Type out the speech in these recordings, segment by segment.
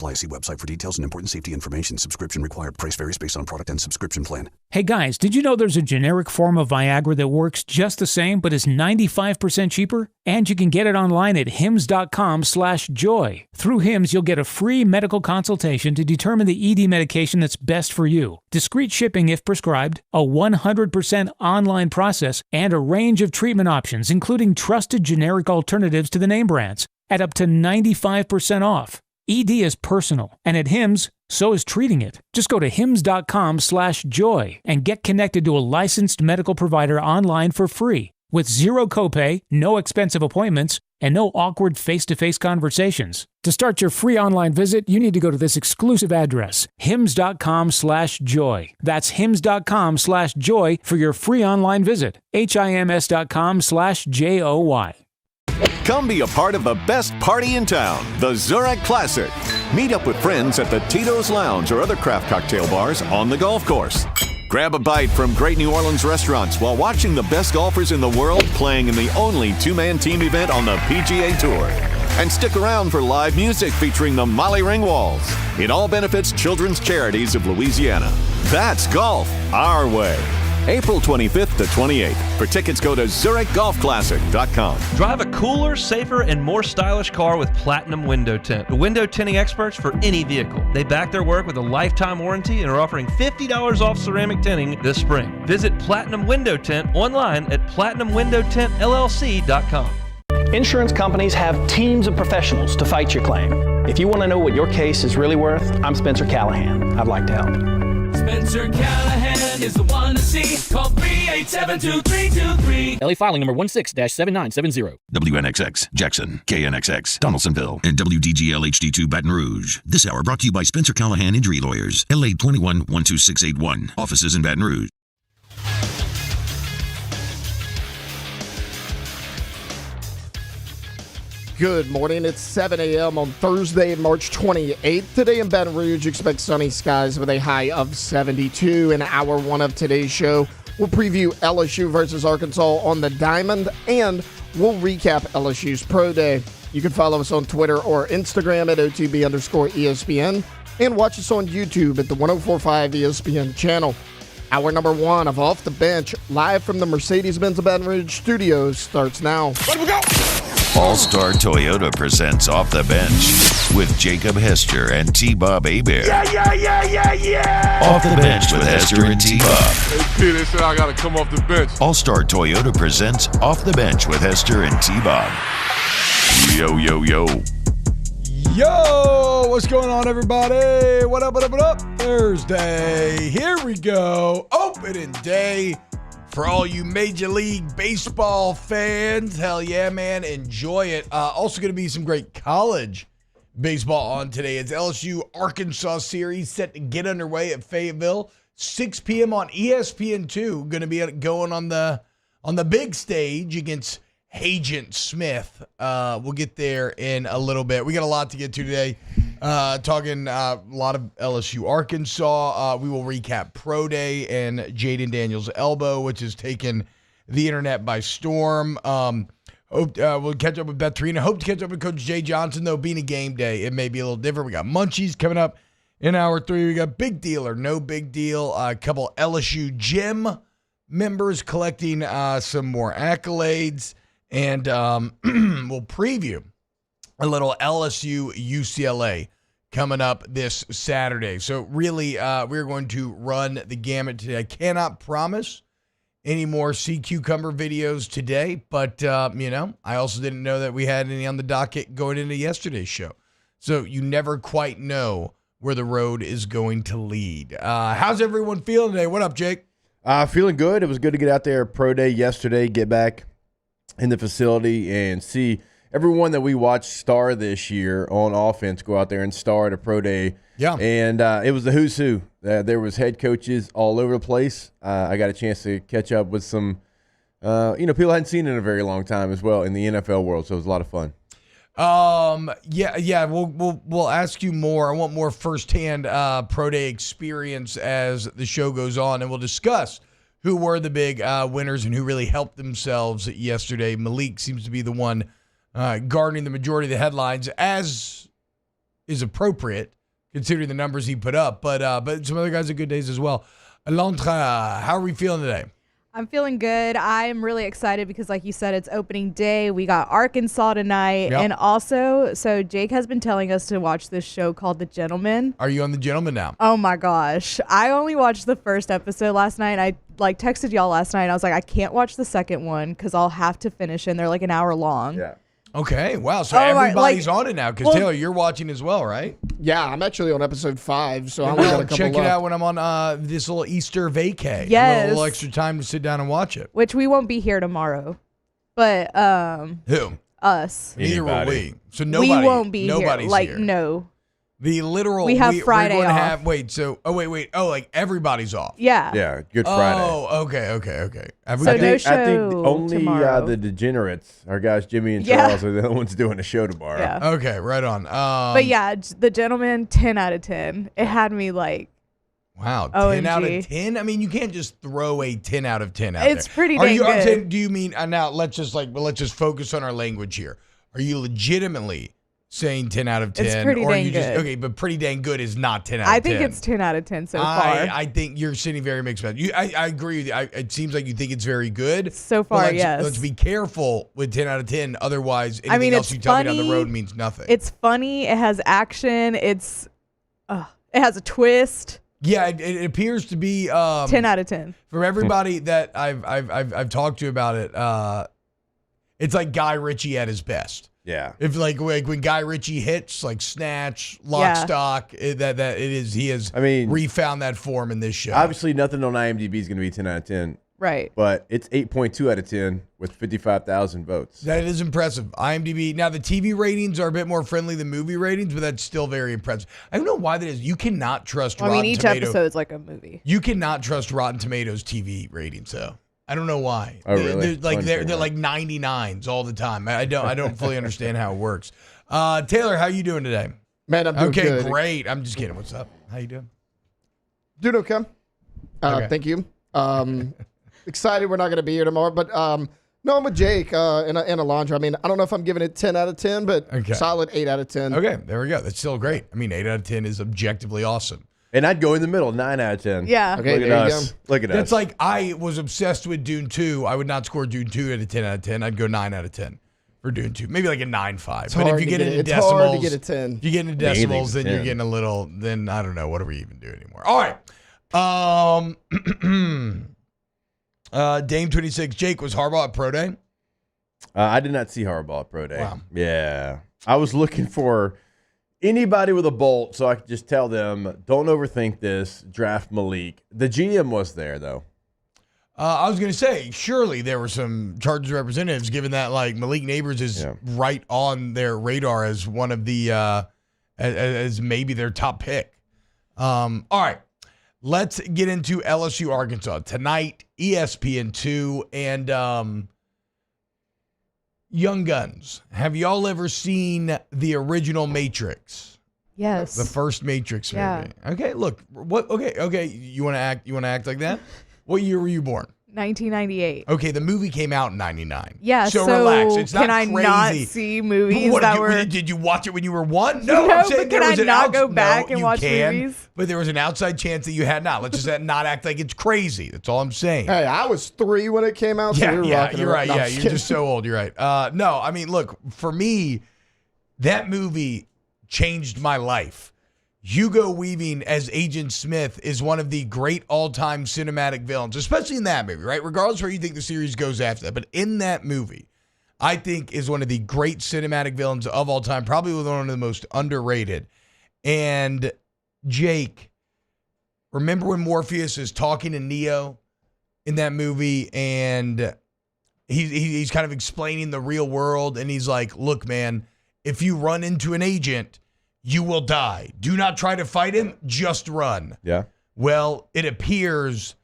See website for details and important safety information. Subscription required. Price varies based on product and subscription plan. Hey guys, did you know there's a generic form of Viagra that works just the same but is 95% cheaper? And you can get it online at hims.com/joy. Through Hims, you'll get a free medical consultation to determine the ED medication that's best for you, discreet shipping if prescribed, a 100% online process, and a range of treatment options, including trusted generic alternatives to the name brands, at up to 95% off. ED is personal, and at Hims, so is treating it. Just go to hims.com/joy and get connected to a licensed medical provider online for free, with zero copay, no expensive appointments, and no awkward face-to-face conversations. To start your free online visit, you need to go to this exclusive address, hims.com/joy. That's hims.com/joy for your free online visit, hims.com/joy. Come be a part of the best party in town, the Zurich Classic. Meet up with friends at the Tito's Lounge or other craft cocktail bars on the golf course. Grab a bite from great New Orleans restaurants while watching the best golfers in the world playing in the only two-man team event on the PGA Tour. And stick around for live music featuring the Molly Ringwalds. It all benefits Children's Charities of Louisiana. That's golf our way. April 25th to 28th. For tickets, go to ZurichGolfClassic.com. Drive a cooler, safer, and more stylish car with Platinum Window Tint. The window tinting experts for any vehicle. They back their work with a lifetime warranty and are offering $50 off ceramic tinting this spring. Visit Platinum Window Tint online at PlatinumWindowTintLLC.com. Insurance companies have teams of professionals to fight your claim. If you want to know what your case is really worth, I'm Spencer Callahan. I'd like to help. Spencer Callahan is the one to see. Call 387-2323. LA filing number 16-7970. WNXX, Jackson, KNXX, Donaldsonville, and WDGL HD2 Baton Rouge. This hour brought to you by Spencer Callahan Injury Lawyers, LA 21-12681. Offices in Baton Rouge. Good morning. It's 7 a.m. on Thursday, March 28th. Today in Baton Rouge, expect sunny skies with a high of 72. In hour one of today's show, we'll preview LSU versus Arkansas on the Diamond, and we'll recap LSU's Pro Day. You can follow us on Twitter or Instagram at OTB_ESPN, and watch us on YouTube at the 1045 ESPN channel. Hour number one of Off the Bench, live from the Mercedes-Benz Baton Rouge studios, starts now. Let we go! All-Star Toyota presents Off the Bench with Jacob Hester and T-Bob Hebert. Yeah! Off the Bench with Hester and T-Bob. Hey, they said I got to come off the bench. All-Star Toyota presents Off the Bench with Hester and T-Bob. Yo, yo, yo. Yo, what's going on, everybody? What up? Thursday. Here we go. Opening day for all you Major League Baseball fans. Hell yeah, man. Enjoy it. Also going to be some great college baseball on today. It's LSU-Arkansas series set to get underway at Fayetteville. 6 p.m. on ESPN2. Going to be going on the big stage against Agent Smith. We'll get there in a little bit. We got a lot to get to today. Talking a lot of LSU-Arkansas. We will recap Pro Day and Jaden Daniels' elbow, which has taken the internet by storm. We'll catch up with Beth Torina. Hope to catch up with Coach Jay Johnson, though. Being a game day, it may be a little different. We got Munchies coming up in hour 3. We got Big Deal or No Big Deal. A couple LSU gym members collecting some more accolades. And we'll preview a little LSU-UCLA coming up this Saturday. So really, we're going to run the gamut today. I cannot promise any more Sea Cucumber videos today, but, I also didn't know that we had any on the docket going into yesterday's show. So you never quite know where the road is going to lead. How's everyone feeling today? What up, Jake? Feeling good. It was good to get out there Pro Day yesterday, get back in the facility and see everyone that we watched star this year on offense go out there and star at a Pro Day. Yeah. And it was the who's who. There was head coaches all over the place. I got a chance to catch up with some, people I hadn't seen in a very long time as well in the NFL world. So it was a lot of fun. Yeah. We'll ask you more. I want more firsthand Pro Day experience as the show goes on, and we'll discuss who were the big winners and who really helped themselves yesterday. Malik seems to be the one garnering the majority of the headlines, as is appropriate considering the numbers he put up. But some other guys had good days as well. Alondra, how are we feeling today? I'm feeling good. I'm really excited because, like you said, it's opening day. We got Arkansas tonight. Yep. And also, so Jake has been telling us to watch this show called The Gentleman. Are you on The Gentleman now? Oh, my gosh. I only watched the first episode last night. I texted y'all last night. I was like, I can't watch the second one because I'll have to finish it. And they're like an hour long. Yeah. Okay, wow. So everybody's on it now because, Taylor, you're watching as well, right? Yeah, I'm actually on episode 5, so I'm only got a couple check it left. out when I'm on this little Easter vacay. Yes. A little extra time to sit down and watch it. Which we won't be here tomorrow. But Who? us. Neither will we. So We won't be nobody's here. Like, here. no. The literal. We have Friday we're going to off. have. Wait. So. Oh wait. Oh, like everybody's off. Yeah. Yeah, Good Friday. Oh. Okay. Have we So got- no I think show only tomorrow. the degenerates, our guys Jimmy and Yeah. Charles, are the only ones doing a show tomorrow. Yeah. Okay. Right on. But yeah, The Gentleman, 10 out of 10. It had me like, Wow. 10 out OMG. of 10. I mean, you can't just throw a 10 out of 10 out there. It's pretty Are dang you? I'm good. saying, do you mean now? Let's just focus on our language here. Are you legitimately saying 10 out of 10? It's pretty or are dang you just good. okay? But pretty dang good is not 10 out of 10. I think it's 10 out of 10 so far. I think you're sitting very mixed about. I agree with you. It seems like you think it's very good. So far, But yes. Let's be careful with 10 out of 10. Otherwise, anything I mean, else it's you tell me down funny. the road means nothing. It's funny. It has action. It has a twist. Yeah, it appears to be 10 out of 10. From everybody that I've talked to about it. It's like Guy Ritchie at his best. Yeah. If like when Guy Ritchie hits like Snatch, Lock, Stock, he has refound that form in this show. Obviously, nothing on IMDb is going to be 10 out of 10. Right. But it's 8.2 out of 10 with 55,000 votes. That is impressive. IMDb. Now, the TV ratings are a bit more friendly than movie ratings, but that's still very impressive. I don't know why that is. You cannot trust Rotten each Tomatoes. episode's like a movie. You cannot trust Rotten Tomatoes TV ratings, though. I don't know why. Oh, really? They're like 99s all the time. I don't fully understand how it works. Taylor, how you doing today? Man, I'm doing good. Great. I'm just kidding. What's up? How you doing? Doing okay. Okay. Thank you. Excited we're not going to be here tomorrow, but no, I'm with Jake and Alondra. I mean, I don't know if I'm giving it 10 out of 10, but solid 8 out of 10. Okay, there we go. That's still great. I mean, 8 out of 10 is objectively awesome. And I'd go in the middle, 9 out of 10. Yeah. Okay, Look at there you us. go. Look at us. That's like I was obsessed with Dune 2. I would not score Dune 2 at a 10 out of 10. I'd go 9 out of 10 for Dune 2. Maybe like a 9.5. But if you get into decimals, it's hard to get a 10. if you get into decimals, then you're getting a little, then I don't know. What do we even do anymore? All right. Dame 26. Jake, was Harbaugh at Pro Day? I did not see Harbaugh at Pro Day. Wow. Yeah. I was looking for anybody with a bolt so I could just tell them, don't overthink this, draft Malik. The GM was there, though. I was going to say, surely there were some Chargers representatives, given that like Malik Neighbors is right on their radar as one of the, as maybe their top pick. All right. Let's get into LSU-Arkansas. Tonight, ESPN 2 and Young Guns. Have y'all ever seen the original Matrix? Yes. The first Matrix movie. Yeah. Okay, look. Okay. You want to act like that? What year were you born? 1998. Okay, the movie came out in 99. Yeah, so relax. It's not can I crazy. not see movies that were... Did you watch it when you were 1? No, No, I'm saying but can I not go back and watch movies? But there was an outside chance that you had not. Let's just not act like it's crazy. That's all I'm saying. Hey, I was 3 when it came out. So we were rocking you're it. right. No, Yeah, I'm you're kidding. just so old. You're right. No, I mean, look, for me, that movie changed my life. Hugo Weaving as Agent Smith is one of the great all-time cinematic villains, especially in that movie, right? Regardless where you think the series goes after that. But in that movie, I think is one of the great cinematic villains of all time, probably one of the most underrated. And Jake, remember when Morpheus is talking to Neo in that movie and he's kind of explaining the real world and he's like, look, man, if you run into an agent, you will die. Do not try to fight him. Just run. Yeah. Well, it appears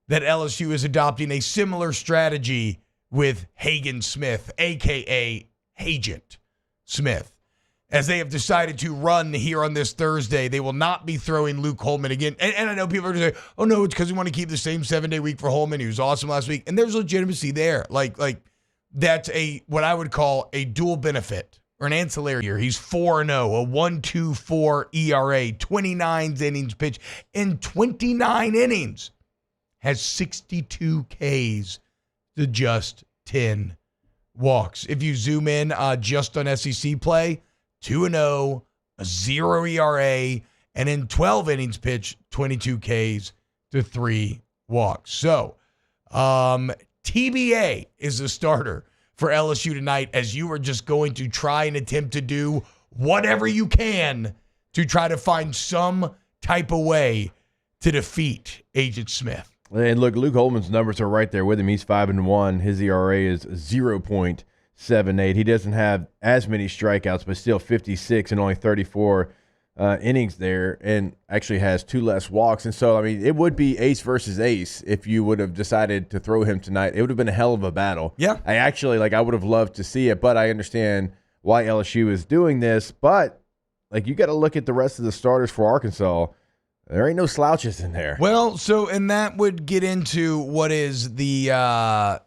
that LSU is adopting a similar strategy with Hagen Smith, a.k.a. Agent Smith. As they have decided to run here on this Thursday, they will not be throwing Luke Holman again. And I know people are going to say, oh, no, it's because we want to keep the same 7-day week for Holman. He was awesome last week. And there's legitimacy there. Like that's what I would call a dual benefit or an ancillary year. He's 4-0, a 1.24 ERA, 29 innings pitched. In 29 innings, has 62 Ks to just 10 walks. If you zoom in just on SEC play, 2-0, a 0 ERA, and in 12 innings pitched, 22 Ks to 3 walks. So, TBA is the starter for LSU tonight, as you are just going to try and attempt to do whatever you can to try to find some type of way to defeat Agent Smith. And look, Luke Holman's numbers are right there with him. He's 5-1. His ERA is 0.78. He doesn't have as many strikeouts, but still 56 and only 34 innings there, and actually has 2 less walks. And so, I mean, it would be ace versus ace if you would have decided to throw him tonight. It would have been a hell of a battle. Yeah. I would have loved to see it, but I understand why LSU is doing this. But, you got to look at the rest of the starters for Arkansas. There ain't no slouches in there. Well, and that would get into what is the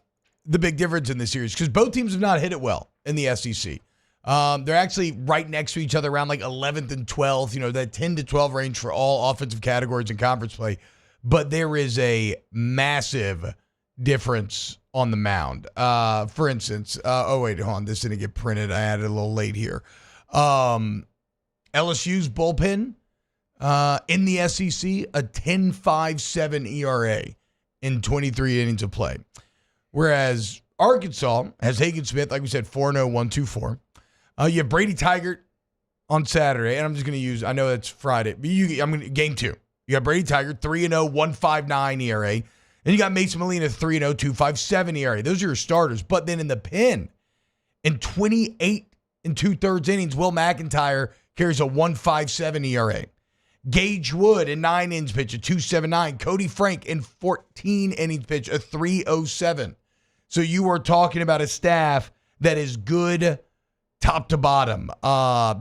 big difference in this series, because both teams have not hit it well in the SEC. They're actually right next to each other around 11th and 12th, that 10 to 12 range for all offensive categories in conference play. But there is a massive difference on the mound. For instance, hold on, this didn't get printed. I added a little late here. LSU's bullpen in the SEC, a 10.57 ERA in 23 innings of play. Whereas Arkansas has Hagen Smith, like we said, 4-0, 1.24. You have Brady Tigert on Saturday, and I'm just going to use, I know it's Friday, but game 2. You got Brady Tigert, 3-0, 1.59 ERA. And you got Mason Molina, 3-0, 2.57 ERA. Those are your starters. But then in the pen, in 28 and 2/3 innings, Will McIntyre carries a 1.57 ERA. Gage Wood in 9 innings pitch, a 2.79. Cody Frank in 14 innings pitch, a 3.07. So you are talking about a staff that is good top to bottom.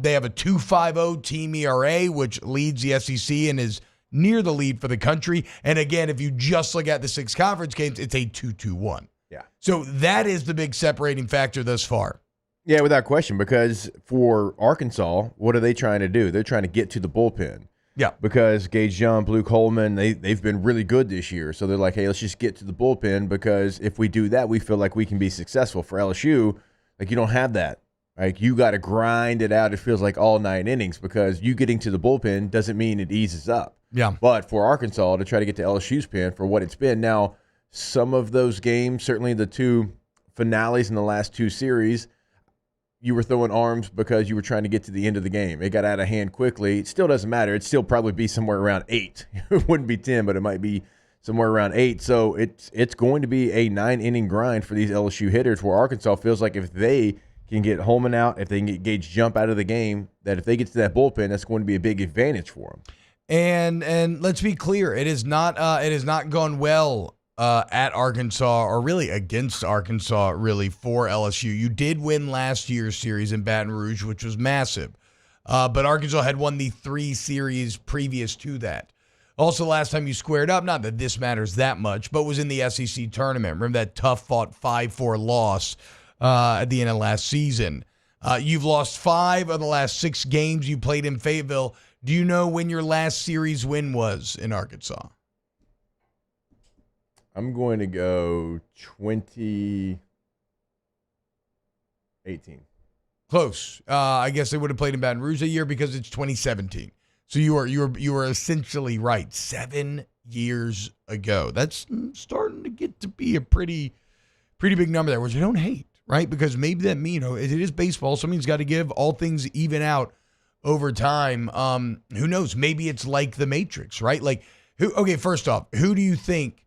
They have a 2.50 team ERA, which leads the SEC and is near the lead for the country. And again, if you just look at the 6 conference games, it's a 2.21. Yeah. So that is the big separating factor thus far. Yeah, without question, because for Arkansas, what are they trying to do? They're trying to get to the bullpen. Yeah. Because Gage Jump, Luke Holman, they've been really good this year. So they're like, hey, let's just get to the bullpen, because if we do that, we feel like we can be successful. For LSU, you don't have that. You got to grind it out, it feels like, all 9 innings, because you getting to the bullpen doesn't mean it eases up. Yeah. But for Arkansas to try to get to LSU's pen for what it's been. Now, some of those games, certainly the 2 finales in the last 2 series, you were throwing arms because you were trying to get to the end of the game. It got out of hand quickly. It still doesn't matter. It'd still probably be somewhere around 8. It wouldn't be 10, but it might be somewhere around 8. So it's going to be a 9-inning grind for these LSU hitters, where Arkansas feels like if they can get Holman out, if they can get Gage Jump out of the game, that if they get to that bullpen, that's going to be a big advantage for them. And let's be clear, it has not gone well at Arkansas, or really against Arkansas, really, for LSU. You did win last year's series in Baton Rouge, which was massive. But Arkansas had won the 3 series previous to that. Also, last time you squared up, not that this matters that much, but was in the SEC tournament. Remember that tough-fought 5-4 loss at the end of last season. You've lost 5 of the last 6 games you played in Fayetteville. Do you know when your last series win was in Arkansas? I'm going to go 2018. Close. I guess they would have played in Baton Rouge a year, because it's 2017. So you are essentially right. 7 years ago. That's starting to get to be a pretty big number there, which I don't hate, right? Because maybe that means, it is baseball. Something's got to give. All things even out over time. Who knows? Maybe it's like the Matrix, right? First off, who do you think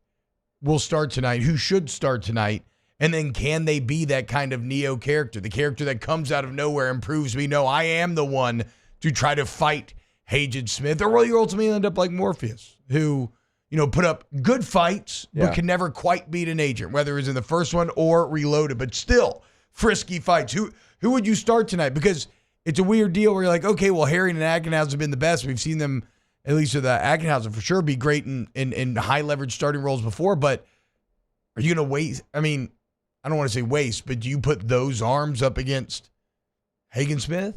will start tonight? Who should start tonight? And then can they be that kind of Neo character, the character that comes out of nowhere and proves me, no, I am the one to try to fight Hagen Smith? Or will you ultimately end up like Morpheus, who, put up good fights, but can never quite beat an agent, whether it was in the first one or Reloaded, but still frisky fights? Who would you start tonight? Because it's a weird deal where you're like, okay, well, Herring and Ackenhausen have been the best. We've seen them, at least with Ackenhausen for sure, be great in high leverage starting roles before, but are you going to waste? I mean, I don't want to say waste, but do you put those arms up against Hagen Smith?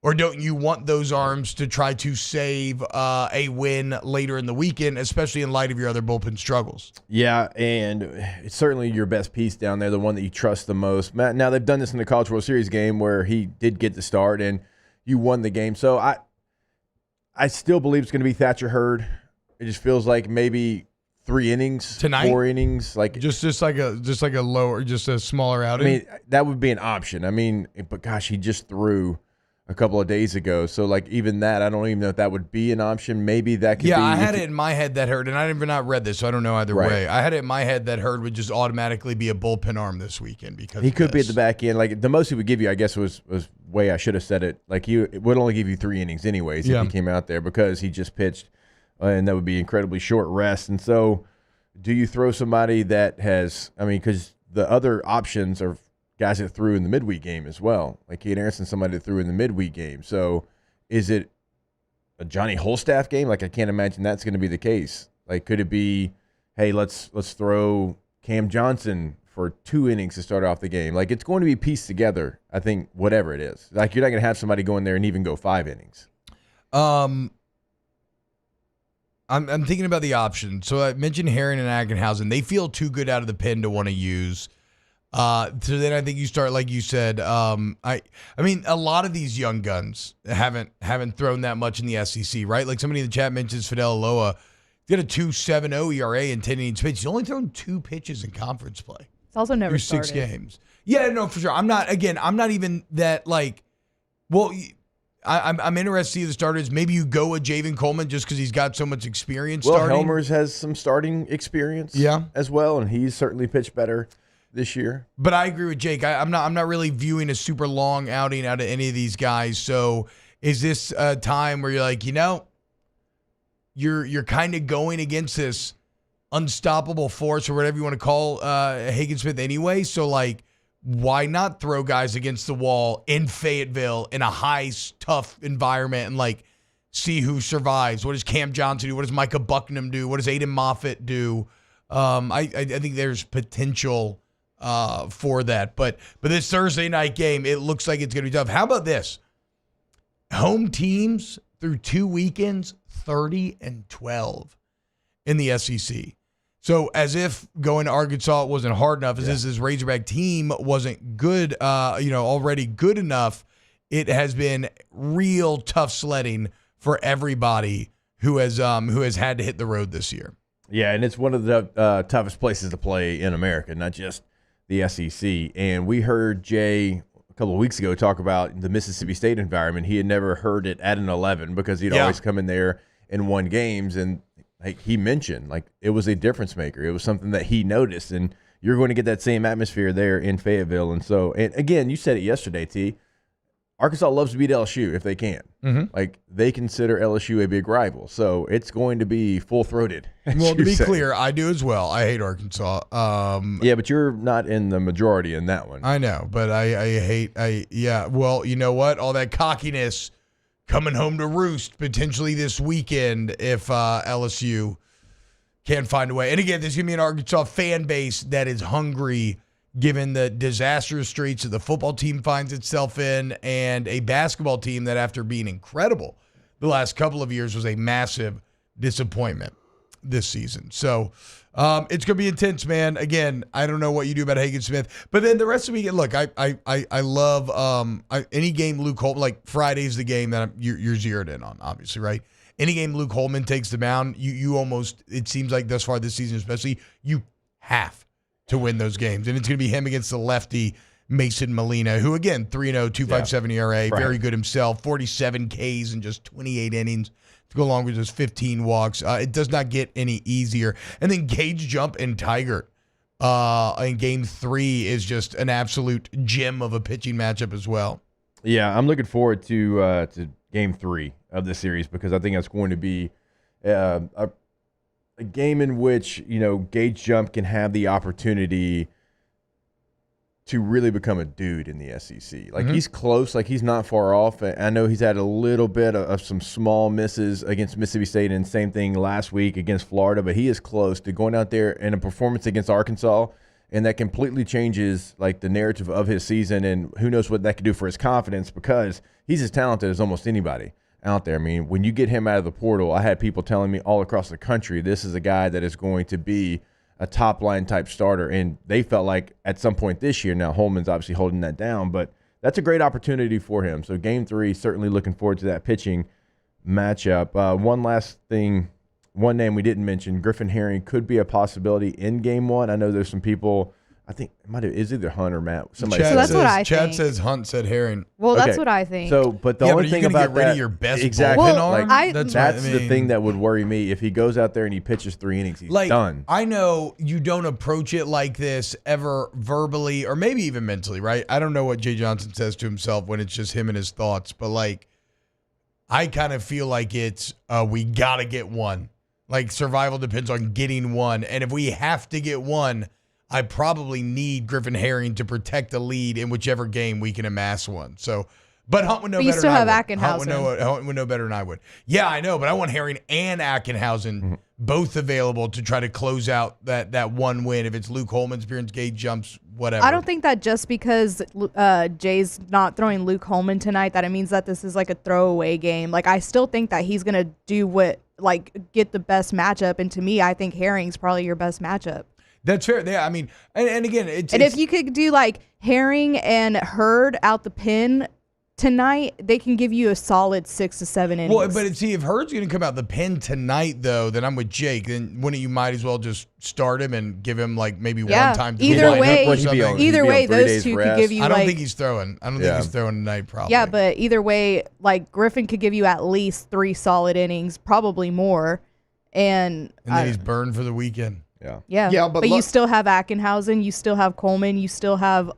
Or don't you want those arms to try to save a win later in the weekend, especially in light of your other bullpen struggles? Yeah, and it's certainly your best piece down there, the one that you trust the most. Matt, now they've done this in the College World Series game where he did get the start and you won the game. So I still believe it's going to be Thatcher Hurd. It just feels like maybe 3 innings tonight, 4 innings, like just like a lower, just a smaller outing. I mean, that would be an option. I mean, but gosh, he just threw a couple of days ago. So, like, even that, I don't even know if that would be an option. Maybe that could be. Yeah, I had it in my head that Hurd, and I have not read this, so I don't know either way. I had it in my head that Hurd would just automatically be a bullpen arm this weekend because he could be at the back end. Like, the most he would give you, I guess, was way I should have said it. Like, it would only give you 3 innings anyways if he came out there because he just pitched, and that would be incredibly short rest. And so, do you throw somebody that has, I mean, because the other options are guys that threw in the midweek game as well. Like Cade Anderson, somebody that threw in the midweek game. So is it a Johnny Holstaff game? Like, I can't imagine that's going to be the case. Like, could it be, hey, let's throw Cam Johnson for 2 innings to start off the game? Like, it's going to be pieced together, I think, whatever it is. Like, you're not going to have somebody go in there and even go 5 innings. I'm thinking about the options. So I mentioned Herring and Ackenhausen. They feel too good out of the pen to want to use. So then I think you start, like you said, I mean, a lot of these young guns haven't thrown that much in the SEC, right? Like somebody in the chat mentions Fidel Aloa. He's got a 2.70 ERA in 10 innings pitched. He's only thrown 2 pitches in conference play. It's also never through started. 6 games. Yeah, no, for sure. I'm not even that, like, well, I'm interested to see the starters. Maybe you go with Javen Coleman just because he's got so much experience starting. Helmers has some starting experience as well, and he's certainly pitched better this year. But I agree with Jake. I'm not really viewing a super long outing out of any of these guys. So is this a time where you're like, you're kind of going against this unstoppable force or whatever you want to call Hagen Smith anyway? So, like, why not throw guys against the wall in Fayetteville in a high, tough environment and, like, see who survives? What does Cam Johnson do? What does Micah Bucknam do? What does Aiden Moffitt do? I think there's potential for that. But this Thursday night game, it looks like it's going to be tough. How about this? Home teams through 2 weekends, 30-12 in the SEC. So as if going to Arkansas wasn't hard enough, as if this Razorback team wasn't good, already good enough, it has been real tough sledding for everybody who has had to hit the road this year. Yeah, and it's one of the toughest places to play in America, not just the SEC. And we heard Jay a couple of weeks ago talk about the Mississippi State environment. He had never heard it at an 11 because he'd always come in there and won games. And like he mentioned, like it was a difference maker. It was something that he noticed. And you're going to get that same atmosphere there in Fayetteville. And so, and again, you said it yesterday, T. Arkansas loves to beat LSU if they can. Mm-hmm. Like, they consider LSU a big rival. So it's going to be full-throated. Well, to be clear, I do as well. I hate Arkansas. Yeah, but you're not in the majority in that one. I know, but well, you know what? All that cockiness coming home to roost potentially this weekend if LSU can't find a way. And again, there's going to be an Arkansas fan base that is hungry given the disastrous streets that the football team finds itself in, and a basketball team that, after being incredible the last couple of years, was a massive disappointment this season. So it's going to be intense, man. Again, I don't know what you do about Hagen Smith, but then the rest of the weekend, look, I love any game Luke Holman, like Friday's the game that you're zeroed in on, obviously, right? Any game Luke Holman takes the mound, you almost, it seems like thus far this season especially, you have to win those games. And it's going to be him against the lefty Mason Molina, who, again, 3-0, 2.57 ERA, very good himself, 47 Ks in just 28 innings to go along with just 15 walks. It does not get any easier. And then Gage Jump and Tigert in Game 3 is just an absolute gem of a pitching matchup as well. Yeah, I'm looking forward to Game 3 of the series because I think that's going to be a game in which, Gage Jump can have the opportunity to really become a dude in the SEC. Like, he's close. Like, he's not far off. I know he's had a little bit of some small misses against Mississippi State, and same thing last week against Florida, but he is close to going out there in a performance against Arkansas And that completely changes like the narrative of his season, and who knows what that could do for his confidence, because he's as talented as almost anybody out there. I mean, when you get him out of the portal, I had people telling me all across the country, this is a guy that is going to be a top-line type starter, and they felt like at some point this year, now Holman's obviously holding that down, but that's a great opportunity for him. So Game 3, certainly looking forward to that pitching matchup. One last thing, one name we didn't mention, Griffin Herring could be a possibility in Game 1. I know there's some people, I think it might have, is either Hunt or Matt. Somebody so that's what I think. Chad says Hunt said Herring. Well, that's what I think. So, but the only thing about get rid of your best exactly, bullpen arm? like, That's the thing that would worry me. If he goes out there and he pitches 3 innings, he's done. I know you don't approach it like this ever verbally or maybe even mentally, right? I don't know what Jay Johnson says to himself when it's just him and his thoughts, but like, I kind of feel like it's we got to get one. Like, survival depends on getting one. And if we have to get one, I probably need Griffin Herring to protect the lead in whichever game we can amass one. So, but Hunt would know better than I would. But you still have Ackenhausen. Hunt would know better than I would. Yeah, I know, but I want Herring and Ackenhausen both available to try to close out that one win. If it's Luke Holman's appearance, Gage jumps, whatever. I don't think that just because Jay's not throwing Luke Holman tonight, that it means that this is like a throwaway game. Like, I still think that he's going to do get the best matchup. And to me, I think Herring's probably your best matchup. That's fair. Yeah, I mean, and again, it's if you could do like Herring and Hurd out the pen tonight, they can give you a solid 6 to 7 innings. Well, but see, if Hurd's going to come out the pen tonight, though, then I'm with Jake. Then wouldn't you might as well just start him and give him like maybe one time? Either way, those two could give you. I don't think he's throwing. I don't think he's throwing tonight. Probably. Yeah, but either way, like Griffin could give you at least 3 solid innings, probably more, and then he's burned for the weekend. Yeah. But you still have Ackenhausen, you still have Coleman, you still have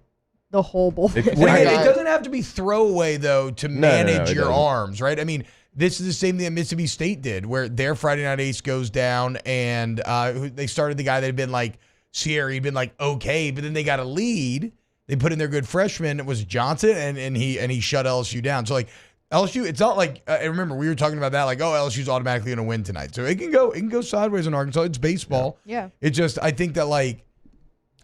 the whole bullpen. It doesn't have to be throwaway, though, to manage your arms, right? I mean, this is the same thing that Mississippi State did, where their Friday night ace goes down, and they started the guy that had been like, Sierra, he'd been like, okay, but then they got a lead. They put in their good freshman, it was Johnson, and he shut LSU down. So, like, LSU, it's not like I remember we were talking about that, like, oh, LSU's automatically going to win tonight. So it can go sideways in Arkansas. It's baseball. Yeah. It's just I think that, like,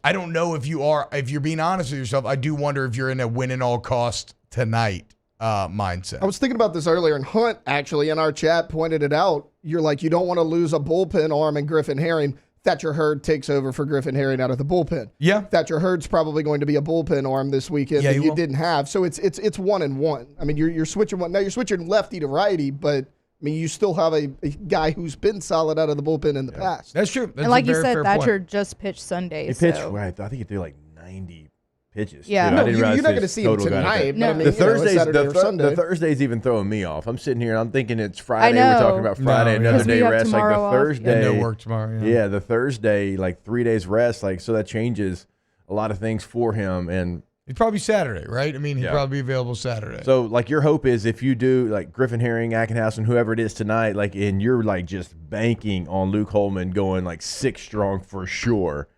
I don't know if you're being honest with yourself. I do wonder if you're in a win at all cost tonight mindset. I was thinking about this earlier, and Hunt actually in our chat pointed it out. You're like, you don't want to lose a bullpen arm in Griffin Herring. Thatcher Hurd takes over for Griffin Herring out of the bullpen. Yeah. Thatcher Hurd's probably going to be a bullpen arm this weekend that you didn't have. So it's 1-1. I mean, you're switching one. Now you're switching lefty to righty, but I mean, you still have a guy who's been solid out of the bullpen in the past. That's true. That's and like you said, Thatcher just pitched Sunday. He pitched, right? I think he threw like 90 pitches. Yeah. No, you're not going to see him tonight. No. But I mean, the Thursday's even throwing me off. I'm sitting here and I'm thinking it's Friday. We're talking about Friday, another day rest. Like the Thursday. No work tomorrow. Yeah, the Thursday, like 3 days rest. Like, so that changes a lot of things for him. And he'd probably Saturday, right? I mean, he'd probably be available Saturday. So, like, your hope is if you do, like, Griffin Herring, Ackenhausen, whoever it is tonight, like, and you're, like, just banking on Luke Holman going, like, 6 strong for sure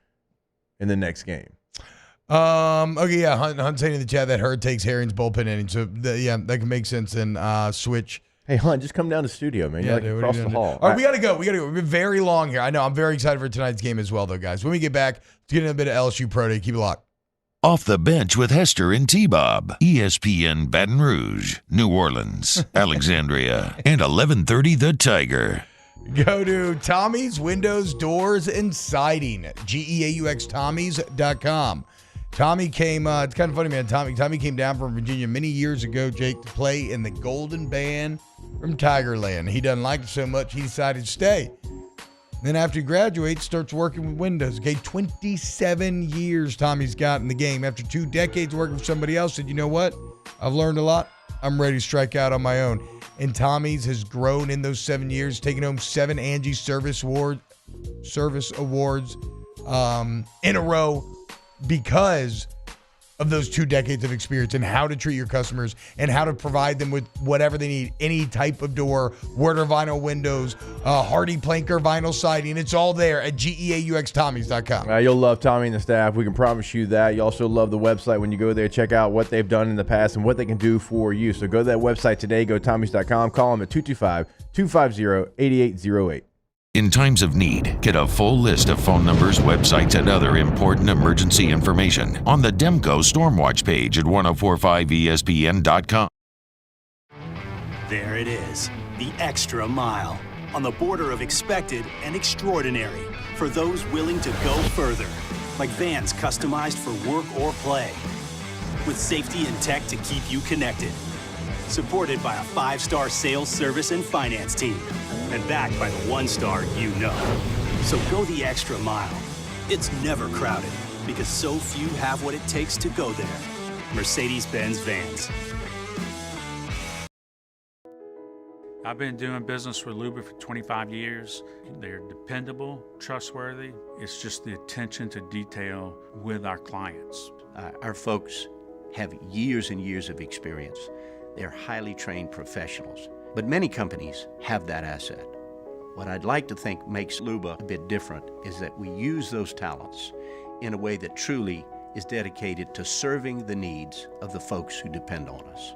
in the next game. Okay, yeah, Hunt saying in the chat that Hurd takes Herring's bullpen inning. So, that can make sense and switch. Hey, Hunt, just come down to the studio, man. You're like across the hall. All right, we got to go. We've been very long here. I know. I'm very excited for tonight's game as well, though, guys. When we get back, let's get in a bit of LSU Pro Day. Keep it locked. Off the Bench with Hester and T-Bob. ESPN Baton Rouge, New Orleans, Alexandria, and 1130 The Tiger. Go to Tommy's Windows, Doors, and Siding, GEAUXTommys.com. Tommy came, it's kind of funny, man. Tommy came down from Virginia many years ago, Jake, to play in the Golden Band from Tigerland. He doesn't like it so much, he decided to stay. Then after he graduates, starts working with Windows. Okay, 27 years Tommy's got in the game. After 2 decades working for somebody else, said, you know what? I've learned a lot. I'm ready to strike out on my own. And Tommy's has grown in those 7 years, taking home 7 Angie Service Awards in a row because of those 2 decades of experience and how to treat your customers and how to provide them with whatever they need. Any type of door, Werder vinyl windows, Hardy Planker vinyl siding. It's all there at GEAUXTommys.com. You'll love Tommy and the staff. We can promise you that. You also love the website when you go there. Check out what they've done in the past and what they can do for you. So go to that website today. Go to Tommys.com. Call them at 225-250-8808. In times of need, get a full list of phone numbers, websites, and other important emergency information on the Demco Stormwatch page at 1045ESPN.com. There it is, the extra mile, on the border of expected and extraordinary for those willing to go further, like vans customized for work or play, with safety and tech to keep you connected. Supported by a 5-star sales, service, and finance team, and backed by the 1-star you know. So go the extra mile. It's never crowded, because so few have what it takes to go there. Mercedes-Benz Vans. I've been doing business with Luba for 25 years. They're dependable, trustworthy. It's just the attention to detail with our clients. Our folks have years and years of experience. They're highly trained professionals, but many companies have that asset. What I'd like to think makes Luba a bit different is that we use those talents in a way that truly is dedicated to serving the needs of the folks who depend on us.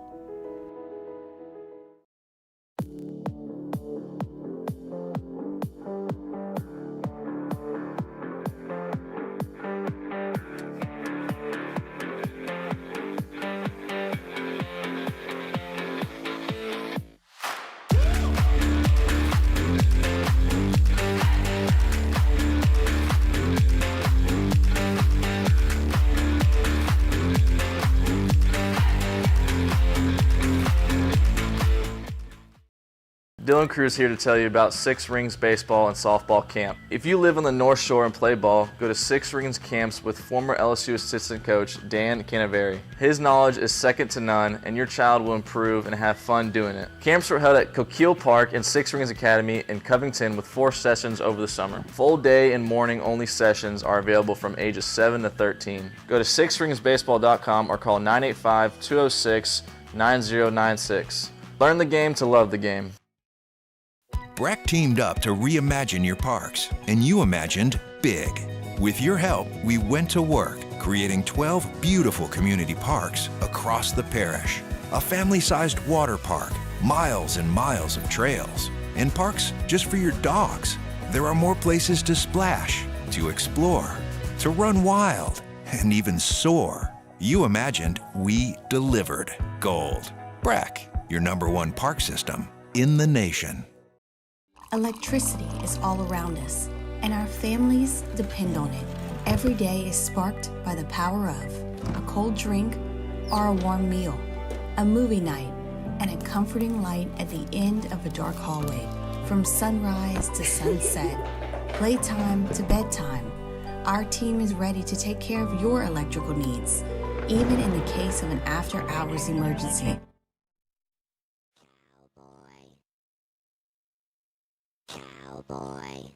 Dylan Cruz here to tell you about Six Rings Baseball and Softball Camp. If you live on the North Shore and play ball, go to Six Rings Camps with former LSU assistant coach Dan Canaveri. His knowledge is second to none, and your child will improve and have fun doing it. Camps were held at Coquille Park and Six Rings Academy in Covington with 4 sessions over the summer. Full day and morning only sessions are available from ages 7 to 13. Go to sixringsbaseball.com or call 985-206-9096. Learn the game to love the game. Breck teamed up to reimagine your parks, and you imagined big. With your help, we went to work, creating 12 beautiful community parks across the parish. A family-sized water park, miles and miles of trails, and parks just for your dogs. There are more places to splash, to explore, to run wild, and even soar. You imagined, we delivered. Gold. Breck, your #1 park system in the nation. Electricity is all around us, and our families depend on it. Every day is sparked by the power of a cold drink or a warm meal, a movie night, and a comforting light at the end of a dark hallway. From sunrise to sunset, playtime to bedtime, our team is ready to take care of your electrical needs, even in the case of an after-hours emergency. Cowboy.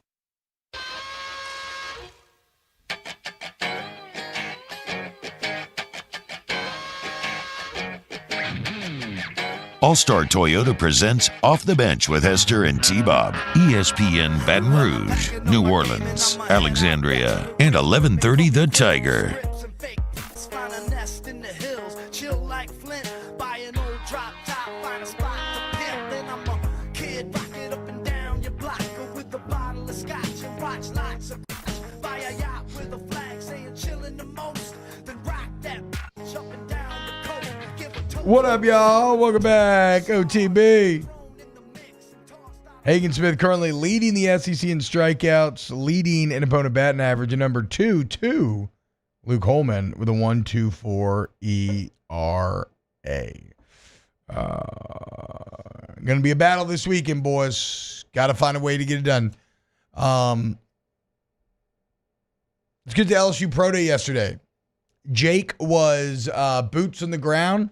All-Star Toyota presents Off the Bench with Hester and T-Bob. ESPN Baton Rouge, New Orleans, Alexandria, and 1130 The Tiger. What up, y'all? Welcome back, OTB. Hagen Smith currently leading the SEC in strikeouts, leading an opponent batting average, and number 2, Luke Holman with a 1.24 ERA. Going to be a battle this weekend, boys. Got to find a way to get it done. Let's get to LSU Pro Day yesterday. Jake was boots on the ground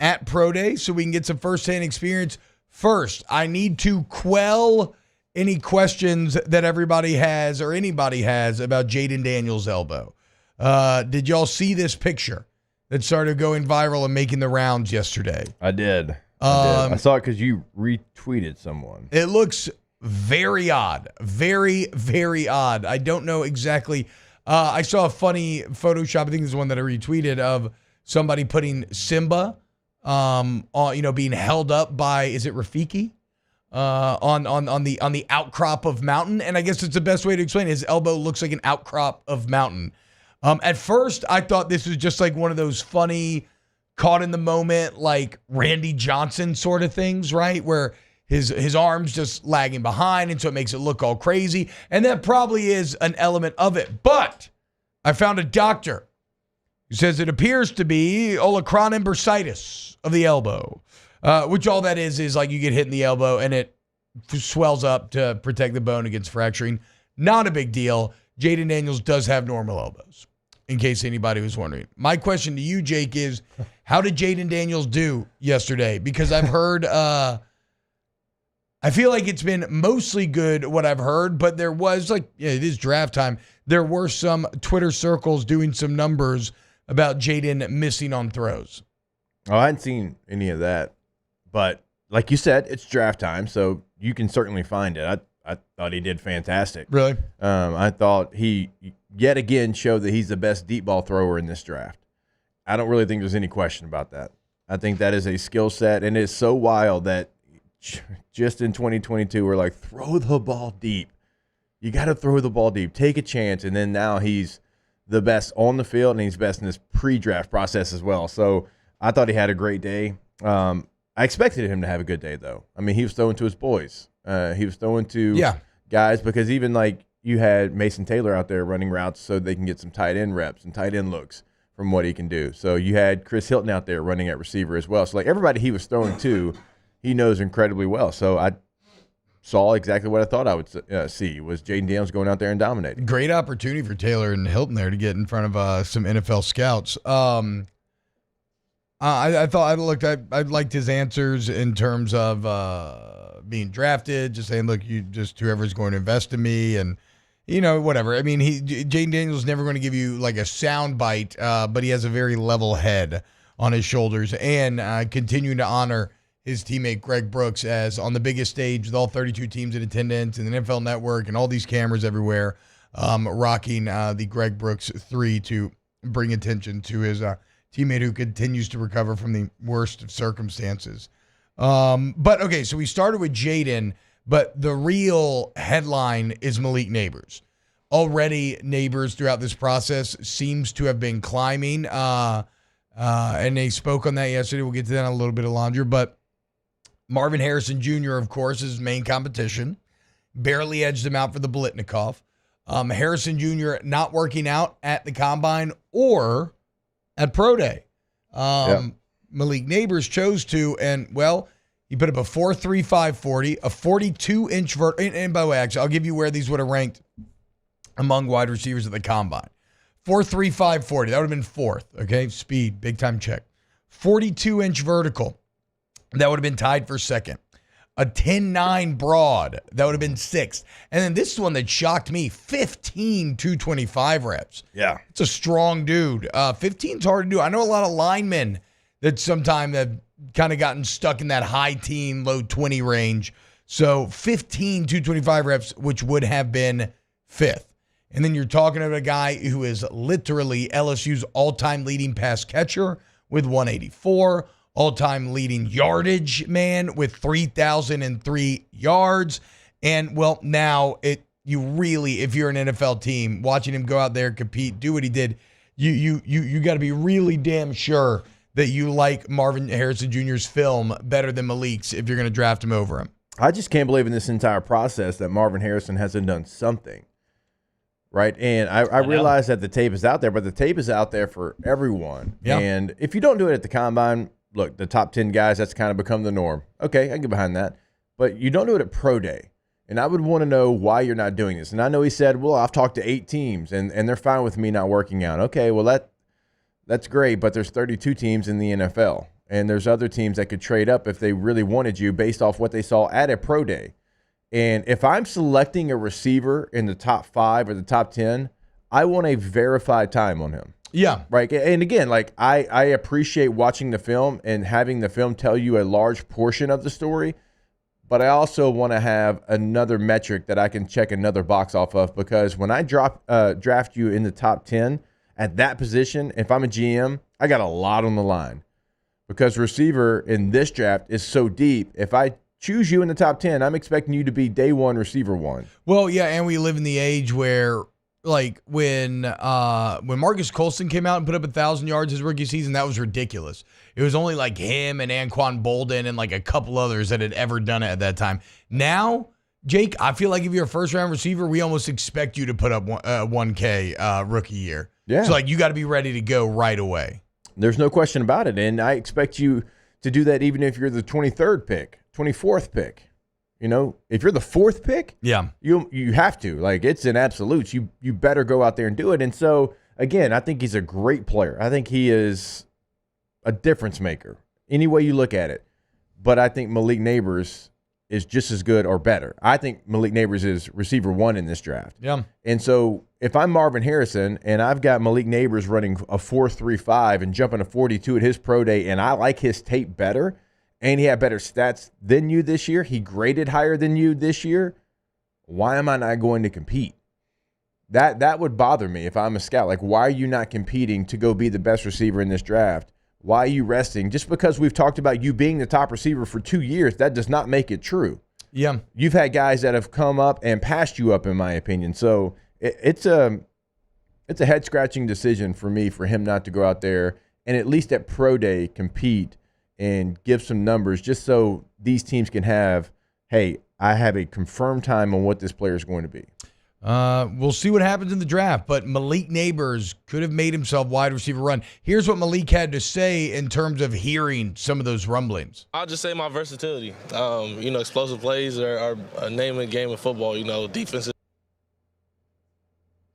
at Pro Day so we can get some firsthand experience. First, I need to quell any questions that everybody has or anybody has about Jaden Daniels' elbow. Did y'all see this picture that started going viral and making the rounds yesterday? I did. I saw it because you retweeted someone. It looks very odd. Very, very odd. I don't know exactly. I saw a funny Photoshop, I think this is one that I retweeted, of somebody putting Simba on, being held up by, is it Rafiki? on the outcrop of mountain, and I guess it's the best way to explain it. His elbow looks like an outcrop of mountain. At first, I thought this was just like one of those funny, caught in the moment, like Randy Johnson sort of things, right? Where his arm's just lagging behind, and so it makes it look all crazy. And that probably is an element of it. But I found a doctor who says it appears to be olecranon bursitis of the elbow, which all that is like you get hit in the elbow and it swells up to protect the bone against fracturing. Not a big deal. Jaden Daniels does have normal elbows, in case anybody was wondering. My question to you, Jake, is how did Jaden Daniels do yesterday? Because I've heard, I feel like it's been mostly good what I've heard, but there was it is draft time. There were some Twitter circles doing some numbers about Jaden missing on throws. Oh, I hadn't seen any of that. But like you said, it's draft time, so you can certainly find it. I thought he did fantastic. Really? I thought he yet again showed that he's the best deep ball thrower in this draft. I don't really think there's any question about that. I think that is a skill set, and it's so wild that just in 2022 we're like, throw the ball deep. You got to throw the ball deep. Take a chance, and then now he's the best on the field, and he's best in this pre-draft process as well. So I thought he had a great day. I expected him to have a good day, though. I mean, he was throwing to his boys. He was throwing to guys because even like you had Mason Taylor out there running routes so they can get some tight end reps and tight end looks from what he can do. So you had Chris Hilton out there running at receiver as well. So like everybody he was throwing to, he knows incredibly well. So I saw exactly what I thought I would see was Jaden Daniels going out there and dominating. Great opportunity for Taylor and Hilton there to get in front of some NFL scouts. I liked his answers in terms of being drafted, just saying, look, whoever's going to invest in me and, whatever. I mean, Jaden Daniels is never going to give you like a sound bite, but he has a very level head on his shoulders and continuing to honor his teammate Greg Brooks as on the biggest stage with all 32 teams in attendance and the NFL Network and all these cameras everywhere, rocking the Greg Brooks 3 to bring attention to his teammate who continues to recover from the worst of circumstances. But okay, so we started with Jaden, but the real headline is Malik Neighbors. Already Neighbors throughout this process seems to have been climbing, and they spoke on that yesterday. We'll get to that in a little bit of Laundry, but Marvin Harrison Jr., of course, is his main competition. Barely edged him out for the Biletnikoff. Harrison Jr. not working out at the Combine or at Pro Day. Malik Neighbors chose to, and, well, he put up a 4.35 40, a 42-inch vert. And by the way, actually, I'll give you where these would have ranked among wide receivers at the Combine. 4.35 40, that would have been fourth, okay? Speed, big-time check. 42-inch vertical, that would have been tied for second. A 10.9 broad, that would have been sixth. And then this is one that shocked me, 15 225 reps. Yeah. It's a strong dude. 15's hard to do. I know a lot of linemen that sometimes have kind of gotten stuck in that high teen, low 20 range. So 15 225 reps, which would have been fifth. And then you're talking about a guy who is literally LSU's all-time leading pass catcher with 184, all-time leading yardage man with 3,003 yards. And, well, now you really, if you're an NFL team, watching him go out there, compete, do what he did, you got to be really damn sure that you like Marvin Harrison Jr.'s film better than Malik's if you're going to draft him over him. I just can't believe in this entire process that Marvin Harrison hasn't done something. Right. And I realize that the tape is out there, but the tape is out there for everyone. Yeah. And if you don't do it at the Combine, look, the top 10 guys, that's kind of become the norm. Okay, I can get behind that. But you don't do it at Pro Day. And I would want to know why you're not doing this. And I know he said, well, I've talked to 8 teams, and they're fine with me not working out. Okay, well, that's great, but there's 32 teams in the NFL. And there's other teams that could trade up if they really wanted you based off what they saw at a Pro Day. And if I'm selecting a receiver in the top 5 or the top 10, I want a verified time on him. Yeah. Right. And again, like I appreciate watching the film and having the film tell you a large portion of the story, but I also want to have another metric that I can check another box off of, because when I draft you in the top 10 at that position, if I'm a GM, I got a lot on the line, because receiver in this draft is so deep. If I choose you in the top 10, I'm expecting you to be day one receiver one. Well, yeah, and we live in the age where, like, when Marcus Colston came out and put up 1,000 yards his rookie season, that was ridiculous. It was only like him and Anquan Bolden and like a couple others that had ever done it at that time. Now, Jake, I feel like if you're a first-round receiver, we almost expect you to put up 1K rookie year. Yeah. So, like, you got to be ready to go right away. There's no question about it, and I expect you to do that even if you're the 23rd pick, 24th pick. You know, if you're the 4th pick, yeah, you have to. Like, it's an absolute. You better go out there and do it. And so, again, I think he's a great player. I think he is a difference maker, any way you look at it. But I think Malik Nabers is just as good or better. I think Malik Nabers is receiver one in this draft. Yeah. And so if I'm Marvin Harrison and I've got Malik Nabers running a 4.35 and jumping a 42 at his pro day, and I like his tape better, and he had better stats than you this year, he graded higher than you this year, why am I not going to compete? That would bother me if I'm a scout. Like, why are you not competing to go be the best receiver in this draft? Why are you resting? Just because we've talked about you being the top receiver for 2 years, that does not make it true. Yeah. You've had guys that have come up and passed you up, in my opinion. So it's a head-scratching decision for me for him not to go out there and at least at pro day compete and give some numbers just so these teams can have, hey, I have a confirmed time on what this player is going to be. We'll see what happens in the draft, but Malik Nabers could have made himself wide receiver run. Here's what Malik had to say in terms of hearing some of those rumblings. I'll just say my versatility. Explosive plays are a name of the game of football. Defensive.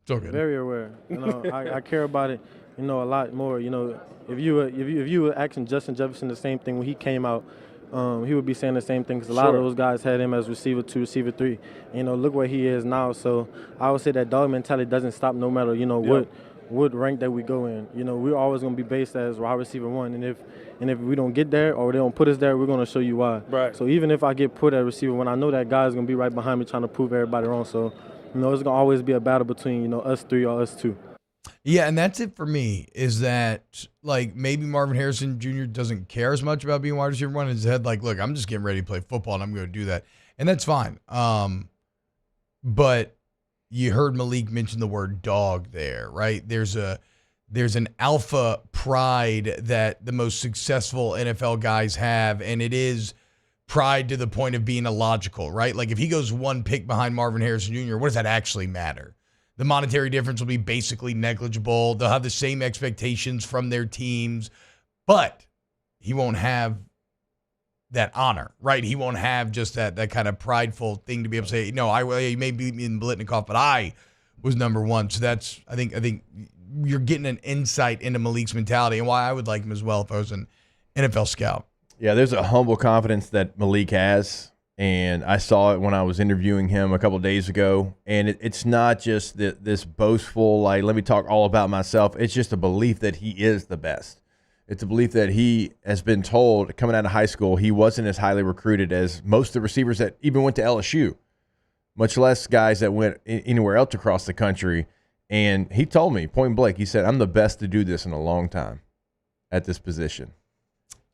So good. Very aware. I care about it. A lot more. If you were asking Justin Jefferson the same thing when he came out, he would be saying the same thing because a lot of those guys had him as receiver 2, receiver 3. Look where he is now. So I would say that dog mentality doesn't stop no matter, what rank that we go in. We're always going to be based as wide receiver 1. And if we don't get there or they don't put us there, we're going to show you why. Right. So even if I get put at receiver 1, I know that guy's going to be right behind me trying to prove everybody wrong. So, it's going to always be a battle between, us 3 or us 2. Yeah, and that's it for me, is that, like, maybe Marvin Harrison Jr. doesn't care as much about being wide receiver 1 in his head. Like, look, I'm just getting ready to play football, and I'm going to do that. And that's fine. But you heard Malik mention the word dog there, right? There's an alpha pride that the most successful NFL guys have, and it is pride to the point of being illogical, right? Like, if he goes 1 pick behind Marvin Harrison Jr., what does that actually matter? The monetary difference will be basically negligible. They'll have the same expectations from their teams, but he won't have that honor, right? He won't have just that kind of prideful thing to be able to say, no, you may beat me in Biletnikoff, but I was number 1. So that's, I think you're getting an insight into Malik's mentality and why I would like him as well if I was an NFL scout. Yeah, there's a humble confidence that Malik has. And I saw it when I was interviewing him a couple of days ago. And it's not just this boastful, like, let me talk all about myself. It's just a belief that he is the best. It's a belief that he has been told coming out of high school he wasn't as highly recruited as most of the receivers that even went to LSU, much less guys that went anywhere else across the country. And he told me point blank, he said, I'm the best to do this in a long time at this position.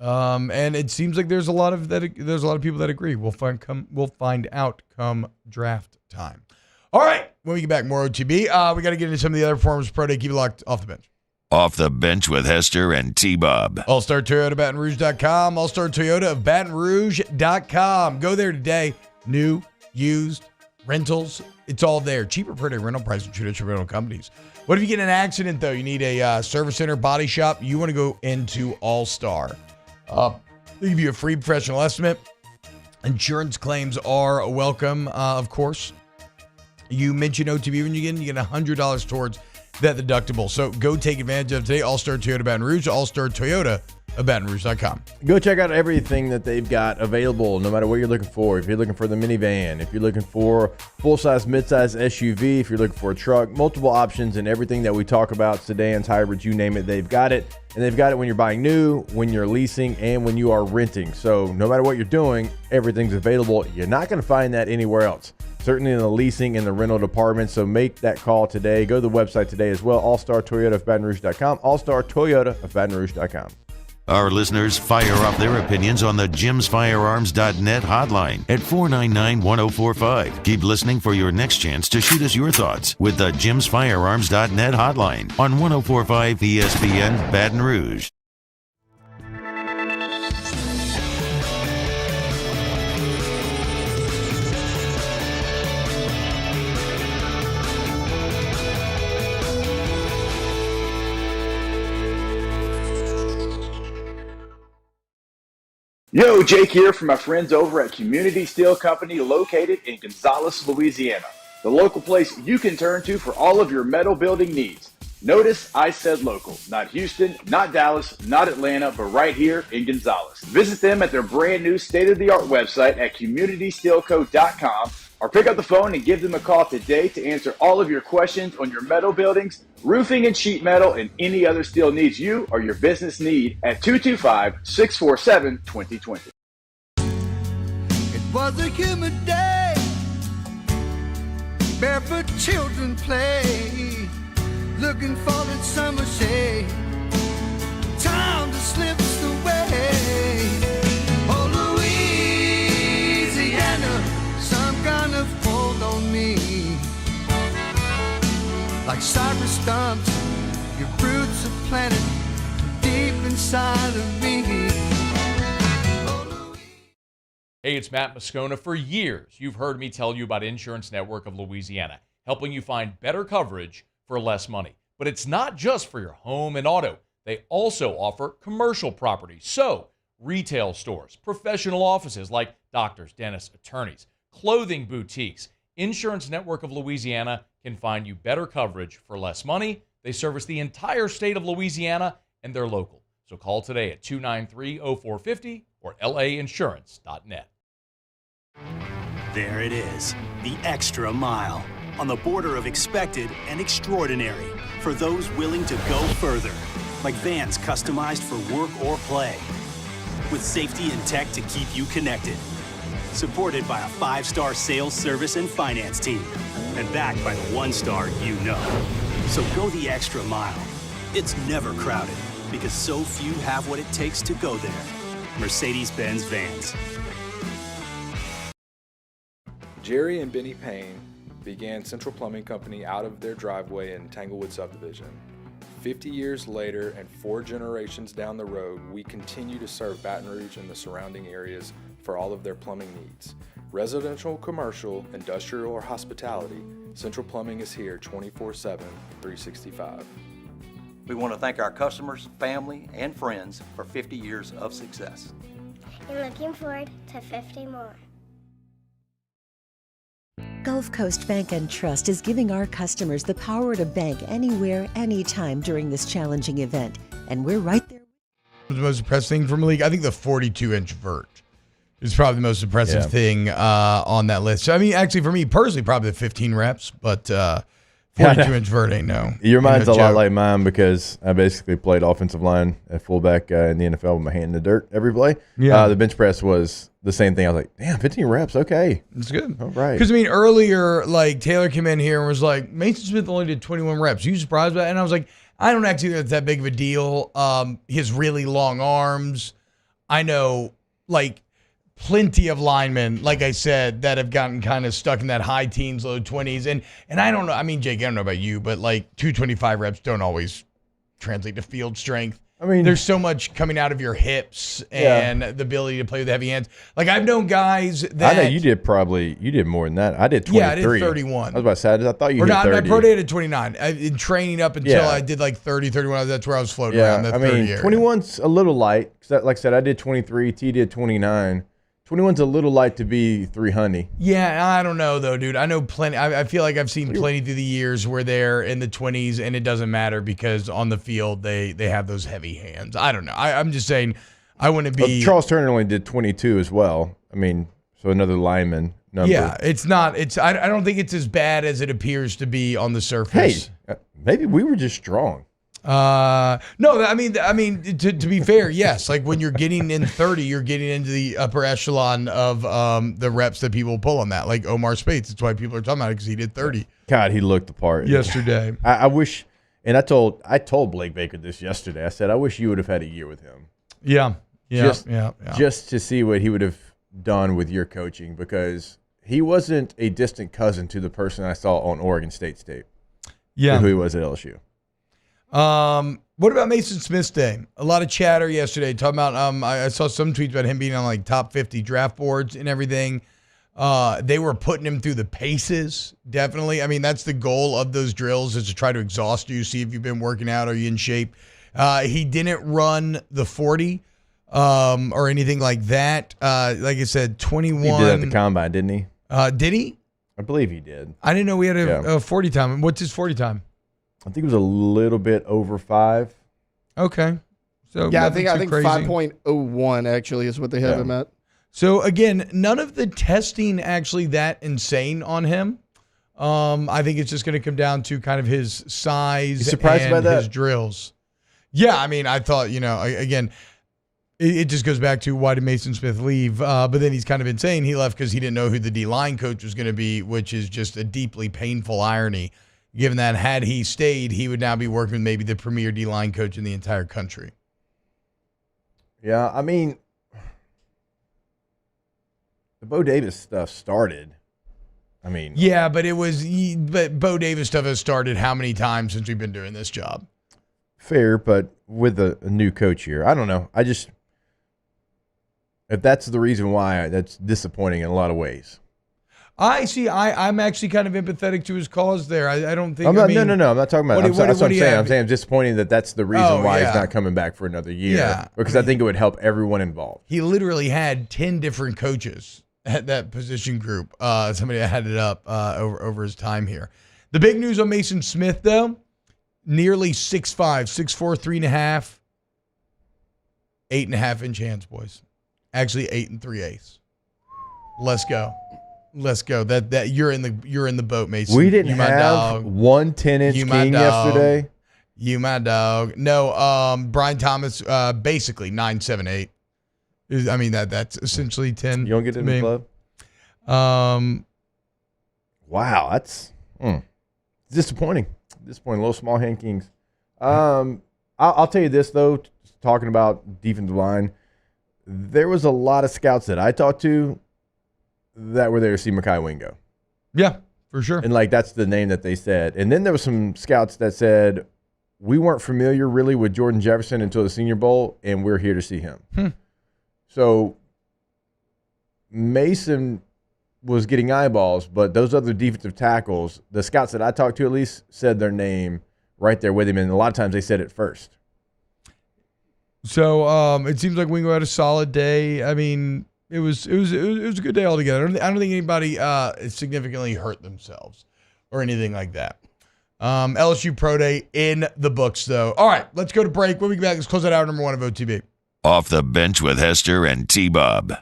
And it seems like there's a lot of people that agree. We'll find out come draft time. All right, when we get back, more OTB. We got to get into some of the other performers pro day. Keep it locked. Off the bench. Off the bench with Hester and T-Bob. All-Star Toyota of Baton Rouge.com. All-Star Toyota of Baton Rouge.com. Go there today. New, used, rentals. It's all there. Cheaper per day rental price than traditional rental companies. What if you get in an accident, though? You need a service center, body shop. You want to go into All-Star. They give you a free professional estimate. Insurance claims are welcome, of course. You mention OTB when you get $100 towards that deductible. So go take advantage of today. All-Star Toyota Baton Rouge, All-Star Toyota of BatonRouge.com. Go check out everything that they've got available, no matter what you're looking for. If you're looking for the minivan, if you're looking for full-size, mid-size SUV, if you're looking for a truck, multiple options and everything that we talk about, sedans, hybrids, you name it, they've got it. And they've got it when you're buying new, when you're leasing, and when you are renting. So no matter what you're doing, everything's available. You're not going to find that anywhere else. Certainly in the leasing and the rental department. So make that call today. Go to the website today as well. All-Star Toyota of BatonRouge.com. All-Star Toyota of BatonRouge.com. Our listeners fire off their opinions on the jimsfirearms.net hotline at 499-1045. Keep listening for your next chance to shoot us your thoughts with the jimsfirearms.net hotline on 1045 ESPN Baton Rouge. Yo, Jake here from my friends over at Community Steel Company located in Gonzales, Louisiana. The local place you can turn to for all of your metal building needs. Notice I said local, not Houston, not Dallas, not Atlanta, but right here in Gonzales. Visit them at their brand new state-of-the-art website at communitysteelco.com or pick up the phone and give them a call today to answer all of your questions on your metal buildings, roofing and sheet metal, and any other steel needs you or your business need at 225-647-2020. It was a humid day, barefoot children play, looking for that summer shade, time just slips away. Oh, Louisiana, some kind of hold on me. Like cypress stumps, your roots are planted deep inside of me. Hey, it's Matt Moscona. For years, you've heard me tell you about Insurance Network of Louisiana, helping you find better coverage for less money. But it's not just for your home and auto. They also offer commercial properties. So, retail stores, professional offices like doctors, dentists, attorneys, clothing boutiques. Insurance Network of Louisiana can find you better coverage for less money. They service the entire state of Louisiana, and they're local. So call today at 293-0450 or lainsurance.net. There it is, the extra mile, on the border of expected and extraordinary, for those willing to go further, like vans customized for work or play, with safety and tech to keep you connected. Supported by a 5-star sales, service, and finance team. And backed by the 1-star you know. So go the extra mile. It's never crowded because so few have what it takes to go there. Mercedes-Benz Vans. Jerry and Benny Payne began Central Plumbing Company out of their driveway in Tanglewood Subdivision. 50 years later and 4 generations down the road, we continue to serve Baton Rouge and the surrounding areas for all of their plumbing needs. Residential, commercial, industrial, or hospitality, Central Plumbing is here 24/7, 365. We want to thank our customers, family, and friends for 50 years of success. And looking forward to 50 more. Gulf Coast Bank and Trust is giving our customers the power to bank anywhere, anytime during this challenging event. And we're right there. The most impressive thing from the league, I think the 42-inch vert is probably the most impressive thing on that list. So, I mean, actually, for me personally, probably the 15 reps, but 42-inch vert ain't no. Your mind's a lot joke. like mine because I basically played offensive line at fullback in the NFL with my hand in the dirt every play. Yeah. The bench press was the same thing. I was like, damn, 15 reps, okay. It's good. All right. Because, I mean, earlier, like, Taylor came in here and was like, Mason Smith only did 21 reps. You surprised by that? And I was like, I don't actually think that's that big of a deal. He has really long arms. I know, like, plenty of linemen, like I said, that have gotten kind of stuck in that high teens, low 20s. And I don't know. I mean, Jake, I don't know about you, but, like, 225 reps don't always translate to field strength. I mean, there's so much coming out of your hips and the ability to play with heavy hands. Like, I've known guys that... I know you did more than that. I did 23. Yeah, I did 31. I was about to say, I thought you or hit not, 30. I pro day at 29. In training up until I did like 30, 31. That's where I was floating around that 30 area. 21's a little light. Like I said, I did 23. T did 29. 21's a little light to be 300. Yeah, I don't know, though, dude. I know plenty. I feel like I've seen plenty through the years where they're in the 20s, and it doesn't matter because on the field they have those heavy hands. I don't know. I'm just saying I wouldn't be. Well, Charles Turner only did 22 as well. I mean, so another lineman number. Yeah, it's not. I don't think it's as bad as it appears to be on the surface. Hey, maybe we were just strong. No, I mean, to be fair, yes. Like when you're getting in 30, you're getting into the upper echelon of the reps that people pull on that. Like Omar Spates, that's why people are talking about it because he did 30. God, he looked the part yesterday. I wish, and I told Blake Baker this yesterday. I said I wish you would have had a year with him. Yeah. Just to see what he would have done with your coaching, because he wasn't a distant cousin to the person I saw on Oregon State tape. Yeah. Who he was at LSU. What about Mason Smith's day? A lot of chatter yesterday talking about, I saw some tweets about him being on like top 50 draft boards and everything. They were putting him through the paces, definitely. I mean, that's the goal of those drills, is to try to exhaust you, see if you've been working out, are you in shape. He didn't run the 40 or anything like that. Like I said, 21. He did at the combine, didn't he? Did he? I believe he did. I didn't know we had a 40 time. What's his 40 time? I think it was a little bit over 5. Okay. So yeah, I think crazy. 5.01 actually is what they have him at. So again, none of the testing actually that insane on him. I think it's just going to come down to kind of his size and his drills. Yeah, I mean, I thought, again, it just goes back to why did Mason Smith leave? But then he's kind of insane. He left because he didn't know who the D-line coach was going to be, which is just a deeply painful irony, given that had he stayed, he would now be working with maybe the premier D-line coach in the entire country. Yeah, I mean, the Bo Davis stuff started. I mean, yeah, but but Bo Davis stuff has started how many times since we've been doing this job? Fair, but with a new coach here, I don't know. If that's the reason why, that's disappointing in a lot of ways. I see. I'm actually kind of empathetic to his cause there. I don't think. No. I'm not talking about. That's what I'm saying. I'm saying it's disappointing that's the reason why he's not coming back for another year. Yeah, because I think it would help everyone involved. He literally had 10 different coaches at that position group. Somebody had it up over his time here. The big news on Mason Smith, though, nearly 6'5", 6'4", 3.5, 8.5-inch hands, boys. Actually, 8 3/8. Let's go. That you're in the boat, Mason. We didn't have one 10-inch king yesterday. You my dog. No, Brian Thomas, basically 9, 7, 8. I mean that's essentially 10. You don't get in the club. Wow, that's disappointing. Little small hand kings. I'll tell you this though. Talking about defensive line, there was a lot of scouts that I talked to that were there to see Mekhi Wingo. Yeah, for sure. And that's the name that they said. And then there was some scouts that said we weren't familiar really with Jordan Jefferson until the Senior Bowl, and we're here to see him. So Mason was getting eyeballs, but those other defensive tackles, the scouts that I talked to at least, said their name right there with him, and a lot of times they said it first. So it seems like Wingo had a solid day. I mean, it was a good day altogether. I don't think anybody significantly hurt themselves or anything like that. LSU Pro Day in the books, though. All right, let's go to break. When we get back, let's close out hour number 1 of OTB. Off the Bench with Hester and T-Bob.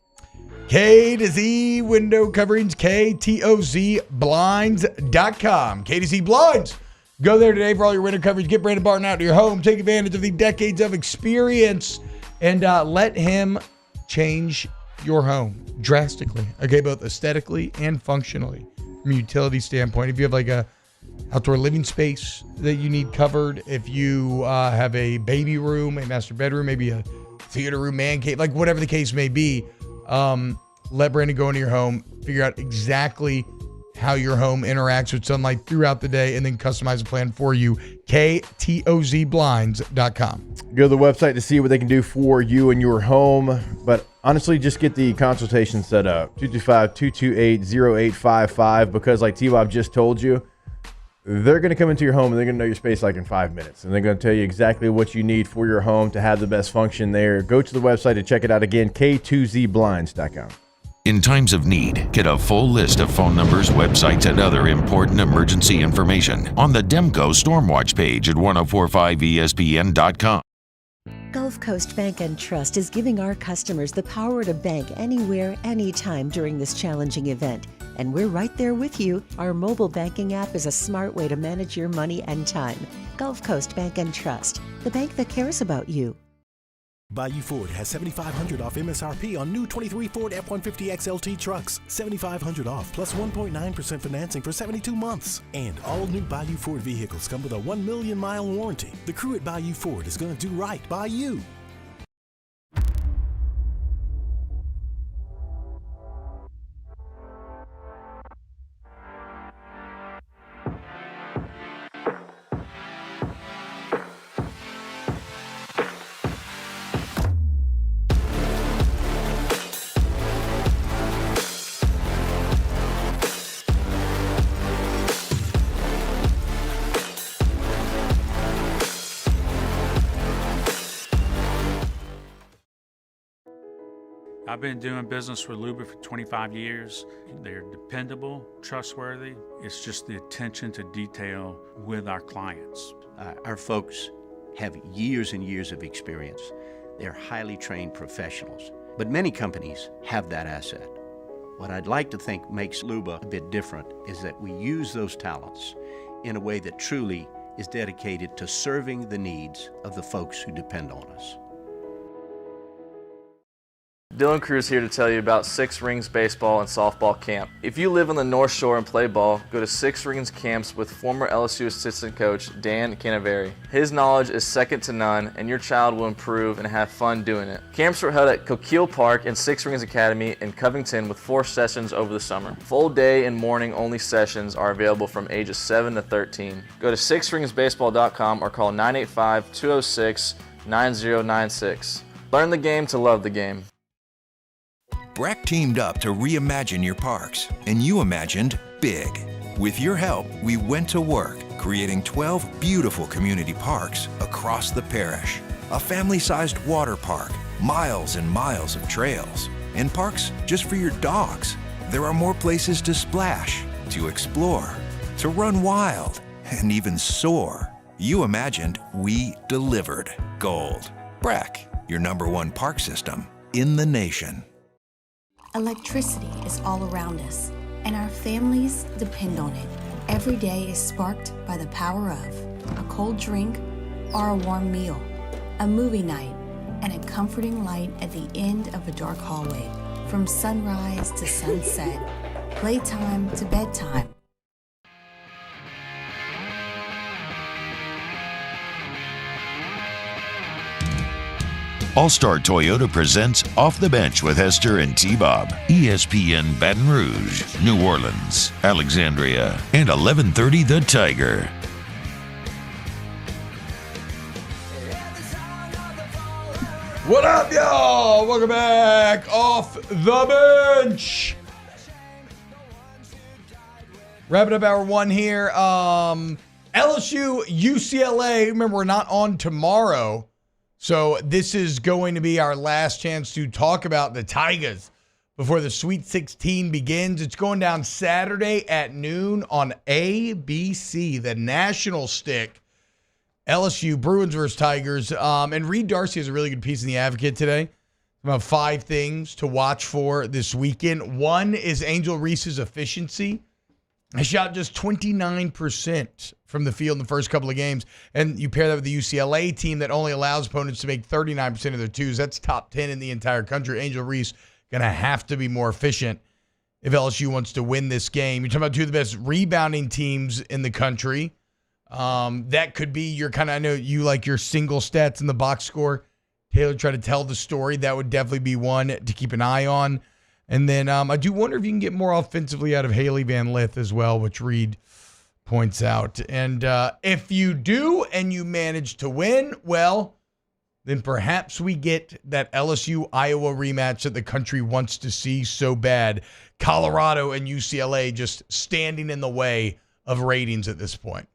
K to Z window coverings, KTOZblinds.com. K to Z Blinds. Go there today for all your winter coverage. Get Brandon Barton out to your home. Take advantage of the decades of experience and let him change your home drastically. Okay, both aesthetically and functionally from a utility standpoint. If you have a outdoor living space that you need covered, if you have a baby room, a master bedroom, maybe a theater room, man cave, whatever the case may be, let Brandon go into your home, figure out exactly how your home interacts with sunlight throughout the day, and then customize a plan for you. KTOZblinds.com. Go to the website to see what they can do for you and your home. But honestly, just get the consultation set up. 225-228-0855, because like T-Bob just told you, they're going to come into your home and they're going to know your space in 5 minutes. And they're going to tell you exactly what you need for your home to have the best function there. Go to the website to check it out again, K2ZBlinds.com. In times of need, get a full list of phone numbers, websites, and other important emergency information on the Demco Stormwatch page at 1045ESPN.com. Gulf Coast Bank and Trust is giving our customers the power to bank anywhere, anytime during this challenging event. And we're right there with you. Our mobile banking app is a smart way to manage your money and time. Gulf Coast Bank and Trust, the bank that cares about you. Bayou Ford has $7,500 off MSRP on new 23 Ford F-150 XLT trucks. $7,500 off plus 1.9% financing for 72 months. And all new Bayou Ford vehicles come with a 1 million mile warranty. The crew at Bayou Ford is going to do right by you. I've been doing business with Luba for 25 years. They're dependable, trustworthy. It's just the attention to detail with our clients. Our folks have years and years of experience. They're highly trained professionals. But many companies have that asset. What I'd like to think makes Luba a bit different is that we use those talents in a way that truly is dedicated to serving the needs of the folks who depend on us. Dylan Cruz here to tell you about Six Rings Baseball and Softball Camp. If you live on the North Shore and play ball, go to Six Rings Camps with former LSU assistant coach Dan Canaveri. His knowledge is second to none, and your child will improve and have fun doing it. Camps are held at Coquille Park and Six Rings Academy in Covington with 4 sessions over the summer. Full day and morning only sessions are available from ages 7 to 13. Go to sixringsbaseball.com or call 985-206-9096. Learn the game to love the game. Breck teamed up to reimagine your parks, and you imagined big. With your help, we went to work, creating 12 beautiful community parks across the parish. A family-sized water park, miles and miles of trails, and parks just for your dogs. There are more places to splash, to explore, to run wild, and even soar. You imagined, we delivered. Gold. Breck, your #1 park system in the nation. Electricity is all around us, and our families depend on it. Every day is sparked by the power of a cold drink or a warm meal, a movie night, and a comforting light at the end of a dark hallway. From sunrise to sunset, playtime to bedtime. All-Star Toyota presents Off the Bench with Hester and T-Bob. ESPN Baton Rouge, New Orleans, Alexandria, and 1130 The Tiger. What up, y'all? Welcome back. Off the Bench. Wrapping up hour 1 here. LSU, UCLA. Remember, we're not on tomorrow. So this is going to be our last chance to talk about the Tigers before the Sweet 16 begins. It's going down Saturday at noon on ABC, the national stick. LSU, Bruins versus Tigers. And Reed Darcy has a really good piece in The Advocate today about 5 things to watch for this weekend. One is Angel Reese's efficiency. I shot just 29% from the field in the first couple of games. And you pair that with the UCLA team that only allows opponents to make 39% of their twos. That's top 10 in the entire country. Angel Reese going to have to be more efficient if LSU wants to win this game. You're talking about 2 of the best rebounding teams in the country. That could be your kind of, I know you like your single stats in the box score. Taylor tried to tell the story. That would definitely be one to keep an eye on. And then I do wonder if you can get more offensively out of Haley Van Lith as well, which Reed points out. And if you do and you manage to win, well, then perhaps we get that LSU-Iowa rematch that the country wants to see so bad. Colorado and UCLA just standing in the way of ratings at this point.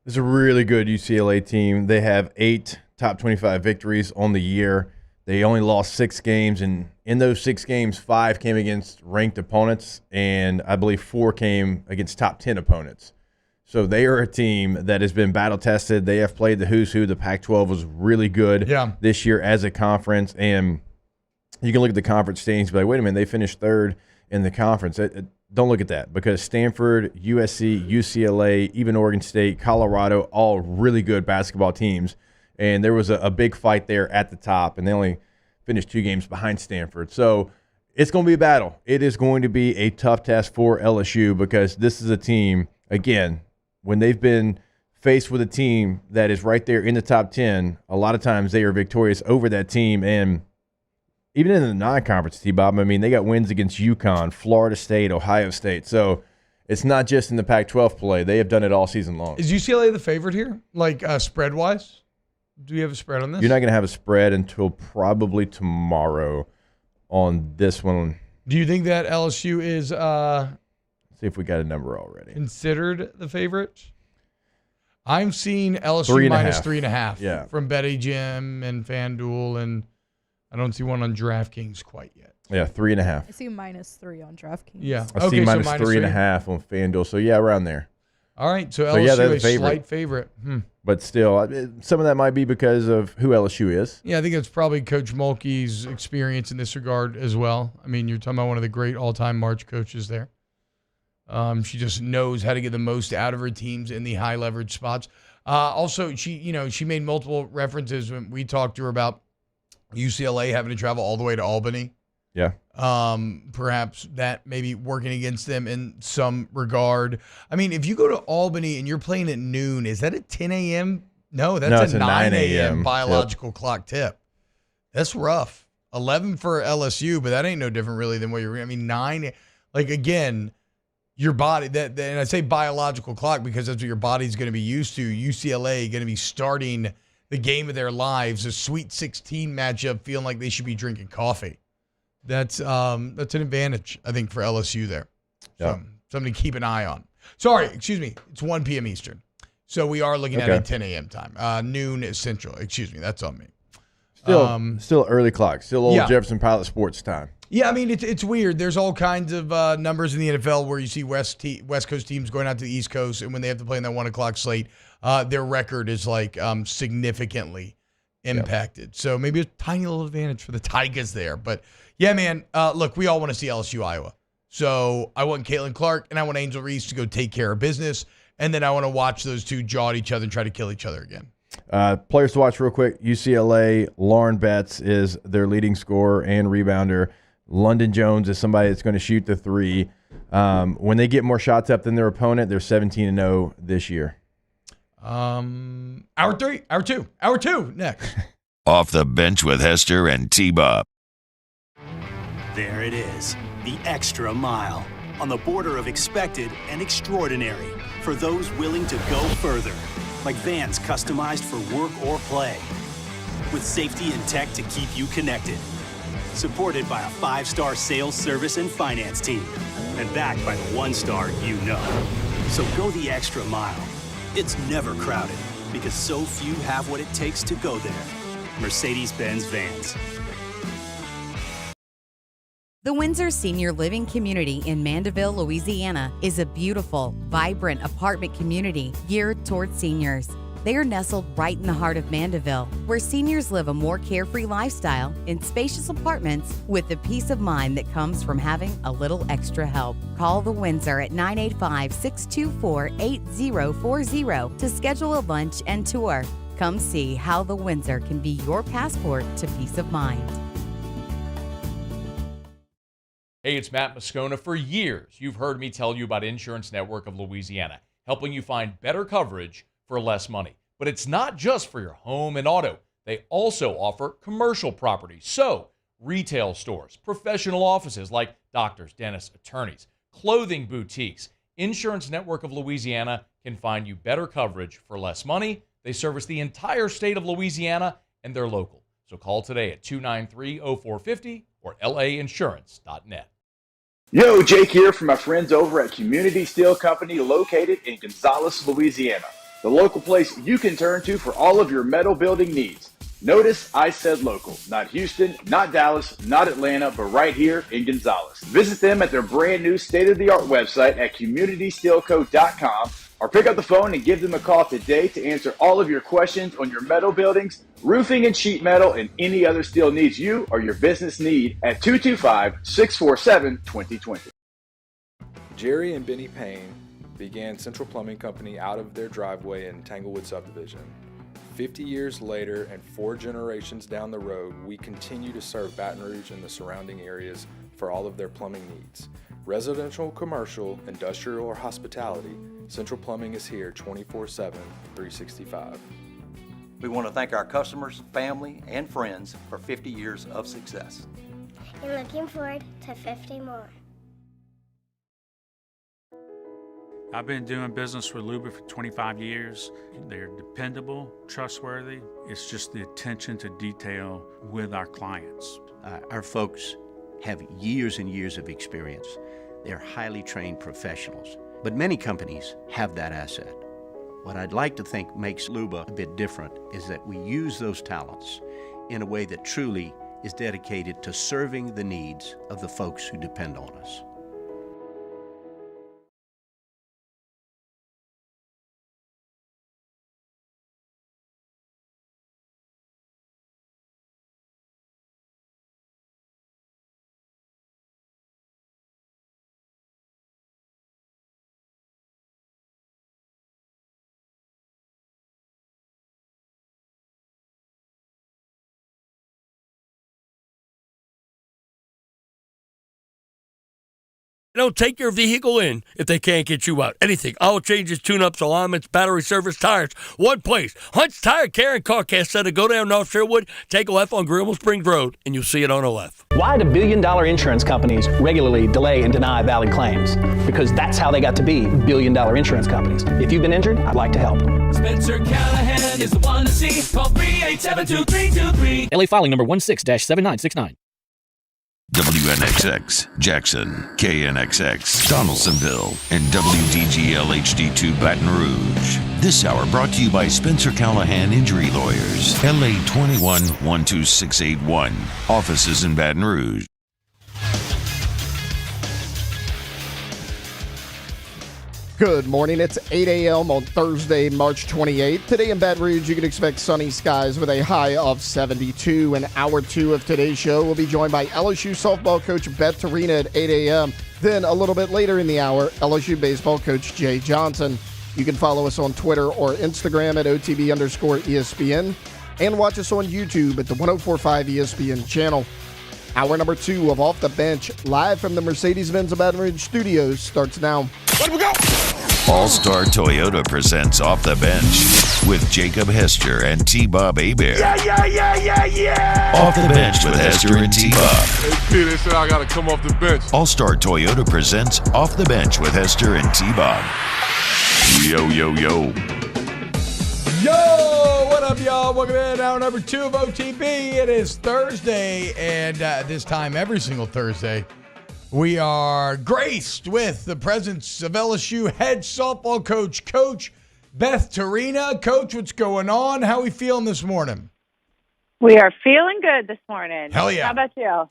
It's a really good UCLA team. They have 8 top 25 victories on the year. They only lost 6 games, and in those 6 games, 5 came against ranked opponents, and I believe 4 came against top 10 opponents. So they are a team that has been battle-tested. They have played the who's who. The Pac-12 was really good this year as a conference, and you can look at the conference standings and be like, wait a minute, they finished 3rd in the conference. Don't look at that, because Stanford, USC, UCLA, even Oregon State, Colorado, all really good basketball teams. And there was a big fight there at the top, and they only finished 2 games behind Stanford. So it's going to be a battle. It is going to be a tough test for LSU, because this is a team, again, when they've been faced with a team that is right there in the top 10, a lot of times they are victorious over that team. And even in the non-conference, T-Bob, I mean, they got wins against UConn, Florida State, Ohio State. So it's not just in the Pac-12 play. They have done it all season long. Is UCLA the favorite here, like spread-wise? Do you have a spread on this? You're not going to have a spread until probably tomorrow on this one. Do you think that LSU is see if we got a number already. Considered the favorite? I'm seeing LSU minus 3.5 from BettyGym and FanDuel, and I don't see one on DraftKings quite yet. Yeah, 3.5. I see -3 on DraftKings. Yeah. I see minus 3.5 on FanDuel. So, yeah, around there. All right. So LSU they're the a favorite. slight favorite. But still, some of that might be because of who LSU is. Yeah, I think it's probably Coach Mulkey's experience in this regard as well. I mean, you're talking about one of the great all-time March coaches there. She just knows how to get the most out of her teams in the high leverage spots. Also, she made multiple references when we talked to her about UCLA having to travel all the way to Albany. Yeah. Perhaps that may be working against them in some regard. I mean, if you go to Albany and you're playing at noon, is that a 10 a.m.? No, that's a 9 a.m. biological clock tip. That's rough. 11 for LSU, but that ain't no different really than what you're. I mean, 9. Like again, your body. And I say biological clock because that's what your body's going to be used to. UCLA going to be starting the game of their lives, a Sweet 16 matchup, feeling like they should be drinking coffee. That's an advantage, I think, for LSU there. So, something to keep an eye on. Sorry, excuse me. It's 1 p.m. Eastern. So we are looking at a 10 a.m. time. Noon Central. Excuse me. That's on me. Still early clock. Still old Jefferson Pilot sports time. Yeah, I mean, it's weird. There's all kinds of numbers in the NFL where you see West Coast teams going out to the East Coast, and when they have to play in that 1 o'clock slate, their record is like significantly impacted. So maybe a tiny little advantage for the Tigers there. But yeah, man, look, we all want to see LSU Iowa. So I want Caitlin Clark and I want Angel Reese to go take care of business. And then I want to watch those two jaw at each other and try to kill each other again. Players to watch real quick. UCLA, Lauren Betts is their leading scorer and rebounder. London Jones is somebody that's going to shoot the three. When they get more shots up than their opponent, they're 17-0 this year. Hour two next. Off the bench with Hester and T-Bob. There it is, the extra mile, on the border of expected and extraordinary, for those willing to go further, like vans customized for work or play, with safety and tech to keep you connected, supported by a 5-star sales, service, and finance team, and backed by the 1-star you know. So go the extra mile. It's never crowded, because so few have what it takes to go there. Mercedes-Benz Vans. The Windsor Senior Living Community in Mandeville, Louisiana is a beautiful, vibrant apartment community geared toward seniors. They are nestled right in the heart of Mandeville, where seniors live a more carefree lifestyle in spacious apartments with the peace of mind that comes from having a little extra help. Call the Windsor at 985-624-8040 to schedule a lunch and tour. Come see how the Windsor can be your passport to peace of mind. Hey, it's Matt Moscona. For years, you've heard me tell you about Insurance Network of Louisiana, helping you find better coverage for less money. But it's not just for your home and auto. They also offer commercial property. So, retail stores, professional offices like doctors, dentists, attorneys, clothing boutiques. Insurance Network of Louisiana can find you better coverage for less money. They service the entire state of Louisiana, and they're local. So call today at 293-0450 or lainsurance.net. Yo, Jake here from my friends over at Community Steel Company located in Gonzales, Louisiana. The local place you can turn to for all of your metal building needs. Notice I said local, not Houston, not Dallas, not Atlanta, but right here in Gonzales. Visit them at their brand new state-of-the-art website at communitysteelco.com or pick up the phone and give them a call today to answer all of your questions on your metal buildings, roofing and sheet metal, and any other steel needs you or your business need at 225-647-2020. Jerry and Benny Payne began Central Plumbing Company out of their driveway in Tanglewood subdivision. 50 years later and 4 generations down the road, we continue to serve Baton Rouge and the surrounding areas for all of their plumbing needs. Residential, commercial, industrial, or hospitality, Central Plumbing is here 24/7, 365. We want to thank our customers, family, and friends for 50 years of success. And looking forward to 50 more. I've been doing business with Luba for 25 years. They're dependable, trustworthy. It's just the attention to detail with our clients. Our folks have years and years of experience. They're highly trained professionals, but many companies have that asset. What I'd like to think makes Luba a bit different is that we use those talents in a way that truly is dedicated to serving the needs of the folks who depend on us. They'll take your vehicle in if they can't get you out. Anything. Oil changes, tune-ups, alignments, battery service, tires. One place. Hunt's Tire Care and CarCast Center. Go down North Sherwood, take a left on Greenville Springs Road, and you'll see it on the left. Why do billion-dollar insurance companies regularly delay and deny valid claims? Because that's how they got to be billion-dollar insurance companies. If you've been injured, I'd like to help. Spencer Callahan is the one to see. Call 387-2323. LA filing number 16-7969. WNXX, Jackson, KNXX, Donaldsonville, and WDGL HD2 Baton Rouge. This hour brought to you by Spencer Callahan Injury Lawyers, LA 21-12681. Offices in Baton Rouge. Good morning. It's 8 a.m. on Thursday, March 28th. Today in Baton Rouge, you can expect sunny skies with a high of 72. In hour 2 of today's show, we'll be joined by LSU softball coach Beth Torina at 8 a.m. Then a little bit later in the hour, LSU baseball coach Jay Johnson. You can follow us on Twitter or Instagram at OTB_ESPN and watch us on YouTube at the 1045 ESPN channel. Hour number 2 of Off the Bench, live from the Mercedes-Benz of Baton Rouge studios, starts now. Let we go! All-Star Toyota presents Off the Bench with Jacob Hester and T-Bob Hebert. Yeah! Off the Bench with Hester and T-Bob. Hey, P, they said I got to come off the bench. All-Star Toyota presents Off the Bench with Hester and T-Bob. Yo, yo, yo. Yo, what up, y'all? Welcome in hour number 2 of OTB. It is Thursday, and this time, every single Thursday, we are graced with the presence of LSU head softball coach, Coach Beth Torina. Coach, what's going on? How are we feeling this morning? We are feeling good this morning. Hell yeah. How about you?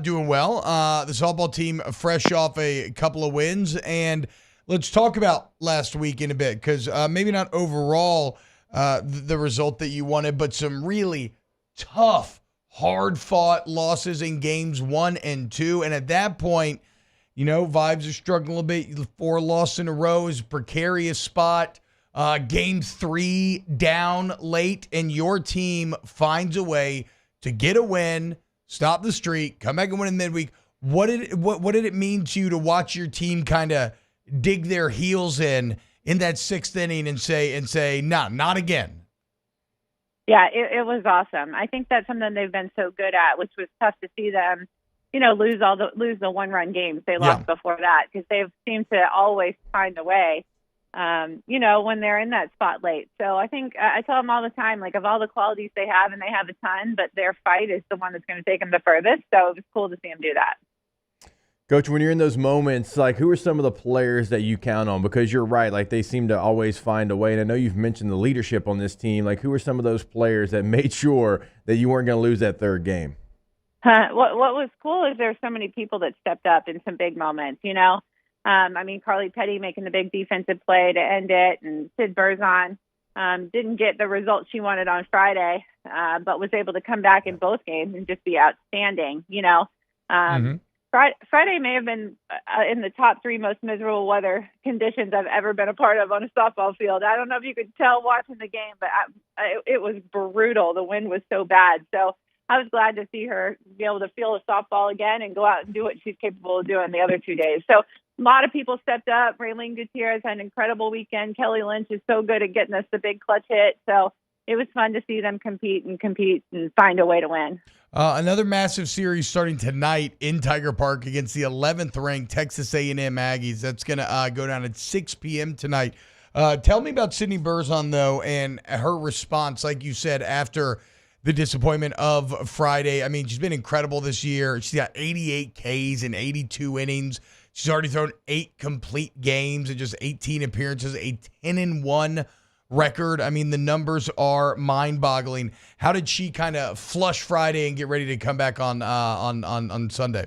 Doing well. The softball team fresh off a couple of wins, and let's talk about last week in a bit, because maybe not overall the result that you wanted, but some really tough, hard-fought losses in games 1 and 2. And at that point, you know, vibes are struggling a little bit. 4 losses in a row is a precarious spot. Game 3 down late, and your team finds a way to get a win, stop the streak, come back and win in midweek. What did it mean to you to watch your team kind of dig their heels in that 6th inning and say, nah, not again? Yeah, it was awesome. I think that's something they've been so good at, which was tough to see them, you know, lose the 1-run games they lost before that, because they've seemed to always find a way, you know, when they're in that spot late. So I think I tell them all the time, like, of all the qualities they have, and they have a ton, but their fight is the one that's going to take them the furthest. So it was cool to see them do that. Coach, when you're in those moments, like, who are some of the players that you count on? Because you're right, like, they seem to always find a way. And I know you've mentioned the leadership on this team. Like, who are some of those players that made sure that you weren't going to lose that 3rd game? What was cool is there's so many people that stepped up in some big moments, you know. I mean, Carly Petty making the big defensive play to end it, and Sid Berzon didn't get the result she wanted on Friday, but was able to come back in both games and just be outstanding, you know. Friday may have been in the top 3 most miserable weather conditions I've ever been a part of on a softball field. I don't know if you could tell watching the game, but it was brutal. The wind was so bad. So I was glad to see her be able to feel a softball again and go out and do what she's capable of doing the other 2 days. So a lot of people stepped up. Raylene Gutierrez had an incredible weekend. Kelly Lynch is so good at getting us the big clutch hit. So it was fun to see them compete and find a way to win. Another massive series starting tonight in Tiger Park against the 11th ranked Texas A&M Aggies. That's going to go down at 6 p.m. tonight. Tell me about Sydney Berzon, though, and her response, like you said, after the disappointment of Friday. I mean, she's been incredible this year. She's got 88 Ks in 82 innings. She's already thrown 8 complete games in just 18 appearances, a 10-1 record. I mean, the numbers are mind-boggling. How did she kind of flush Friday and get ready to come back on Sunday?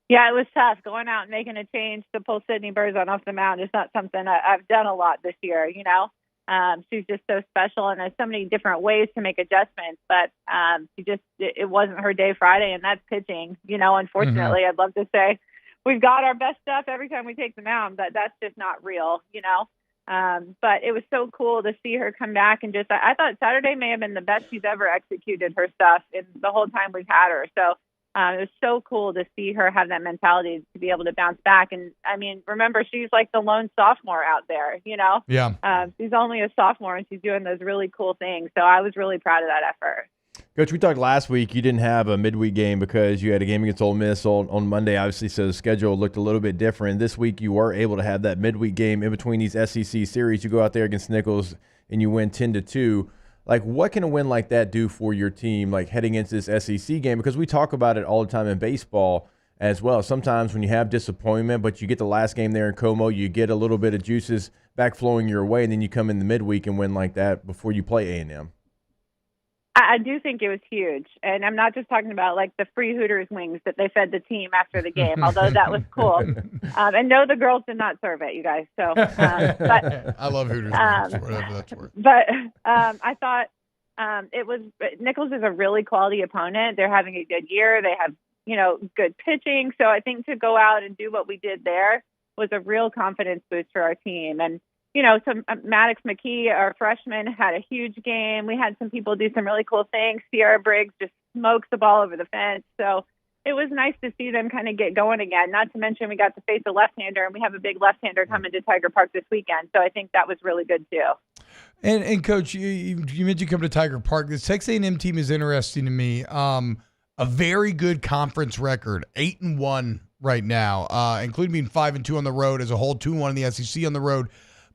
Yeah, it was tough going out and making a change to pull Sydney Berzon off the mound. It's not something I've done a lot this year, you know. She's just so special and there's so many different ways to make adjustments, but it wasn't her day Friday, and that's pitching. You know, unfortunately, I'd love to say we've got our best stuff every time we take the mound, but that's just not real, you know. But it was so cool to see her come back and I thought Saturday may have been the best she's ever executed her stuff in the whole time we've had her. So it was so cool to see her have that mentality to be able to bounce back. And I mean, remember, she's like the lone sophomore out there, you know? Yeah. She's only a sophomore and she's doing those really cool things. So I was really proud of that effort. Coach, we talked last week. You didn't have a midweek game because you had a game against Ole Miss on Monday, obviously, so the schedule looked a little bit different. This week, you were able to have that midweek game in between these SEC series. You go out there against Nichols and you win 10-2. Like, what can a win like that do for your team, like heading into this SEC game? Because we talk about it all the time in baseball as well. Sometimes when you have disappointment, but you get the last game there in Como, you get a little bit of juices back flowing your way, and then you come in the midweek and win like that before you play A&M. I do think it was huge. And I'm not just talking about like the free Hooters wings that they fed the team after the game, although that was cool. And no, the girls did not serve it, you guys. So, but I love Hooters wings, whatever that's worth. But I thought Nichols is a really quality opponent. They're having a good year. They have, you know, good pitching. So I think to go out and do what we did there was a real confidence boost for our team. And, you know, Maddox McKee, our freshman, had a huge game. We had some people do some really cool things. Sierra Briggs just smokes the ball over the fence. So it was nice to see them kind of get going again. Not to mention we got to face a left-hander, and we have a big left-hander coming to Tiger Park this weekend. So I think that was really good too. And Coach, you mentioned come to Tiger Park. This Texas A&M team is interesting to me. A very good conference record, 8-1 right now, including being 5-2 on the road as a whole, 2-1 in the SEC on the road.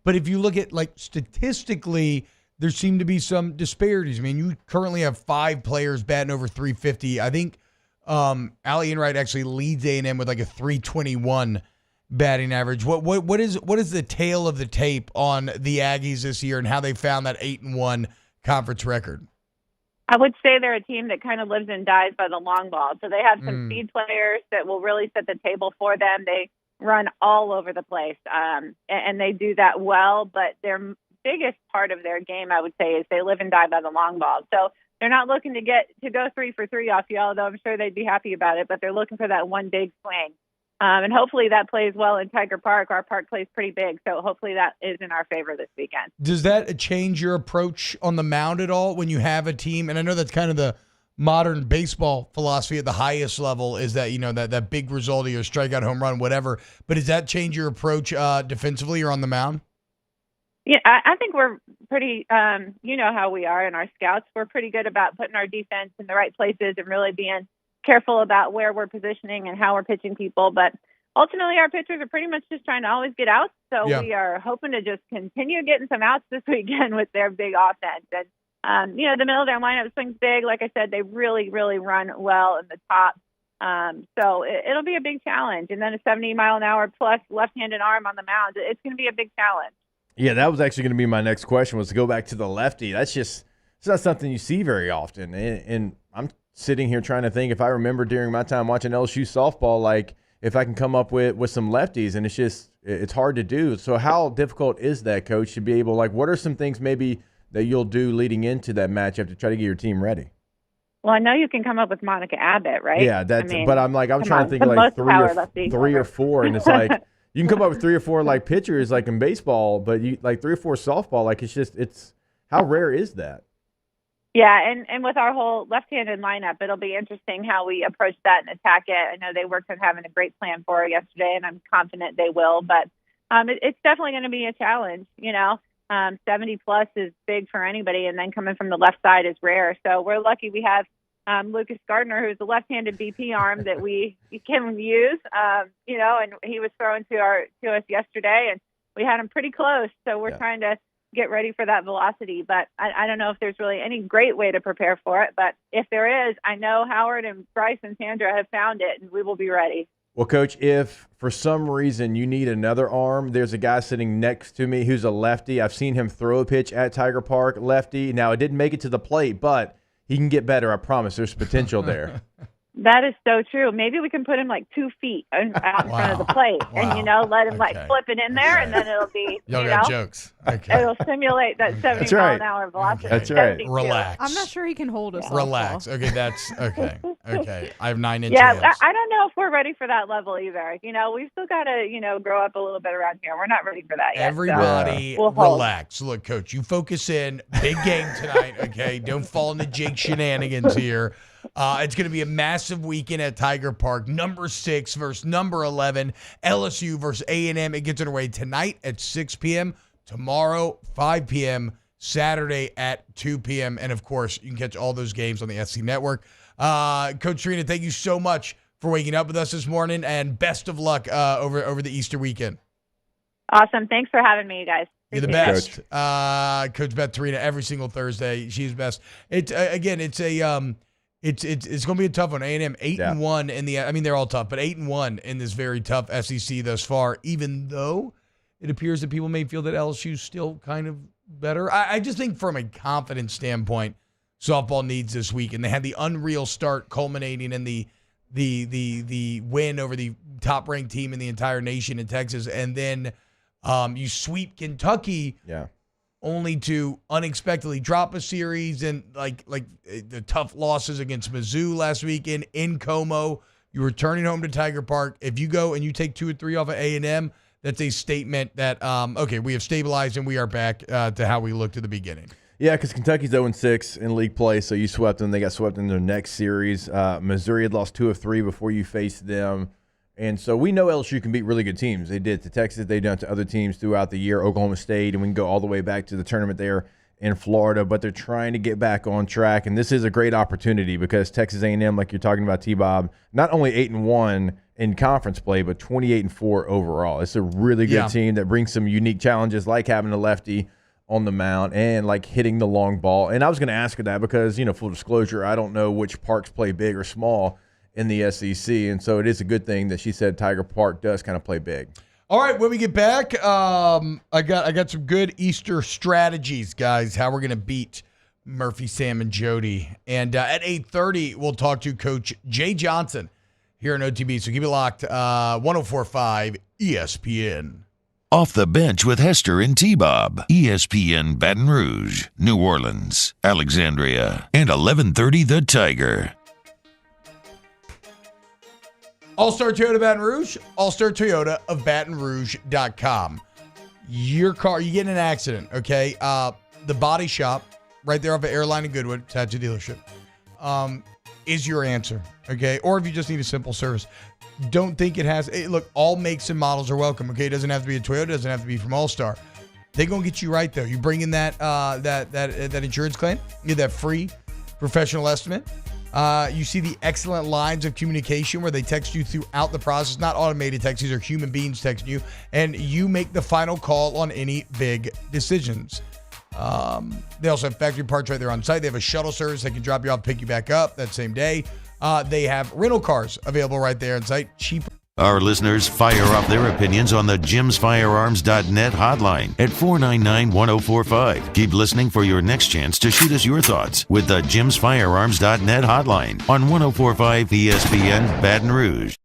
But if you look at, like, statistically, there seem to be some disparities. I mean, you currently have 5 players batting over 350. I think Allie Enright actually leads A&M with like a 321 batting average. What is the tale of the tape on the Aggies this year and how they found that 8-1 conference record? I would say they're a team that kind of lives and dies by the long ball. So they have some speed players that will really set the table for them. They run all over the place, and they do that well. But their biggest part of their game, I would say, is they live and die by the long ball. So they're not looking to go 3 for 3 off you, although I'm sure they'd be happy about it. But they're looking for that one big swing. And hopefully that plays well in Tiger Park. Our park plays pretty big, so hopefully that is in our favor this weekend. Does that change your approach on the mound at all when you have a team? And I know that's kind of the modern baseball philosophy at the highest level is that, you know, that big result of your strikeout, home run, whatever. But does that change your approach defensively or on the mound? Yeah, I think we're pretty, you know how we are in our scouts. We're pretty good about putting our defense in the right places and really being careful about where we're positioning and how we're pitching people. But ultimately, our pitchers are pretty much just trying to always get outs. So we are hoping to just continue getting some outs this weekend with their big offense. And, you know, the middle of their lineup swings big. Like I said, they really, really run well in the top. So it'll be a big challenge. And then a 70-mile-an-hour plus left-handed arm on the mound. It's going to be a big challenge. Yeah, that was actually going to be my next question, was to go back to the lefty. It's not something you see very often. And I'm sitting here trying to think, if I remember during my time watching LSU softball, like if I can come up with some lefties, and it's hard to do. So how difficult is that, Coach, to be able, like, what are some things maybe that you'll do leading into that matchup to try to get your team ready? Well, I know you can come up with Monica Abbott, right? Yeah, but I'm trying to think of like three or four, and it's like you can come up with 3 or 4 like pitchers like in baseball, but you like 3 or 4 softball, like it's how rare is that? Yeah, and with our whole left-handed lineup, it'll be interesting how we approach that and attack it. I know they worked on having a great plan for it yesterday, and I'm confident they will. But it's definitely going to be a challenge. You know, 70-plus is big for anybody, and then coming from the left side is rare. So we're lucky we have Lucas Gardner, who's a left-handed BP arm that we can use. You know, and he was thrown to us yesterday, and we had him pretty close. So we're trying to get ready for that velocity, but I don't know if there's really any great way to prepare for it. But if there is, I know Howard and Bryce and Sandra have found it, and we will be ready. Well, Coach, if for some reason you need another arm, there's a guy sitting next to me who's a lefty. I've seen him throw a pitch at Tiger Park, lefty. Now, it didn't make it to the plate, but he can get better. I promise. There's potential there. That is so true. Maybe we can put him like 2 feet out in front of the plate and, let him like flip it in there, and then it'll be, Y'all got jokes. Okay. It'll simulate that 70 mile an hour velocity. That's right. Relax. I'm not sure he can hold us. Relax. Okay, that's okay. Okay. I have 9-inch Yeah, hands. I don't know if we're ready for that level either. We've still got to, grow up a little bit around here. We're not ready for that yet. Everybody, so we'll hold. relax. Look, Coach, you focus in. Big game tonight, okay? Don't fall into Jake shenanigans here. It's going to be a massive weekend at Tiger Park. Number 6 versus number 11. LSU versus A&M. It gets underway tonight at 6 p.m., tomorrow 5 p.m., Saturday at 2 p.m., and, of course, you can catch all those games on the SC Network. Coach Torina, thank you so much for waking up with us this morning, and best of luck over the Easter weekend. Awesome. Thanks for having me, you guys. You're the best. Coach Beth Torina every single Thursday. She's best. It's It's going to be a tough one. A&M 8-1 in the. I mean, they're all tough, but 8-1 in this very tough SEC thus far. Even though it appears that people may feel that LSU's still kind of better. I just think from a confidence standpoint, softball needs this week, and they had the unreal start, culminating in the win over the top ranked team in the entire nation in Texas, and then you sweep Kentucky. Yeah. Only to unexpectedly drop a series, and like the tough losses against Mizzou last weekend in Como. You're returning home to Tiger Park. If you go and you take 2 or 3 off of A&M, that's a statement that, okay, we have stabilized and we are back to how we looked at the beginning. Yeah, because Kentucky's 0-6 in league play, so you swept them. They got swept in their next series. Missouri had lost 2 of 3 before you faced them. And so we know LSU can beat really good teams. They did to Texas. They've done to other teams throughout the year, Oklahoma State, and we can go all the way back to the tournament there in Florida. But they're trying to get back on track, and this is a great opportunity because Texas A&M, like you're talking about, T-Bob, not only 8-1 in conference play, but 28-4 overall. It's a really good team that brings some unique challenges, like having a lefty on the mound and like hitting the long ball. And I was going to ask her that because, full disclosure, I don't know which parks play big or small in the SEC, and so it is a good thing that she said Tiger Park does kind of play big. All right, when we get back, I got some good Easter strategies, guys, how we're going to beat Murphy, Sam, and Jody. And at 8:30, we'll talk to Coach Jay Johnson here on OTB, so keep it locked. 104.5 ESPN. Off the Bench with Hester and T-Bob. ESPN Baton Rouge, New Orleans, Alexandria, and 1130 The Tiger. All-Star Toyota Baton Rouge, All-Star Toyota of BatonRouge.com. Your car, you get in an accident, okay? The body shop, right there off of Airline and Goodwood, attached to the dealership, is your answer, okay? Or if you just need a simple service. Don't think it has, look, all makes and models are welcome, okay? It doesn't have to be a Toyota, it doesn't have to be from All-Star. They're going to get you right, though. You bring in that insurance claim, you get that free professional estimate. You see the excellent lines of communication where they text you throughout the process, not automated texts, these are human beings texting you, and you make the final call on any big decisions. They also have factory parts right there on site. They have a shuttle service that can drop you off, pick you back up that same day. They have rental cars available right there on site, cheaper. Our listeners fire off their opinions on the jimsfirearms.net hotline at 499-1045. Keep listening for your next chance to shoot us your thoughts with the jimsfirearms.net hotline on 1045 ESPN Baton Rouge.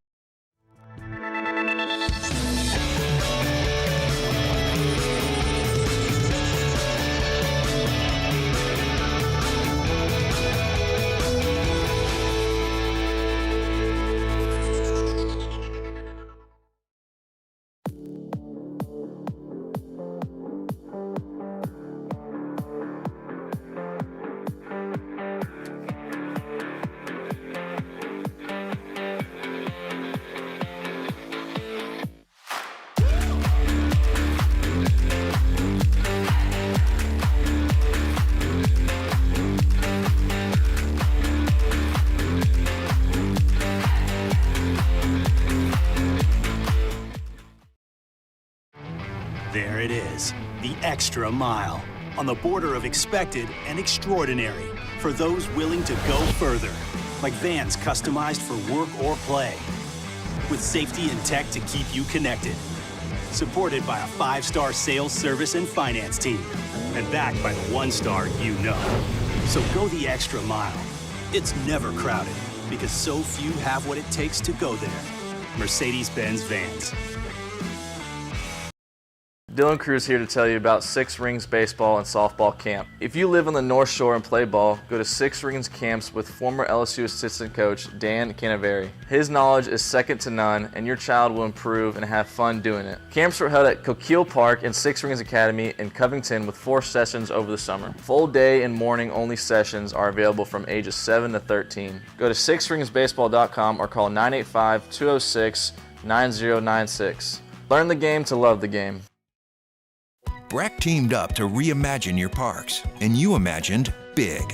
There it is, the extra mile, on the border of expected and extraordinary, for those willing to go further, like vans customized for work or play. with safety and tech to keep you connected. Supported by a 5-star sales, service, and finance team. And backed by the 1-star you know. So go the extra mile. It's never crowded because so few have what it takes to go there. Mercedes-Benz Vans. Dylan Cruz here to tell you about Six Rings Baseball and Softball Camp. If you live on the North Shore and play ball, go to Six Rings Camps with former LSU assistant coach Dan Canaveri. His knowledge is second to none, and your child will improve and have fun doing it. Camps are held at Coquille Park and Six Rings Academy in Covington with 4 sessions over the summer. Full day and morning only sessions are available from ages 7 to 13. Go to sixringsbaseball.com or call 985-206-9096. Learn the game to love the game. Breck teamed up to reimagine your parks, and you imagined big.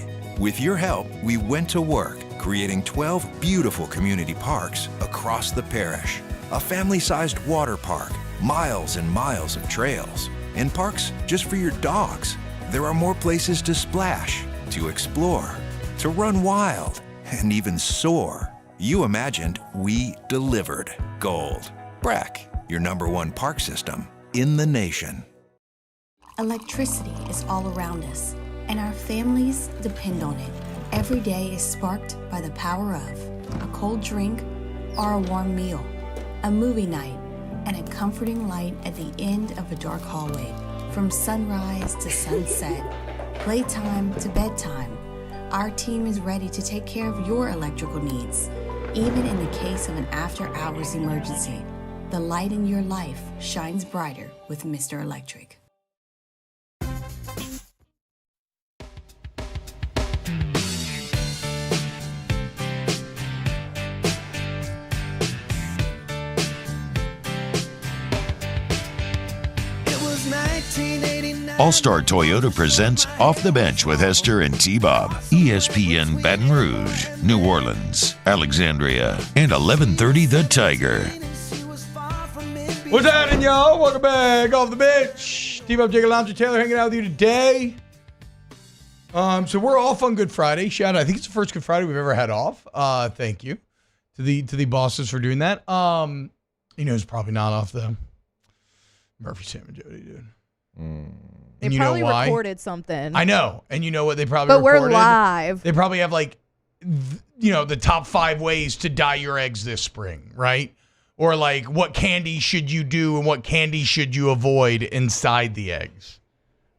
With your help, we went to work, creating 12 beautiful community parks across the parish. A family-sized water park, miles and miles of trails, and parks just for your dogs. There are more places to splash, to explore, to run wild, and even soar. You imagined, we delivered. Gold. Breck, your #1 park system in the nation. Electricity is all around us, and our families depend on it. Every day is sparked by the power of a cold drink or a warm meal, a movie night, and a comforting light at the end of a dark hallway. From sunrise to sunset, playtime to bedtime, our team is ready to take care of your electrical needs, even in the case of an after-hours emergency. The light in your life shines brighter with Mr. Electric. All-Star Toyota presents Off the Bench with Hester and T-Bob. ESPN Baton Rouge, New Orleans, Alexandria, and 1130 The Tiger. What's happening, y'all? Welcome back Off the Bench. T-Bob, Jacob Hester, Taylor hanging out with you today. So we're off on Good Friday. Shout out. I think it's the first Good Friday we've ever had off. Thank you to the bosses for doing that. It's probably not off though. Murphy, Sam, and Jody, dude. They probably recorded something. I know. And you know what they probably But recorded? we're live. They probably have the top 5 ways to dye your eggs this spring, right? Or what candy should you do and what candy should you avoid inside the eggs.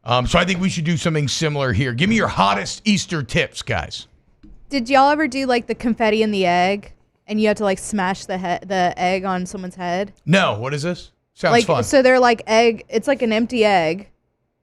So I think we should do something similar here. Give me your hottest Easter tips, guys. Did y'all ever do the confetti in the egg and you have to smash the egg on someone's head? No. What is this? Sounds fun. So they're egg. It's an empty egg,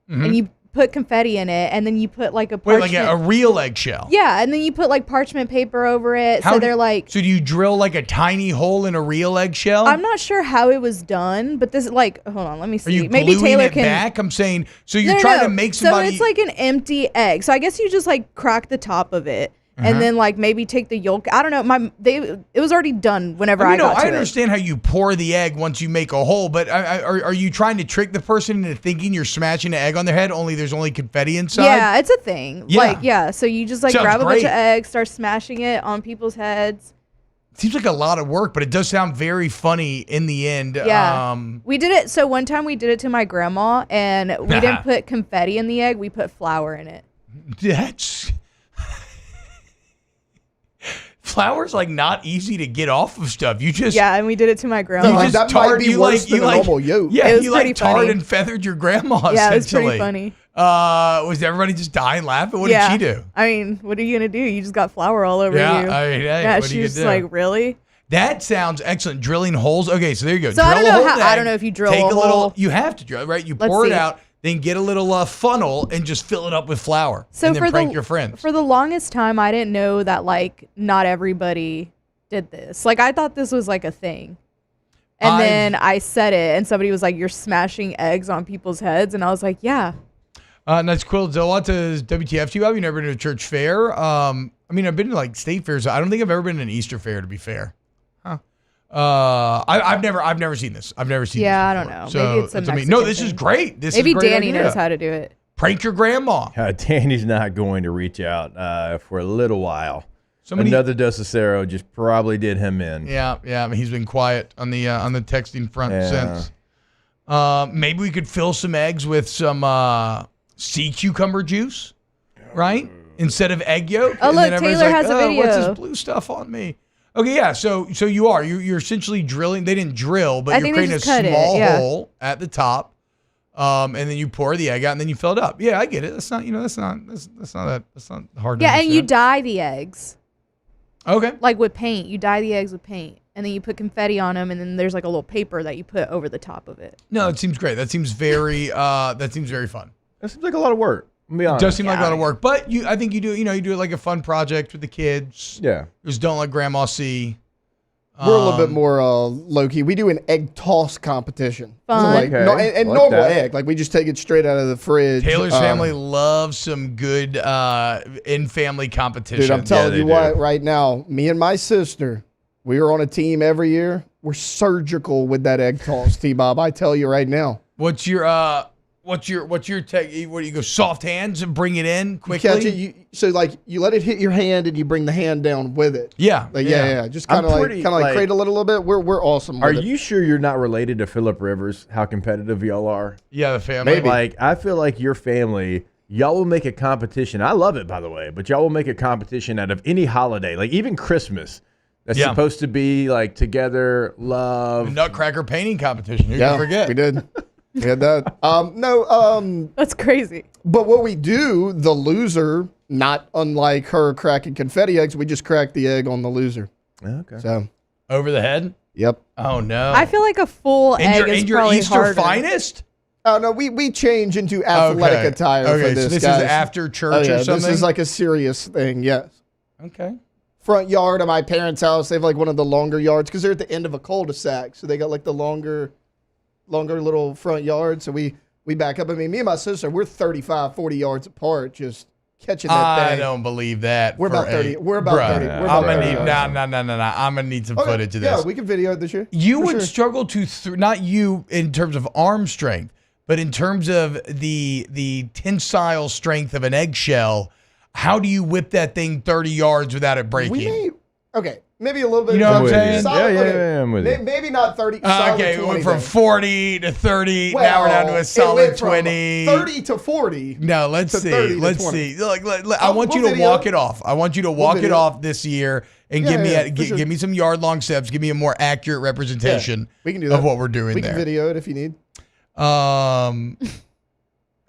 and you put confetti in it, and then you put a parchment. Wait, a real eggshell? Yeah, and then you put parchment paper over it. So they're So do you drill a tiny hole in a real eggshell? I'm not sure how it was done, but this hold on, let me see. Are you Maybe gluing Taylor it can. back? I'm saying. So you're trying to make somebody. So it's an empty egg. So I guess you just crack the top of it. And then maybe take the yolk. I don't know. It was already done whenever I got to it. I understand how you pour the egg once you make a hole, but are you trying to trick the person into thinking you're smashing an egg on their head? Only there's only confetti inside. Yeah, it's a thing. Yeah. So you just grab a bunch of eggs, start smashing it on people's heads. Seems like a lot of work, but it does sound very funny in the end. Yeah. We did it. So one time we did it to my grandma, and we didn't put confetti in the egg. We put flour in it. That's. Flour's not easy to get off of stuff. You just and we did it to my grandma. You just that might be worse than a normal yolk. Yeah, it was you pretty tarred funny. and feathered your grandma. Yeah, essentially. it was pretty funny. Was everybody just dying laughing? What did she do? I mean, what are you gonna do? You just got flour all over you. Yeah, what she was really. That sounds excellent. Drilling holes. Okay, so there you go. So I don't know if you drill take a hole. You have to drill, right? You pour it out. Then get a little funnel and just fill it up with flour. So and then prank your friends. For the longest time, I didn't know that not everybody did this. I thought this was a thing. And then I said it, and somebody was like, "You're smashing eggs on people's heads," and I was like, "Yeah." That's cool. Zilla to WTF to you. Have you never been to a church fair? I've been to state fairs. I don't think I've ever been to an Easter fair, to be fair. Huh. I've never seen this. I've never seen. Yeah, this I don't know. So maybe it's a Mexican no. This thing. is great. Maybe is a great Danny idea. knows how to do it. Prank your grandma. Danny's not going to reach out for a little while. Another Docicero just probably did him in. Yeah. I mean, he's been quiet on the texting front since. Maybe we could fill some eggs with some sea cucumber juice, right? Instead of egg yolk. Oh, look, Taylor has a video. What's this blue stuff on me? Okay, yeah. So you're essentially drilling. They didn't drill, but you're creating a small hole at the top, and then you pour the egg out, and then you fill it up. Yeah, I get it. That's not hard. Yeah, and you dye the eggs. Okay. Like with paint, you dye the eggs with paint, and then you put confetti on them, and then there's like a little paper that you put over the top of it. No, it seems great. That seems very fun. That seems like a lot of work. It does seem like a lot of work, but I think you do it like a fun project with the kids. Yeah. Just don't let grandma see. We're a little bit more low-key. We do an egg toss competition. Fun. Normal egg. Like, we just take it straight out of the fridge. Taylor's family loves some good in-family competition. Dude, I'm telling you what, right now, me and my sister, we are on a team every year. We're surgical with that egg toss, T-Bob. I tell you right now. What's your tech? What do you go soft hands and bring it in quickly? You catch it. So you let it hit your hand and you bring the hand down with it. Yeah, yeah. Just kind of like cradle it a little bit. We're awesome. Are you sure you're not related to Phillip Rivers? How competitive y'all are? Yeah, the family. Maybe. Like, I feel like your family, y'all will make a competition. I love it, by the way, but y'all will make a competition out of any holiday, like even Christmas. That's supposed to be like together, love. A nutcracker painting competition. You can forget. We did. We had that. That's crazy. But what we do, the loser, not unlike her cracking confetti eggs, we just crack the egg on the loser. Okay. So over the head? Yep. Oh no. I feel like a full egg is probably Easter harder. finest? Oh no, we change into athletic attire for this. So this guys. is after church or something? This is like a serious thing, yes. Okay. Front yard of my parents' house, they have like one of the longer yards because they're at the end of a cul-de-sac. So they got like the longer little front yard. So we back up. I mean, me and my sister, we're 35, 40 yards apart, just catching that thing. I don't believe that. We're about 30. We're about 30. I'm gonna need no. I'm gonna need some footage of this. Yeah, we can video it this year. You would struggle to not you in terms of arm strength, but in terms of the tensile strength of an eggshell. How do you whip that thing 30 yards without it breaking? Maybe a little bit. You know what I'm saying? Yeah, I'm with you. Maybe not 30. Okay, we went from 40 to 30. Now we're down to a solid 20. 30 to 40. No, let's see. Let's see. I want you to walk it off. I want you to walk it off this year and give me some yard long steps. Give me a more accurate representation we can do that. of what we're doing we there. We can video it if you need. And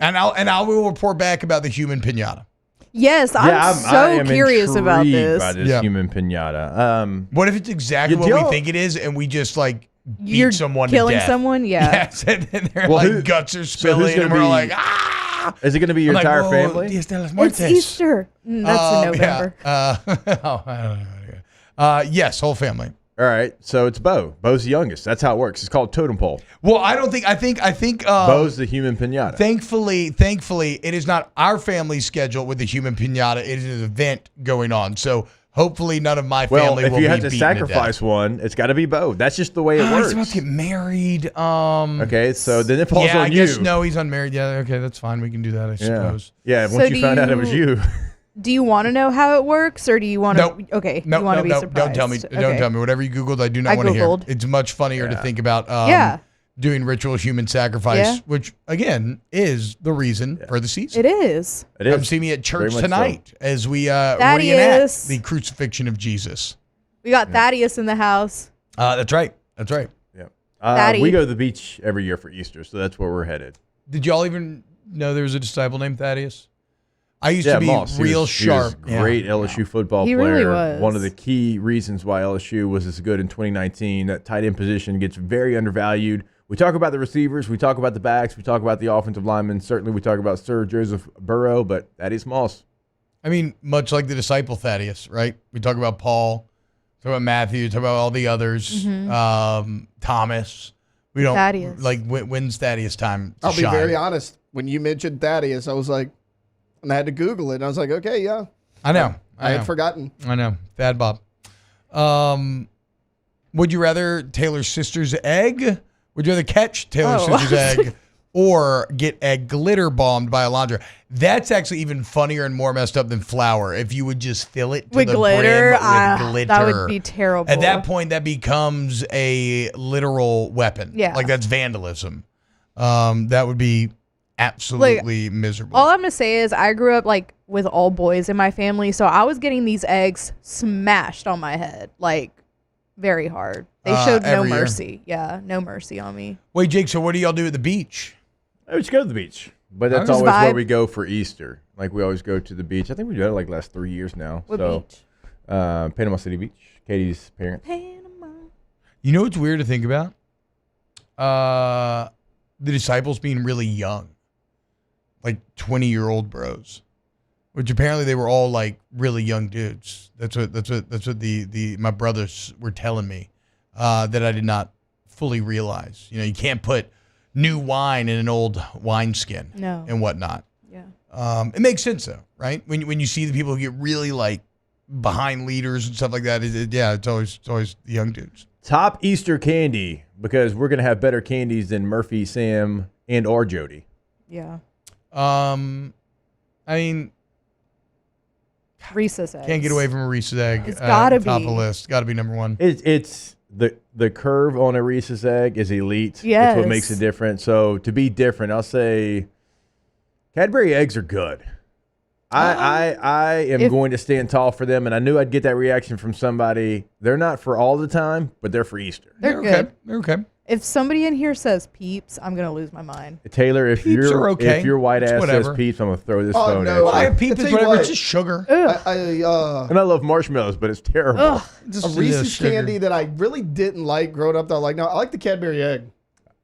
I will report back about the human pinata. Yes, I'm so curious about this. By this human pinata. What if it's exactly what we think it is, and we just like beat someone to death? Killing someone, yeah. Yes, and then their guts are spilling, and we're like, ah! Is it going to be your entire family? It's Easter. That's in November. Yes, whole family. All right, so it's Bo. Bo's the youngest. That's how it works. It's called totem pole. Well, I think Bo's the human pinata. Thankfully, it is not our family's schedule with the human pinata. It is an event going on. So hopefully, none of my family will be beaten to death. If you have to sacrifice one, it's got to be Bo. That's just the way it works. He's about to get married. Okay, so then it falls on you. I guess no, he's unmarried. Yeah, okay, that's fine. We can do that, I suppose. Yeah, once you found out it was you. Do you want to know how it works, or do you want to? Nope. Okay. No, you want to be surprised? Don't tell me. Okay. Don't tell me. Whatever you Googled, I do not want to hear. It's much funnier to think about doing ritual human sacrifice, which, again, is the reason for the season. It is. Come see me at church tonight as we reenact the crucifixion of Jesus. We got Thaddeus in the house. That's right. Yeah. We go to the beach every year for Easter, so that's where we're headed. Did y'all even know there was a disciple named Thaddeus? I used to be real sharp. He was a great LSU football player. Really was. One of the key reasons why LSU was as good in 2019. That tight end position gets very undervalued. We talk about the receivers. We talk about the backs. We talk about the offensive linemen. Certainly we talk about Sir Joseph Burrow, but Thaddeus Moss. I mean, much like the disciple Thaddeus, right? We talk about Paul, talk about Matthew, talk about all the others, Thomas. We don't Thaddeus. Like when's Thaddeus time to I'll shine? be very honest. When you mentioned Thaddeus, I was like, and I had to Google it, and I was like, okay, yeah. I know. I had forgotten. I know. Thad Bob. Would you rather Taylor's sister's egg? Would you rather catch Taylor's sister's egg or get egg glitter bombed by Alondra. That's actually even funnier and more messed up than flour. If you would just fill it to With the glitter, brim with glitter. that would be terrible. At that point, that becomes a literal weapon. Yeah. Like that's vandalism. That would be absolutely miserable. All I'm gonna say is I grew up like with all boys in my family, so I was getting these eggs smashed on my head, like very hard. They showed no every year. mercy. Yeah, no mercy on me. Wait, Jake, so what do y'all do at the beach? I just go to the beach. But that's Just always where vibe. we go for Easter. Like, we always go to the beach. I think we've done it like last 3 years now. What so, beach? Panama City Beach. Katie's parents. You know what's weird to think about? The disciples being really young. Like 20-year-old bros. Which apparently they were all like really young dudes. That's what the my brothers were telling me. That I did not fully realize. You know, you can't put new wine in an old wineskin. No. And whatnot. Yeah. It makes sense though, right? When you see the people who get really like behind leaders and stuff like that, it's always the young dudes. Top Easter candy, because we're going to have better candies than Murphy, Sam, and or Jody. Yeah. I mean, Reese's eggs. can't get away from a Reese's egg. It's gotta top be. of the list. Got to be number one. It's the curve on a Reese's egg is elite. Yes. That's what makes it different. So to be different, I'll say Cadbury eggs are good. I am going to stand tall for them, and I knew I'd get that reaction from somebody. They're not for all the time, but they're for Easter. They're good. They're okay. If somebody in here says Peeps, I'm gonna lose my mind. Taylor, if Peeps are okay. if your white It's ass whatever. says Peeps, I'm gonna throw this Oh, phone no, at I you. have Peeps, tell you whatever. what. It's just sugar. And I love marshmallows, but it's terrible. Ugh. Just A Reese's sugar. candy that I really didn't like growing up. That I like now. I like the Cadbury egg.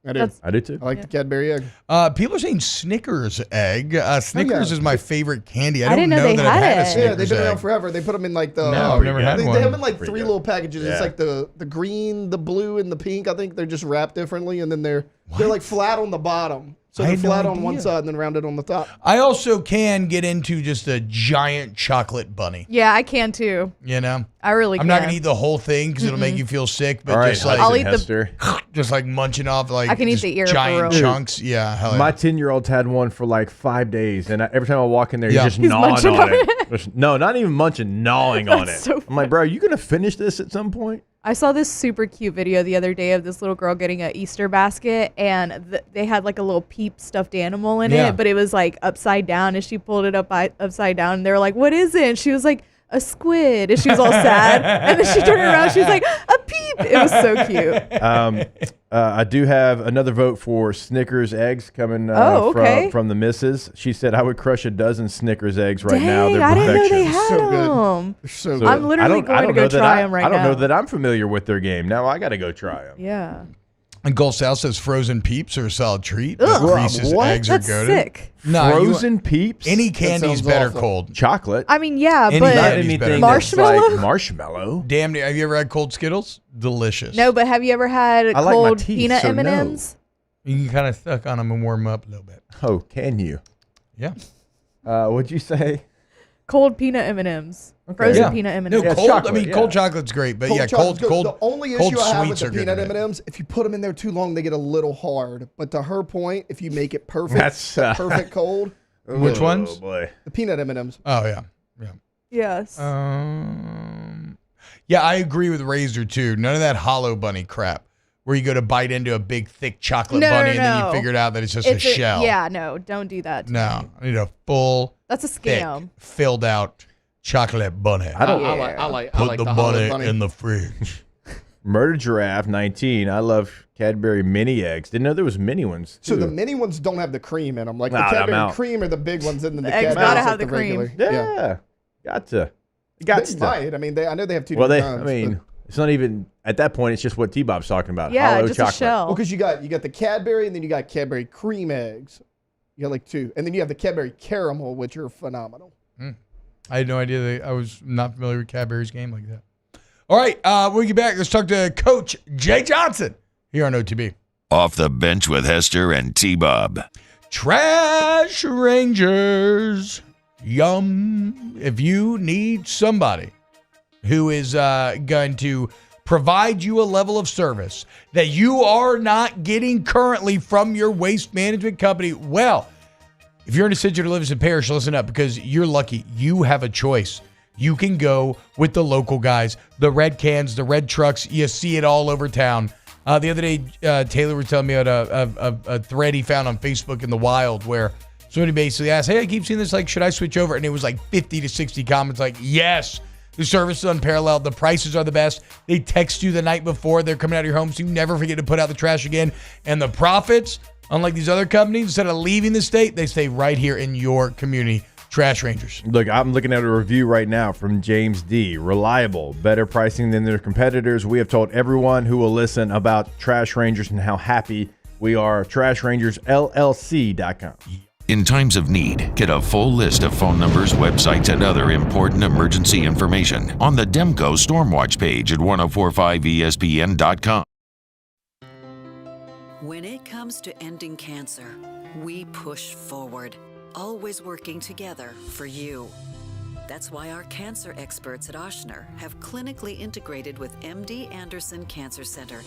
I do. That's- I do too. I like the Cadbury egg. People are saying Snickers egg. Snickers yeah. is my favorite candy. I don't didn't know know they that I've had had a it. Snickers Yeah, they've been around egg. forever. They put them in like the. No, I've never had they, one. They have in like Pretty three good. little packages. Yeah. It's like the green, the blue, and the pink. I think they're just wrapped differently, and then they're like flat on the bottom. So I they're had no flat on one idea. side and then rounded on the top. I also can get into just a giant chocolate bunny. Yeah, I can too. You know, I really I'm can. not gonna eat the whole thing because it'll make you feel sick. But All right, just like I'll eat the- Hester. just like munching off like I can eat just the ear for giant real. chunks. Yeah, hell yeah. My 10-year-old's had one for like 5 days, and every time I walk in there, Yeah. he's just He's gnawing munching on on it. No, not even munching, gnawing on it. That's so I'm like, bro, you gonna finish this at some point? I saw this super cute video the other day of this little girl getting an Easter basket, and they had like a little Peep stuffed animal in Yeah. it, but it was like upside down, and she pulled it up upside down, and they were like, "What is it?" And she was like, "A squid," and she was all sad, and then she turned around, she was like, "A Peep." It was so cute. I do have another vote for Snickers eggs coming okay. from the missus. She said I would crush a dozen Snickers eggs right now. Dang, They're I didn't know they perfection. had So good. them. They're so So good. I'm literally going to go try them right I don't now. know that I'm familiar with their game. Now I got to go try them. Yeah. And Gulf South says frozen Peeps are a solid treat. Ugh. But Reese's What? eggs That's are goated. sick. No, Frozen Peeps? Any candy's sounds better awful. cold. Chocolate. I mean, yeah, Any but Not candy's anything better. that's Marshmallow? like marshmallow. Damn, have you ever had cold Skittles? Delicious. no. But have you ever had I like my cold teeth, peanut so no. M&Ms? You can kind of suck on them and warm them up a little bit. Oh, can you? Yeah. What'd you say? Cold peanut M&Ms. Frozen Yeah. peanut M&Ms. No, Yeah, cold. chocolate, I mean, yeah. cold chocolate's great, but yeah, chocolate's cold. good. The only cold issue I have with sweets the are good peanut with it. M&Ms, if you put them in there too long, they get a little hard. But to her point, if you make it perfect, That's, perfect cold, Which Oh, ones? boy. the peanut M&Ms. Oh yeah, yeah. Yes. Yeah, I agree with Razor too. None of that hollow bunny crap, where you go to bite into a big thick chocolate No, bunny no, and then no. you figured out that it's just It's a shell. Yeah, no, don't do that. to me. No, I need a full, That's a thick, scam. filled out chocolate bunny. I don't. Yeah. Put the hollow bunny bunny. in the fridge. Murder Giraffe 19. I love Cadbury mini eggs. Didn't know there was mini ones too. So the mini ones don't have the cream in them. Like Nah, the I'm Cadbury out. cream are the big ones, and then the The eggs Cadbury's gotta like have the cream. regular. yeah, got to. Got They to. might. I mean, I know they have two Well, they. different I kinds. mean, it's not even at that point. It's just what T-Bob's talking about. Yeah, Hollow just chocolate. a shell. well, because you got the Cadbury, and then you got Cadbury cream eggs. You got like two, and then you have the Cadbury caramel, which are phenomenal. I had no idea that I was not familiar with Cadbury's game like that. All right, when we get back, let's talk to Coach Jay Johnson here on OTB. Off the bench with Hester and T-Bob. Trash Rangers. Yum. If you need somebody who is going to provide you a level of service that you are not getting currently from your waste management company, well, if you're in a city or lives in parish, listen up, because you're lucky. You have a choice. You can go with the local guys, the red cans, the red trucks. You see it all over town. The other day, Taylor was telling me about a thread he found on Facebook in the wild where somebody basically asked, hey, I keep seeing this, like, should I switch over? And it was like 50 to 60 comments like, yes, the service is unparalleled. The prices are the best. They text you the night before they're coming out of your home, so you never forget to put out the trash again. And the profits, unlike these other companies, instead of leaving the state, they stay right here in your community. Trash Rangers. Look, I'm looking at a review right now from James D. Reliable, better pricing than their competitors. We have told everyone who will listen about Trash Rangers and how happy we are. TrashRangersLLC.com. In times of need, get a full list of phone numbers, websites, and other important emergency information on the Demco Stormwatch page at 1045ESPN.com. When it comes to ending cancer, we push forward, always working together for you. That's why our cancer experts at Ochsner have clinically integrated with MD Anderson Cancer Center.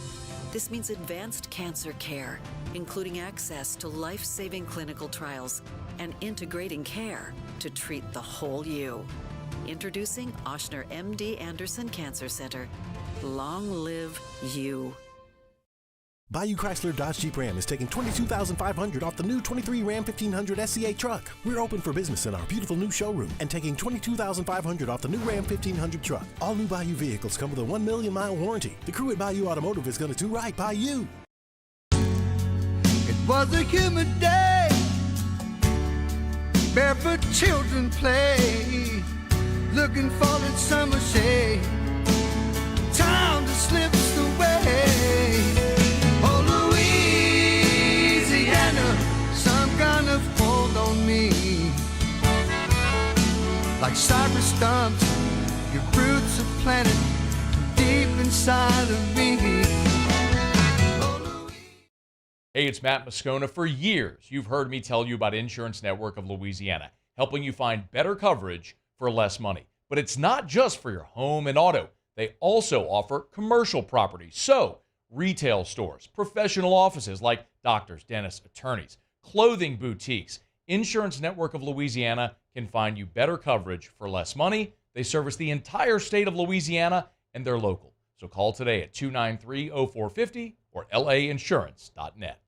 This means advanced cancer care, including access to life-saving clinical trials and integrating care to treat the whole you. Introducing Ochsner MD Anderson Cancer Center. Long live you. Bayou Chrysler Dodge Jeep Ram is taking $22,500 off the new 23 Ram 1500 SCA truck. We're open for business in our beautiful new showroom and taking $22,500 off the new Ram 1500 truck. All new Bayou vehicles come with a 1 million mile warranty. The crew at Bayou Automotive is going to do right by you. It was a humid day, barefoot children play, looking for that summer shade. Time to slip away. Oh, Louisiana, some kind of hold on me. Like cypress stumps, your roots are planted deep inside of me. Hey, it's Matt Moscona. For years, you've heard me tell you about Insurance Network of Louisiana, helping you find better coverage for less money. But it's not just for your home and auto. They also offer commercial property. So, retail stores, professional offices like doctors, dentists, attorneys, clothing boutiques. Insurance Network of Louisiana can find you better coverage for less money. They service the entire state of Louisiana, and they're local. So call today at 293-0450 or lainsurance.net.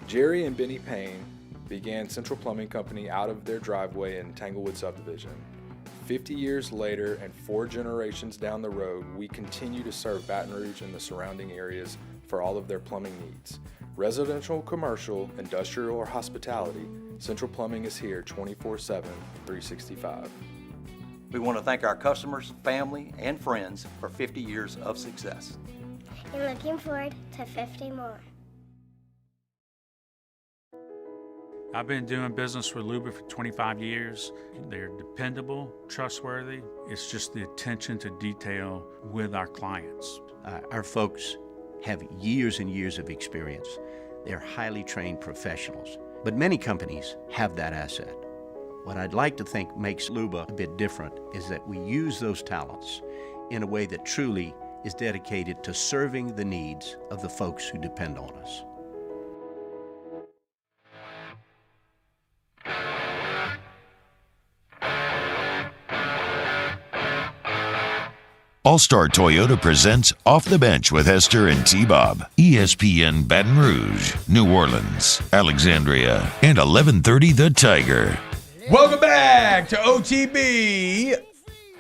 Jerry and Benny Payne began Central Plumbing Company out of their driveway in Tanglewood subdivision. 50 years later and 4 generations down the road, we continue to serve Baton Rouge and the surrounding areas for all of their plumbing needs. Residential, commercial, industrial, or hospitality, Central Plumbing is here 24/7, 365. We want to thank our customers, family, and friends for 50 years of success. And looking forward to 50 more. I've been doing business with Luba for 25 years. They're dependable, trustworthy. It's just the attention to detail with our clients. Our folks have years and years of experience. They're highly trained professionals. But many companies have that asset. What I'd like to think makes Luba a bit different is that we use those talents in a way that truly is dedicated to serving the needs of the folks who depend on us. All-Star Toyota presents Off the Bench with Hester and T-Bob. ESPN Baton Rouge, New Orleans, Alexandria, and 1130 The Tiger. Welcome back to OTB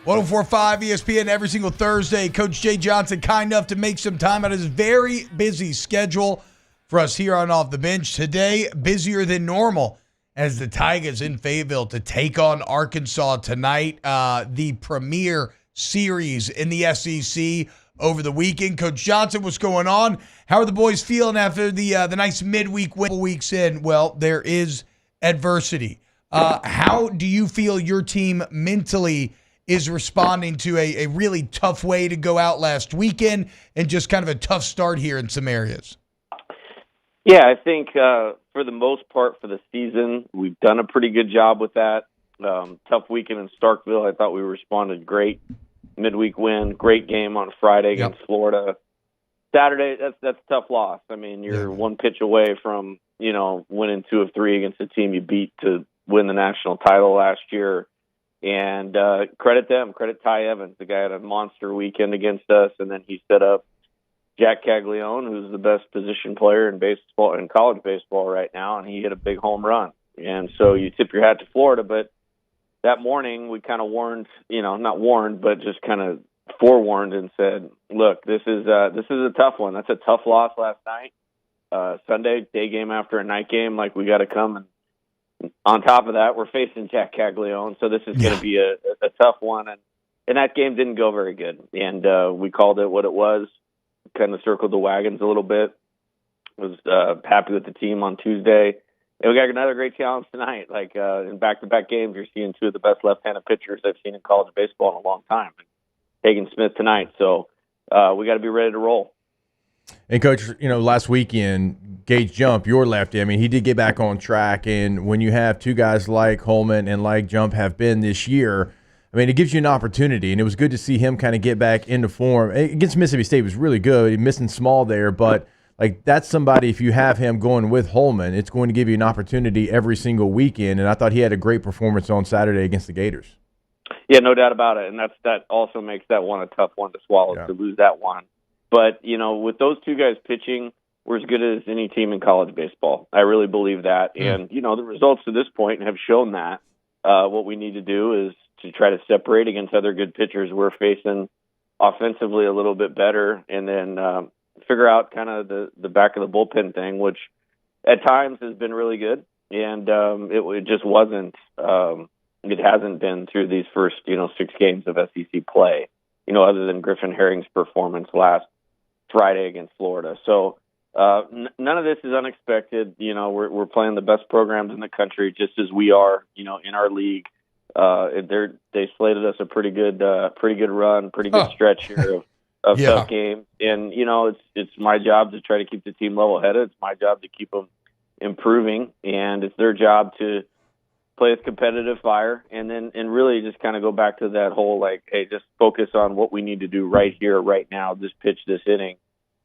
1045 ESPN every single Thursday. Coach Jay Johnson kind enough to make some time out of his very busy schedule for us here on Off the Bench. Today, busier than normal as the Tigers in Fayetteville to take on Arkansas tonight. The premier series in the SEC over the weekend. Coach Johnson, what's going on? How are the boys feeling after the nice midweek win? Weeks in, well, there is adversity. How do you feel your team mentally is responding to a really tough way to go out last weekend and just kind of a tough start here in some areas? Yeah, I think for the most part for the season, we've done a pretty good job with that. Tough weekend in Starkville. I thought we responded great. midweek win. Great game on Friday against Florida. Saturday, that's a tough loss. I mean, you're one pitch away from, winning 2 of 3 against the team you beat to win the national title last year. And credit them, credit Ty Evans. The guy had a monster weekend against us, and then he set up Jack Caglione, who's the best position player in baseball, in college baseball right now, and he hit a big home run. And so you tip your hat to Florida, but that morning we kind of warned, not warned, but just kind of forewarned and said, look, this is a tough one. That's a tough loss last night. Sunday, day game after a night game, like we got to come. And on top of that, we're facing Jack Caglione, so this is going to be a tough one. And that game didn't go very good. And we called it what it was, kind of circled the wagons a little bit. Was happy with the team on Tuesday. And we got another great challenge tonight. Like in back-to-back games, you're seeing 2 of the best left-handed pitchers I've seen in college baseball in a long time. Hagen Smith tonight. So we got to be ready to roll. And, Coach, last weekend, Gage Jump, your lefty, I mean, he did get back on track. And when you have 2 guys like Holman and like Jump have been this year, I mean, it gives you an opportunity. And it was good to see him kind of get back into form. Against Mississippi State, it was really good. He missing Small there, but – like, that's somebody, if you have him going with Holman, it's going to give you an opportunity every single weekend. And I thought he had a great performance on Saturday against the Gators. Yeah, no doubt about it. And that also makes that one a tough one to swallow, to lose that one. But, with those 2 guys pitching, we're as good as any team in college baseball. I really believe that. And, the results to this point have shown that. What we need to do is to try to separate against other good pitchers we're facing offensively a little bit better, and then figure out kind of the back of the bullpen thing, which at times has been really good. And it just wasn't, it hasn't been through these first, 6 games of SEC play, other than Griffin Herring's performance last Friday against Florida. So none of this is unexpected. We're playing the best programs in the country, just as we are, in our league. They slated us a pretty good run, pretty good stretch here of tough games. And, it's my job to try to keep the team level-headed. It's my job to keep them improving. And it's their job to play with competitive fire and really just kind of go back to that whole, like, hey, just focus on what we need to do right here, right now, this pitch, this inning,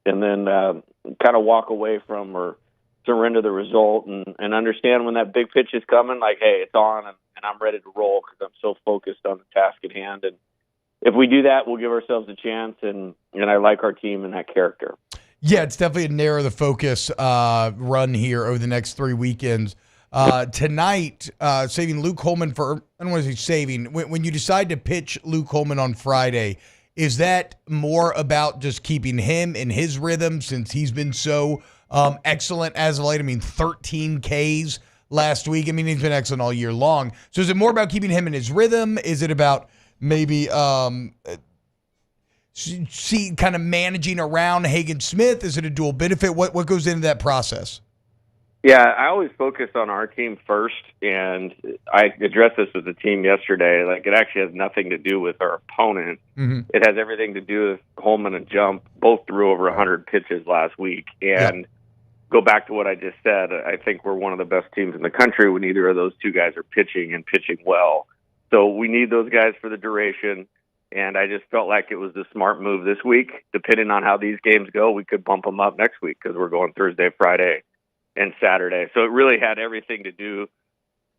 and then kind of walk away from or surrender the result and understand when that big pitch is coming, like, hey, it's on and I'm ready to roll because I'm so focused on the task at hand. And if we do that, we'll give ourselves a chance, and I like our team and that character. Yeah, it's definitely a narrow the focus run here over the next 3 weekends. Tonight, saving Luke Holman for, I don't want to say saving, when you decide to pitch Luke Holman on Friday, is that more about just keeping him in his rhythm since he's been so excellent as of late? I mean, 13 Ks last week. I mean, he's been excellent all year long. So is it more about keeping him in his rhythm? Is it about maybe kind of managing around Hagen Smith? Is it a dual benefit? What goes into that process? Yeah, I always focus on our team first, and I addressed this with the team yesterday. Like, it actually has nothing to do with our opponent. Mm-hmm. It has everything to do with Holman and Jump. Both threw over 100 pitches last week. And go back to what I just said, I think we're one of the best teams in the country when either of those 2 guys are pitching and pitching well. So we need those guys for the duration, and I just felt like it was the smart move this week. Depending on how these games go, we could bump them up next week because we're going Thursday, Friday, and Saturday. So it really had everything to do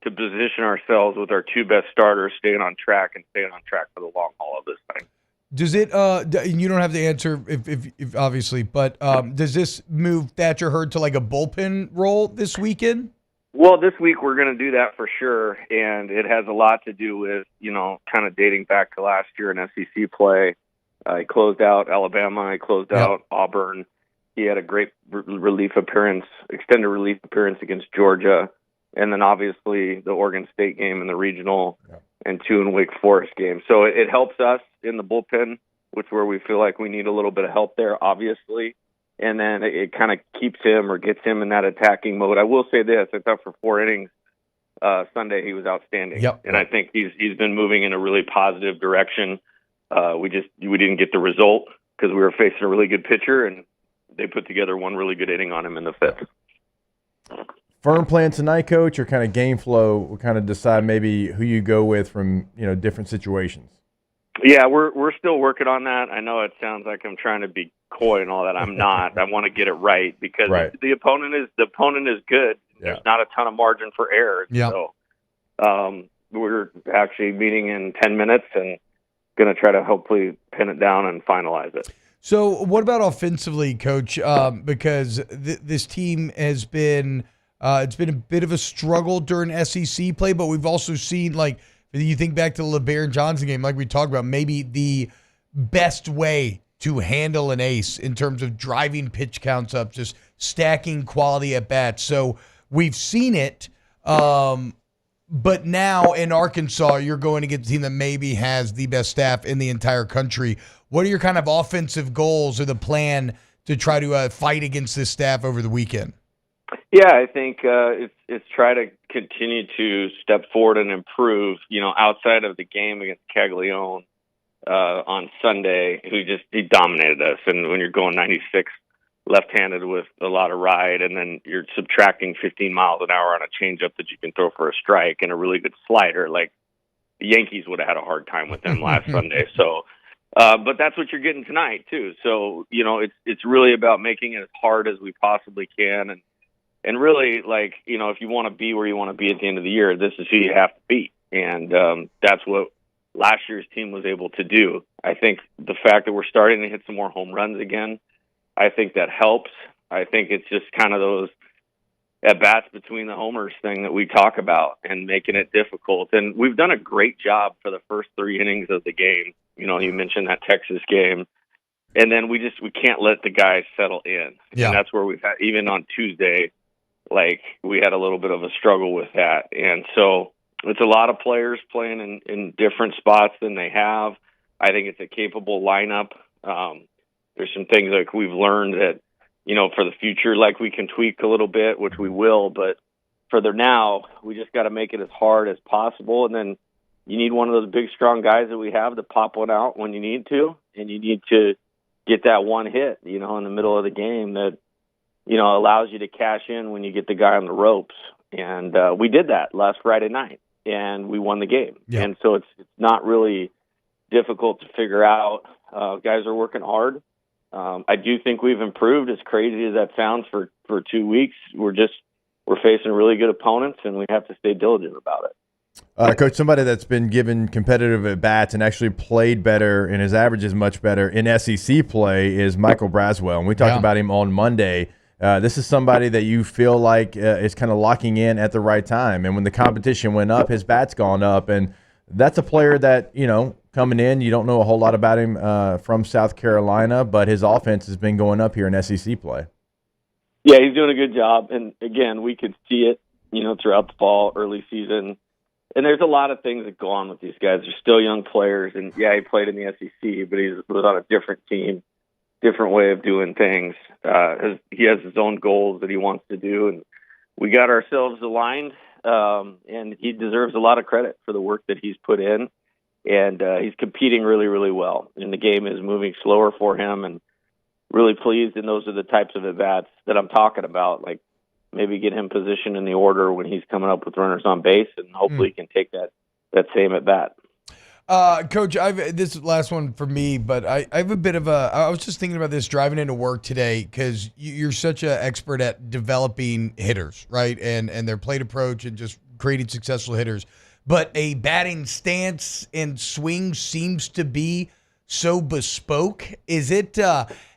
to position ourselves with our 2 best starters staying on track for the long haul of this thing. Does it, you don't have to answer if obviously, but does this move Thatcher Hurd to like a bullpen role this weekend? Well, this week we're going to do that for sure, and it has a lot to do with, kind of dating back to last year in SEC play. He closed out Alabama. He closed out Auburn. He had a great relief appearance, extended relief appearance against Georgia, and then obviously the Oregon State game and the regional and 2 in Wake Forest game. So it helps us in the bullpen, which where we feel like we need a little bit of help there, obviously. And then it kind of keeps him or gets him in that attacking mode. I will say this: I thought for 4 innings Sunday he was outstanding, and I think he's been moving in a really positive direction. We didn't get the result because we were facing a really good pitcher, and they put together one really good inning on him in the 5th. Firm plan tonight, Coach, or kind of game flow will kind of decide maybe who you go with from different situations? Yeah, we're still working on that. I know it sounds like I'm trying to be coy and all that. I'm not. I want to get it right because the opponent is good. Yeah. There's not a ton of margin for error. Yeah. So we're actually meeting in 10 minutes and going to try to hopefully pin it down and finalize it. So what about offensively, Coach? Because this team has been it's been a bit of a struggle during SEC play, but we've also seen, like, you think back to the Hebert and Johnson game, like we talked about, maybe the best way to handle an ace in terms of driving pitch counts up, just stacking quality at bats. So we've seen it, but now in Arkansas, you're going against a team that maybe has the best staff in the entire country. What are your kind of offensive goals or the plan to try to fight against this staff over the weekend? Yeah, I think it's try to continue to step forward and improve. You know, outside of the game against Caglione on Sunday, he dominated us. And when you're going 96 left-handed with a lot of ride, and then you're subtracting 15 miles an hour on a changeup that you can throw for a strike and a really good slider, like the Yankees would have had a hard time with them last Sunday. So, but that's what you're getting tonight too. So, you know, it's really about making it as hard as we possibly can, and really, like, you know, if you want to be where you want to be at the end of the year, this is who you have to beat. And that's what last year's team was able to do. I think the fact that we're starting to hit some more home runs again, I think that helps. I think it's just kind of those at-bats between the homers thing that we talk about and making it difficult. And we've done a great job for the first 3 innings of the game. You know, you mentioned that Texas game. And then we can't let the guys settle in. Yeah. And that's where we've had, even on Tuesday, like, we had a little bit of a struggle with that. And so it's a lot of players playing in different spots than they have. I think it's a capable lineup. There's some things like we've learned that, you know, for the future, like, we can tweak a little bit, which we will, but for the now, we just got to make it as hard as possible. And then you need one of those big, strong guys that we have to pop one out when you need to, and you need to get that one hit, you know, in the middle of the game that, you know, allows you to cash in when you get the guy on the ropes. And we did that last Friday night, and we won the game. Yeah. And so it's not really difficult to figure out. Guys are working hard. I do think we've improved, as crazy as that sounds, for 2 weeks. We're facing really good opponents, and we have to stay diligent about it. Coach, somebody that's been given competitive at-bats and actually played better, and his average is much better in SEC play, is Michael Braswell. And we talked about him on Monday. This is somebody that you feel like is kind of locking in at the right time. And when the competition went up, his bat's gone up. And that's a player that, you know, coming in, you don't know a whole lot about him from South Carolina, but his offense has been going up here in SEC play. Yeah, he's doing a good job. And, again, we could see it, you know, throughout the fall, early season. And there's a lot of things that go on with these guys. They're still young players. And, yeah, he played in the SEC, but he was on a different team, different way of doing things. He has his own goals that he wants to do. And we got ourselves aligned, and he deserves a lot of credit for the work that he's put in. And he's competing really, really well. And the game is moving slower for him, and really pleased. And those are the types of at-bats that I'm talking about, like maybe get him positioned in the order when he's coming up with runners on base, and hopefully he can take that same at-bat. Coach, this is the last one for me, but I have a bit of I was just thinking about this driving into work today, because you're such an expert at developing hitters, right? And their plate approach and just creating successful hitters. But a batting stance and swing seems to be so bespoke. Is it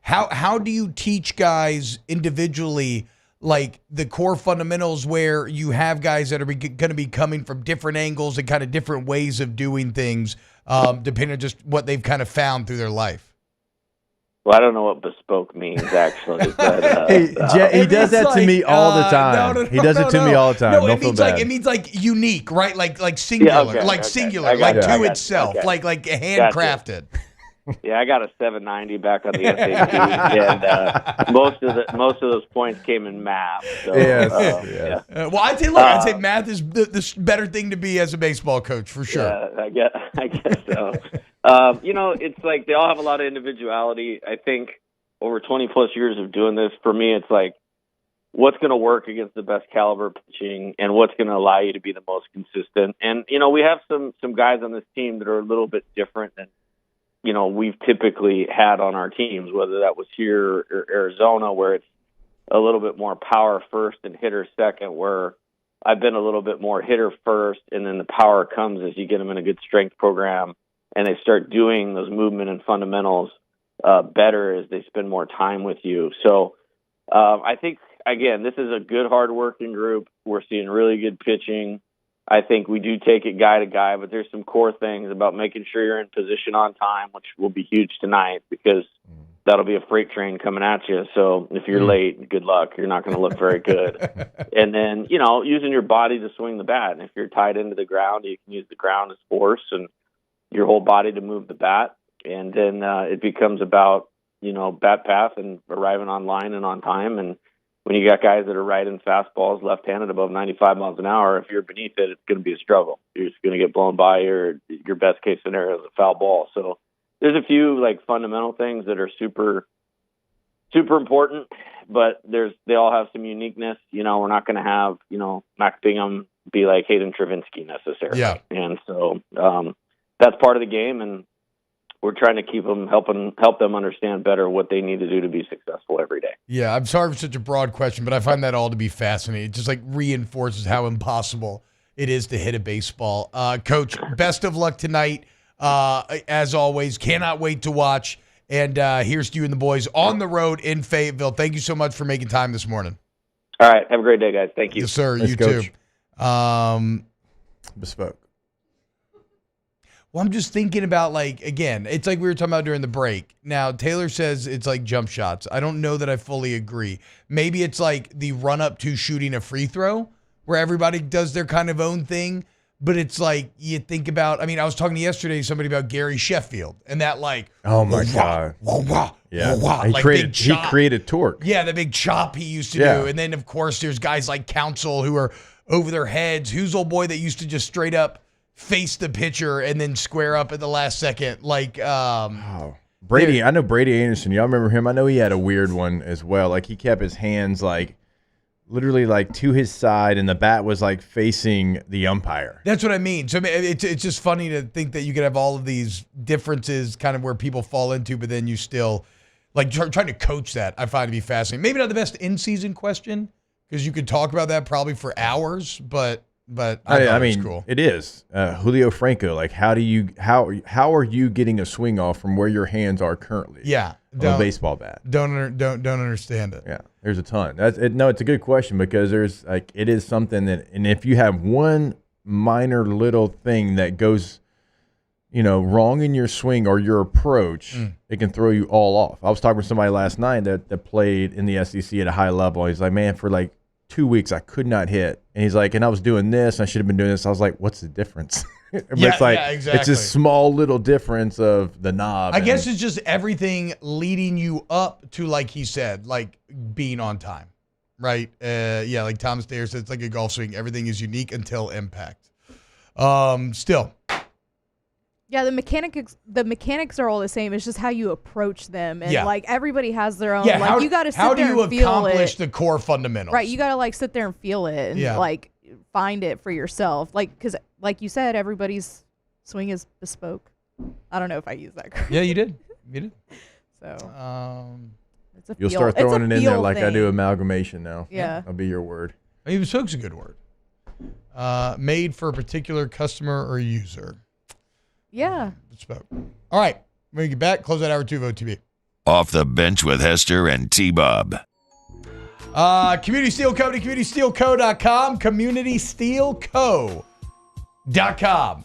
how do you teach guys individually, like the core fundamentals, where you have guys that are going to be coming from different angles and kind of different ways of doing things, depending on just what they've kind of found through their life? Well, I don't know what bespoke means, actually. But, he does that to me all the time. He does it to me all the time. No, Don't feel bad. It means like unique, right? Like singular, singular, like to itself, like handcrafted. Yeah, I got a 790 back on the SAT, and most of those points came in math. So, yes. Well, I'd say math is the better thing to be as a baseball coach, for sure. Yeah, I guess so. You know, it's like they all have a lot of individuality. I think over 20 plus years of doing this, for me, it's like what's going to work against the best caliber pitching, and what's going to allow you to be the most consistent. And you know, we have some guys on this team that are a little bit different than we've typically had on our teams, whether that was here or Arizona, where it's a little bit more power first and hitter second, where I've been a little bit more hitter first, and then the power comes as you get them in a good strength program and they start doing those movement and fundamentals better as they spend more time with you. So I think, again, this is a good, hard-working group. We're seeing really good pitching. I think we do take it guy to guy, but there's some core things about making sure you're in position on time, which will be huge tonight because that'll be a freight train coming at you. So if you're late, good luck. You're not going to look very good. And then, using your body to swing the bat. And if you're tied into the ground, you can use the ground as force and your whole body to move the bat. And then it becomes about, bat path and arriving on line and on time. And when you got guys that are riding fastballs left-handed above 95 miles an hour, if you're beneath it, it's going to be a struggle. You're just going to get blown by, or your best-case scenario is a foul ball. So there's a few fundamental things that are super, super important, but they all have some uniqueness. We're not going to have Mac Bingham be like Hayden Travinski necessarily. Yeah. And so that's part of the game, and we're trying to keep them help them understand better what they need to do to be successful every day. Yeah, I'm sorry for such a broad question, but I find that all to be fascinating. It just reinforces how impossible it is to hit a baseball. Coach, best of luck tonight. As always, cannot wait to watch. And here's to you and the boys on the road in Fayetteville. Thank you so much for making time this morning. All right. Have a great day, guys. Thank you. Yes, sir. Thanks, you Coach. Too. Bespoke. Well, I'm just thinking about, again, it's like we were talking about during the break. Now, Taylor says it's like jump shots. I don't know that I fully agree. Maybe it's like the run-up to shooting a free throw where everybody does their kind of own thing. But it's like you think about, I was talking yesterday to somebody about Gary Sheffield and that oh my God. Yeah. He created torque. Yeah, the big chop he used to do. And then, of course, there's guys like Counsell who are over their heads. Who's old boy that used to just straight up face the pitcher and then square up at the last second? Brady, I know Brady Anderson. Y'all remember him? I know he had a weird one as well. He kept his hands literally to his side, and the bat was facing the umpire. That's what I mean. So it's just funny to think that you could have all of these differences kind of where people fall into, but then you still trying to coach that. I find to be fascinating. Maybe not the best in-season question because you could talk about that probably for hours, but I mean, cool. It is. Julio Franco, how are you getting a swing off from where your hands are currently? Yeah. On a baseball bat. Don't understand it. Yeah. There's a ton. No, it's a good question because there's it is something that, and if you have one minor little thing that goes, wrong in your swing or your approach, it can throw you all off. I was talking to somebody last night that played in the SEC at a high level. He's like, man, for 2 weeks I could not hit, and he's like, and I was doing this, and I should have been doing this. I was like, what's the difference? Exactly. It's a small little difference of the knob. I guess it's just everything leading you up to, like he said, being on time, right? Like Thomas Thayer said, it's like a golf swing. Everything is unique until impact. Still. Yeah, the mechanics are all the same. It's just how you approach them, and everybody has their own. Yeah, you got to sit there and feel it. How do you accomplish the core fundamentals? Right, you got to sit there and feel it, and find it for yourself. Because like you said, everybody's swing is bespoke. I don't know if I used that correctly. Yeah, you did. You did. So it's a you'll start throwing it in there like thing. I do amalgamation now. Yeah, that'll be your word. Bespoke's a good word. Made for a particular customer or user. Yeah. Bespoke. All right. When we get back, close out hour 2 of OTB. Off the Bench with Hester and T-Bob. Community Steel Company, CommunitySteelCo.com, CommunitySteelCo.com.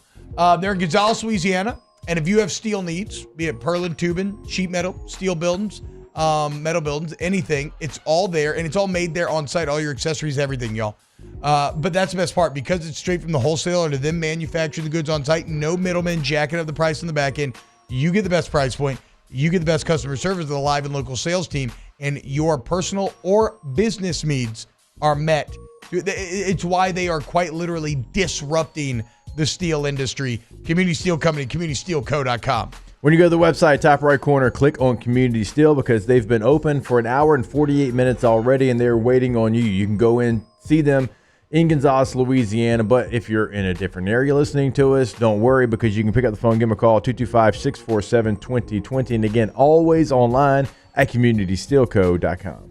They're in Gonzales, Louisiana, and if you have steel needs, be it purlin, tubing, sheet metal, steel buildings, metal buildings, anything, it's all there, and it's all made there on site, all your accessories, everything, y'all. But that's the best part because it's straight from the wholesaler to them manufacture the goods on site. No middleman jacking up the price on the back end. You get the best price point. You get the best customer service with a live and local sales team, and your personal or business needs are met. It's why they are quite literally disrupting the steel industry. Community Steel Company, CommunitySteelCo.com. When you go to the website, top right corner, click on Community Steel because they've been open for an hour and 48 minutes already, and they're waiting on you. You can go in, see them, in Gonzales, Louisiana. But if you're in a different area listening to us, don't worry, because you can pick up the phone, give them a call, 225-647-2020. And again, always online at communitysteelco.com.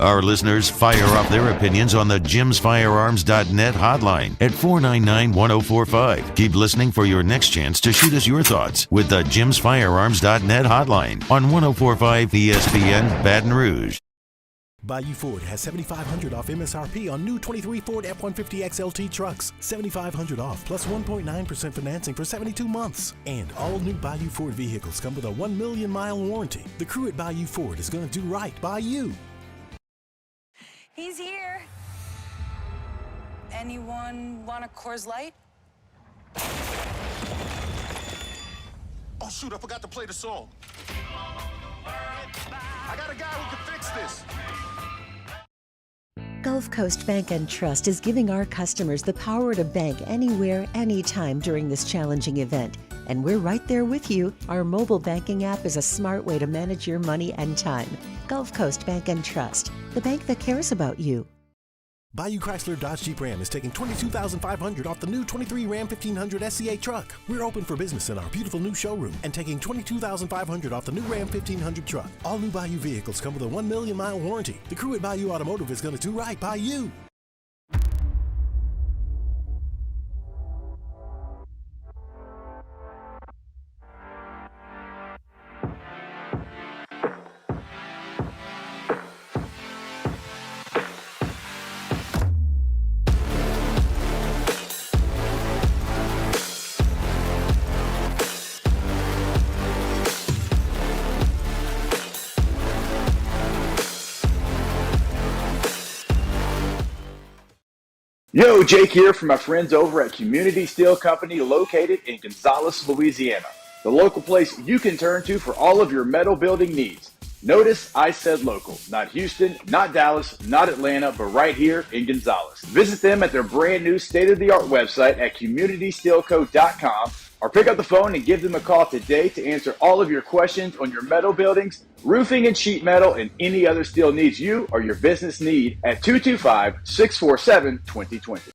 Our listeners fire up their opinions on the jimsfirearms.net hotline at 499-1045. Keep listening for your next chance to shoot us your thoughts with the jimsfirearms.net hotline on 1045 ESPN Baton Rouge. Bayou Ford has $7,500 off MSRP on new 23 Ford F-150 XLT trucks. $7,500 off plus 1.9% financing for 72 months. And all new Bayou Ford vehicles come with a 1 million mile warranty. The crew at Bayou Ford is going to do right by you. He's here. Anyone want a Coors Light? Oh, shoot, I forgot to play the song. I got a guy who can fix this. Gulf Coast Bank and Trust is giving our customers the power to bank anywhere, anytime during this challenging event. And we're right there with you. Our mobile banking app is a smart way to manage your money and time. Gulf Coast Bank and Trust, the bank that cares about you. Bayou Chrysler Dodge Jeep Ram is taking $22,500 off the new 23 Ram 1500 SCA truck. We're open for business in our beautiful new showroom and taking $22,500 off the new Ram 1500 truck. All new Bayou vehicles come with a 1 million mile warranty. The crew at Bayou Automotive is going to do right by you. Yo, Jake here from my friends over at Community Steel Company located in Gonzales, Louisiana. The local place you can turn to for all of your metal building needs. Notice I said local, not Houston, not Dallas, not Atlanta, but right here in Gonzales. Visit them at their brand new state-of-the-art website at communitysteelco.com or pick up the phone and give them a call today to answer all of your questions on your metal buildings, roofing and sheet metal, and any other steel needs you or your business need at 225-647-2020.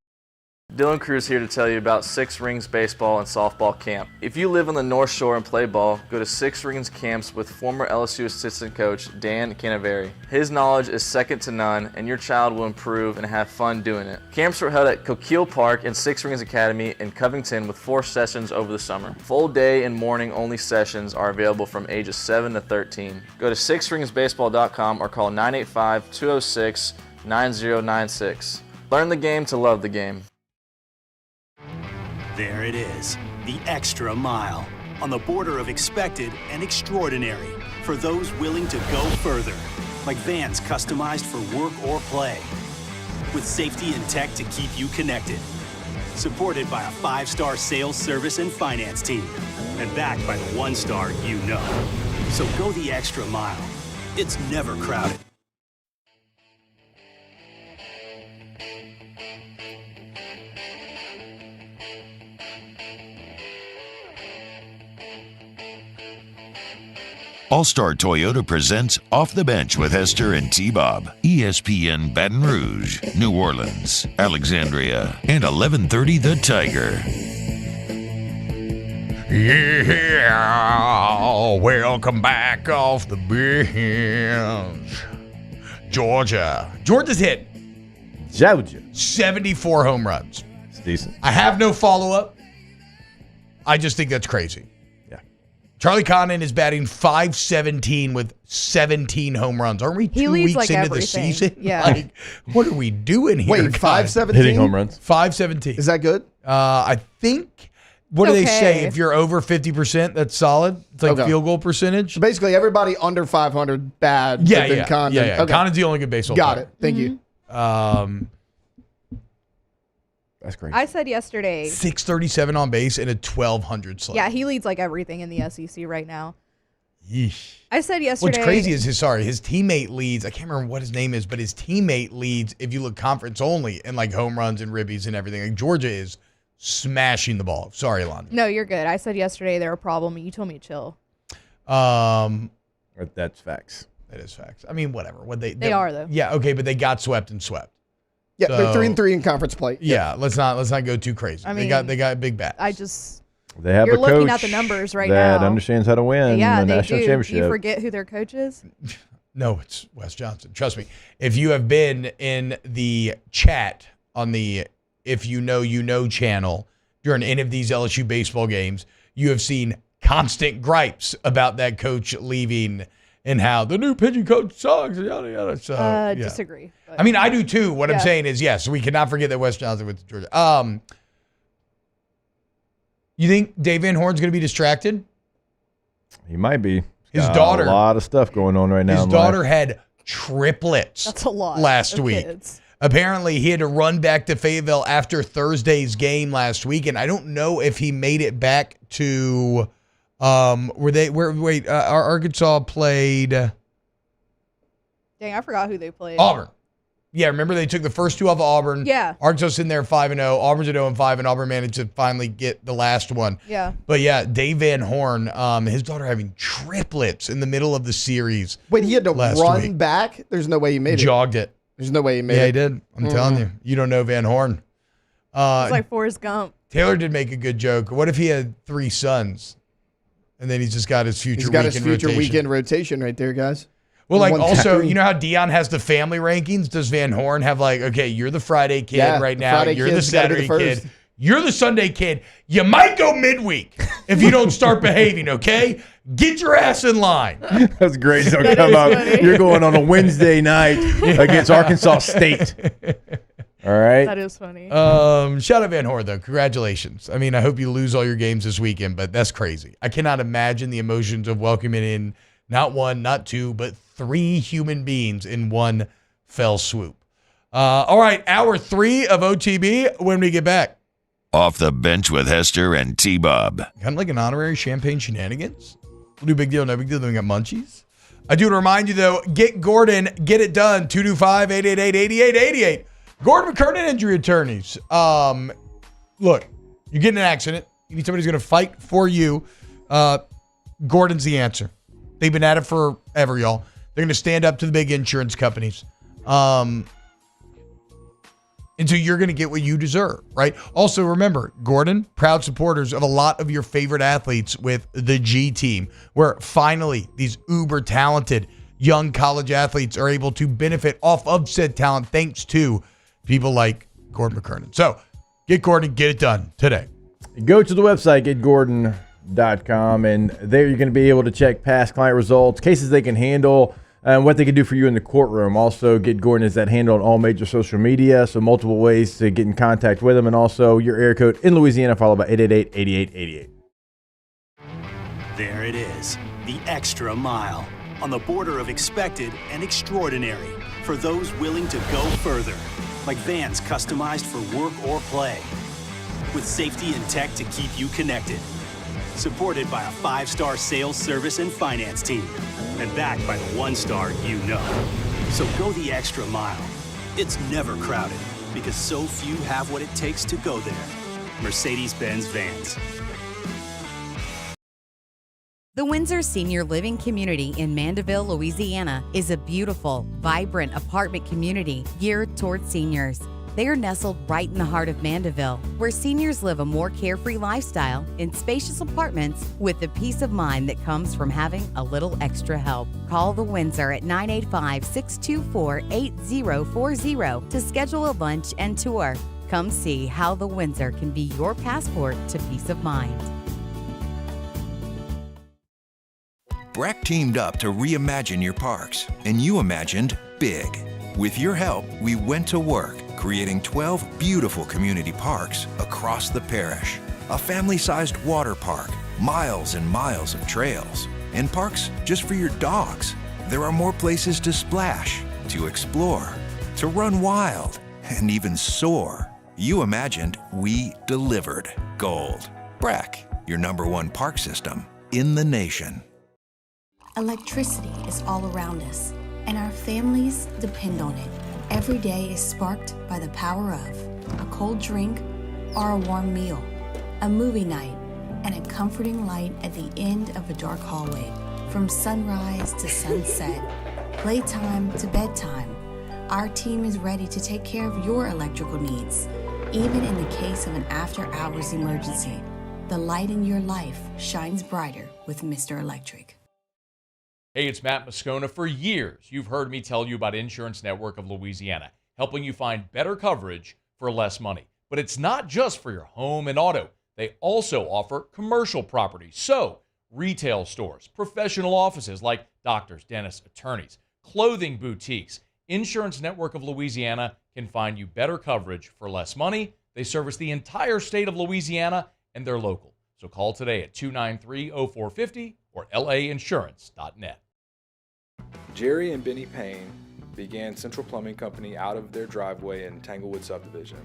Dylan Cruz here to tell you about Six Rings Baseball and Softball Camp. If you live on the North Shore and play ball, go to Six Rings Camps with former LSU assistant coach Dan Canaveri. His knowledge is second to none, and your child will improve and have fun doing it. Camps are held at Coquille Park and Six Rings Academy in Covington with 4 sessions over the summer. Full day and morning only sessions are available from ages 7 to 13. Go to sixringsbaseball.com or call 985-206-9096. Learn the game to love the game. There it is, the extra mile, on the border of expected and extraordinary for those willing to go further, like vans customized for work or play, with safety and tech to keep you connected, supported by a 5-star sales, service, and finance team, and backed by the 1-star you know. So go the extra mile. It's never crowded. All-Star Toyota presents Off the Bench with Hester and T-Bob. ESPN Baton Rouge, New Orleans, Alexandria, and 1130 The Tiger. Yeah, welcome back off the bench. Georgia's hit 74 home runs. It's decent. I have no follow-up. I just think that's crazy. Charlie Condon is batting .517 with 17 home runs. Aren't we 2 weeks into the season? Yeah. Like, what are we doing here? Wait, .517? Hitting home runs. .517. Is that good? I think, what do they say? If you're over 50%, that's solid. It's like field goal percentage. So basically, everybody under 500 bad. Yeah. Condon. Okay. Condon's the only good baseball Got player. it. Thank you. That's great. I said yesterday. 637 on base and a 1,200 slug. Yeah, he leads like everything in the SEC right now. Yeesh. I said yesterday. What's crazy is his teammate leads. I can't remember what his name is, but his teammate leads, if you look conference only, and like home runs and ribbies and everything. Like Georgia is smashing the ball. Sorry, Alondra. No, you're good. I said yesterday they're a problem, and you told me to chill. That's facts. That is facts. I mean, whatever. They are, though. Yeah, okay, but they got swept and swept. Yeah, they're 3-3 in conference play. Yeah, let's not go too crazy. I they mean, got big bats. They have You're a coach looking at the numbers right that now. understands how to win Yeah, the they national do. championship. You forget who their coach is? No, it's Wes Johnson. Trust me. If you have been in the chat on the If You Know channel during any of these LSU baseball games, you have seen constant gripes about that coach leaving and how the new pitching coach sucks. Yada, yada. So, yeah. Disagree. I mean, I do too. What I'm saying is, yes, we cannot forget that Wes Johnson went to Georgia. You think Dave Van Horn's going to be distracted? He might be. His Got daughter. A lot of stuff going on right now. His daughter had triplets. That's a lot. Last of week. Kids. Apparently, he had to run back to Fayetteville after Thursday's game last week, and I don't know if he made it back to Arkansas played. Dang, I forgot who they played. Auburn. Yeah, remember they took the first two off of Auburn. Yeah. Arkansas in there 5-0. Auburn's at 0-5, and Auburn managed to finally get the last one. Yeah. But yeah, Dave Van Horn, his daughter having triplets in the middle of the series. Wait, he had to run week. back? There's no way he made it. Jogged it. There's no way he made it. Yeah, he did. I'm telling you. You don't know Van Horn. It's like Forrest Gump. Taylor did make a good joke. What if he had 3 sons? And then he's just got his future weekend rotation. He's got his future weekend rotation right there, guys. Well, like also, you know how Dion has the family rankings? Does Van Horn have like, okay, you're the Friday kid right now. You're the Saturday kid. You're the Sunday kid. You might go midweek if you don't start behaving, okay? Get your ass in line. That's great. So come up. Funny. You're going on a Wednesday night against Arkansas State. All right. That is funny. Shout out Van Horn, though. Congratulations. I mean, I hope you lose all your games this weekend, but that's crazy. I cannot imagine the emotions of welcoming in not 1, not 2, but 3 human beings in one fell swoop. All right, hour 3 of OTB when we get back. Off the bench with Hester and T-Bob. Kind of like an honorary champagne shenanigans. We'll do big deal, no big deal. Then we got Munchies. I do want to remind you, though, get Gordon, get it done. 225-888-8888. Gordon McKernan Injury Attorneys. Look, you get in an accident. You need somebody who's going to fight for you. Gordon's the answer. They've been at it forever, y'all. They're going to stand up to the big insurance companies. And so you're going to get what you deserve, right? Also, remember, Gordon, proud supporters of a lot of your favorite athletes with the G team, where finally these uber talented young college athletes are able to benefit off of said talent thanks to people like Gordon McKernan. So get Gordon, get it done today. Go to the website, getgordon.com, and there you're going to be able to check past client results, cases they can handle, and what they can do for you in the courtroom. Also, Get Gordon is that handle on all major social media, so multiple ways to get in contact with them, and also your area code in Louisiana, followed by 888-8888. There it is, the extra mile, on the border of expected and extraordinary, for those willing to go further, like vans customized for work or play, with safety and tech to keep you connected. Supported by a 5-star sales, service, and finance team. And backed by the 1-star you know. So go the extra mile. It's never crowded because so few have what it takes to go there. Mercedes-Benz Vans. The Windsor Senior Living Community in Mandeville, Louisiana is a beautiful, vibrant apartment community geared towards seniors. They are nestled right in the heart of Mandeville, where seniors live a more carefree lifestyle in spacious apartments with the peace of mind that comes from having a little extra help. Call the Windsor at 985-624-8040 to schedule a lunch and tour. Come see how the Windsor can be your passport to peace of mind. Breck teamed up to reimagine your parks, and you imagined big. With your help, we went to work, creating 12 beautiful community parks across the parish. A family-sized water park, miles and miles of trails, and parks just for your dogs. There are more places to splash, to explore, to run wild, and even soar. You imagined, we delivered. Gold. Breck, your #1 park system in the nation. Electricity is all around us, and our families depend on it. Every day is sparked by the power of a cold drink or a warm meal, a movie night, and a comforting light at the end of a dark hallway. From sunrise to sunset, playtime to bedtime, Our team is ready to take care of your electrical needs, even in the case of an after-hours emergency. The light in your life shines brighter with Mr. Electric. Hey, it's Matt Moscona. For years, you've heard me tell you about Insurance Network of Louisiana, helping you find better coverage for less money. But it's not just for your home and auto. They also offer commercial property. So, retail stores, professional offices like doctors, dentists, attorneys, clothing boutiques. Insurance Network of Louisiana can find you better coverage for less money. They service the entire state of Louisiana, and they're local. So call today at 293-0450 or lainsurance.net. Jerry and Benny Payne began Central Plumbing Company out of their driveway in Tanglewood subdivision.